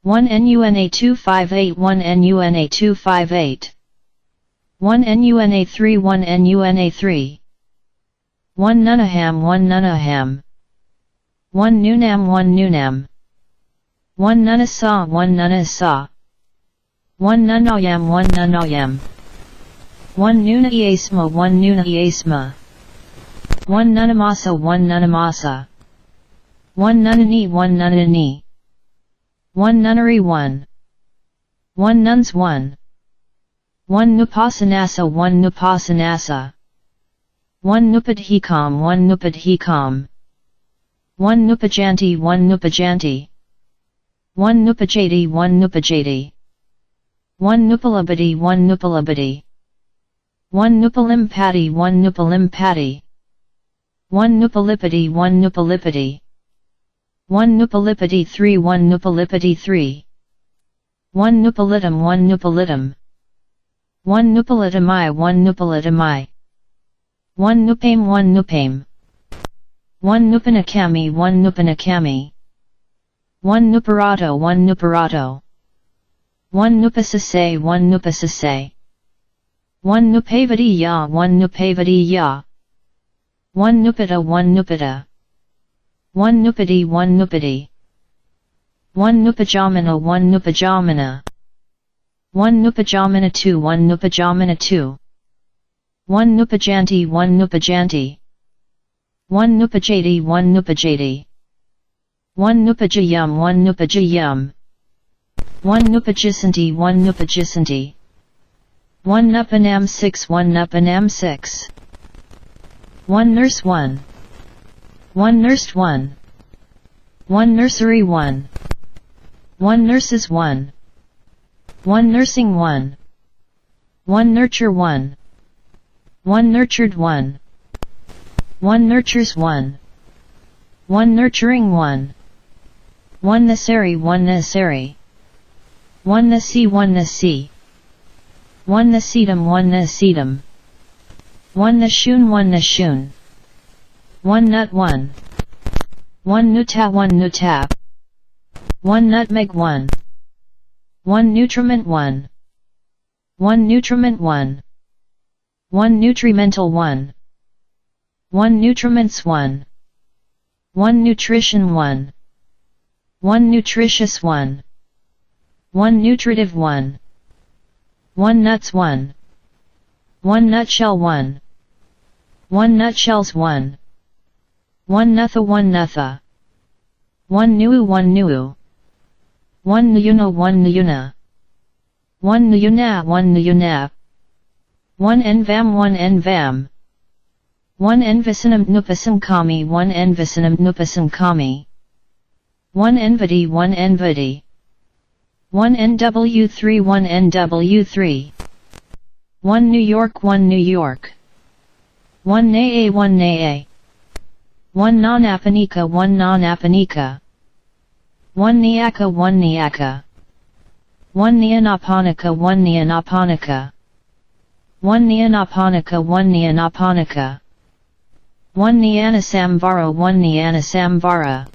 Speaker 1: 1 nuna 258 1 nuna 258. 1 nuna 3 1 nuna 3. 1 nunaham 1 nunaham. 1 nunam 1 nunam. 1 nunasa 1 nunasa. 1 nunayam 1 nunayam. 1 nunaiasma 1 nunaiasma. 1 nunamasa 1 nunamasa. 1 nunani 1 nunani. 1 nunnery 1. 1 nuns 1. 1 nupasanasa 1 nupasanasa. 1 nupadhikam 1 nupadhikam. 1 nupajanti 1 nupajanti. 1 nupajati 1 nupajati. 1 nupalabati 1 nupalabati. 1 nupalimpati 1 nupalimpati. 1 nupalipati 1 nupalipati. 1 nupalipati 3 1 nupalipati 3. 1 nupalitum 1 nupalitum. 1 nupalitumai 1 nupalitumai. 1 nupame 1 nupame. 1 nupanakami 1 nupanakami. 1 nuparato 1 nuparato. 1 nupasase 1 nupasase. 1 nupavadiya 1 nupavadiya. 1 nupita 1 nupita. 1 nupati 1 nupati. 1 nupajamana 1 nupajamana. 1 nupajamana 2 1 nupajamana 2. 1 nupajanti 1 nupajanti. 1 nupajati 1 nupajati. 1 nupajayam 1 nupajayam. 1 nupajisanti 1 nupajisanti. 1 nupanam 6 1 nupanam 6. 1 nurse 1. 1 nursed 1. 1 nursery 1. 1 nurses 1. 1 nursing 1. 1 nurture 1. 1 nurtured 1. 1 nurtures 1. 1 nurturing 1. 1 necessary 1 necessary. 1 nece 1 nece. 1 necedum 1 necedum. 1 nashun 1 nashun. 1 nut 1. 1 nuta 1 nutab. 1 nutmeg 1. 1 nutriment 1. 1 nutriment 1. 1 nutrimental 1. 1 nutriments 1. 1 nutrition 1. 1 nutritious 1. 1 nutritive 1. 1 nuts 1. 1 nutshell 1. 1 nutshells 1. 1 nutha 1 nutha. 1 nuu 1 nuu. 1 nuyuna 1 nuyuna. 1 nuyuna 1 nuyuna. 1 envam 1 envam. 1 envicinum nupasum kami 1 envicinum nupasum kami. 1 envity 1 envity. 1 NW3 1 NW3. 1 New York 1 New York. 1 Naa 1 Naa. 1 non-aponica 1 non-aponica. 1 Niaka 1 Niaka. 1 Neonaponica 1 Neonaponica. 1 Neonaponica 1 Neonaponica. 1 Neanasamvara 1 Neanasamvara.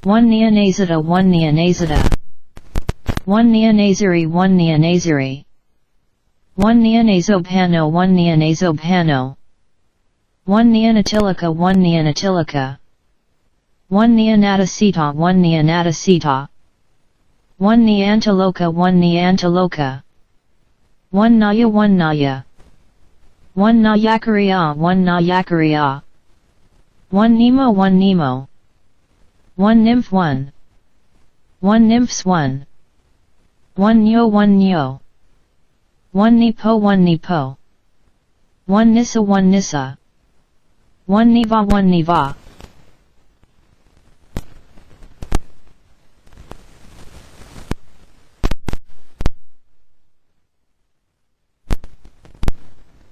Speaker 1: 1 Neonazida 1 Neonazida. 1 Neonazari 1 Neonazari. 1 Neonazopano 1 Neonazopano. 1 Neonatilica 1 Neonatilica. 1 Neonataceta 1 Neonataceta. 1 Neantaloca 1 Neantaloca. 1 Naya 1 Naya. 1 Nayakaria 1 Nayakaria. 1 Nemo 1 Nemo. 1 Nymph 1. 1 Nymphs 1. 1 Nyo 1 Nyo. 1 Nipo 1 Nipo. 1 Nissa 1 Nissa. 1 Niva 1 Niva.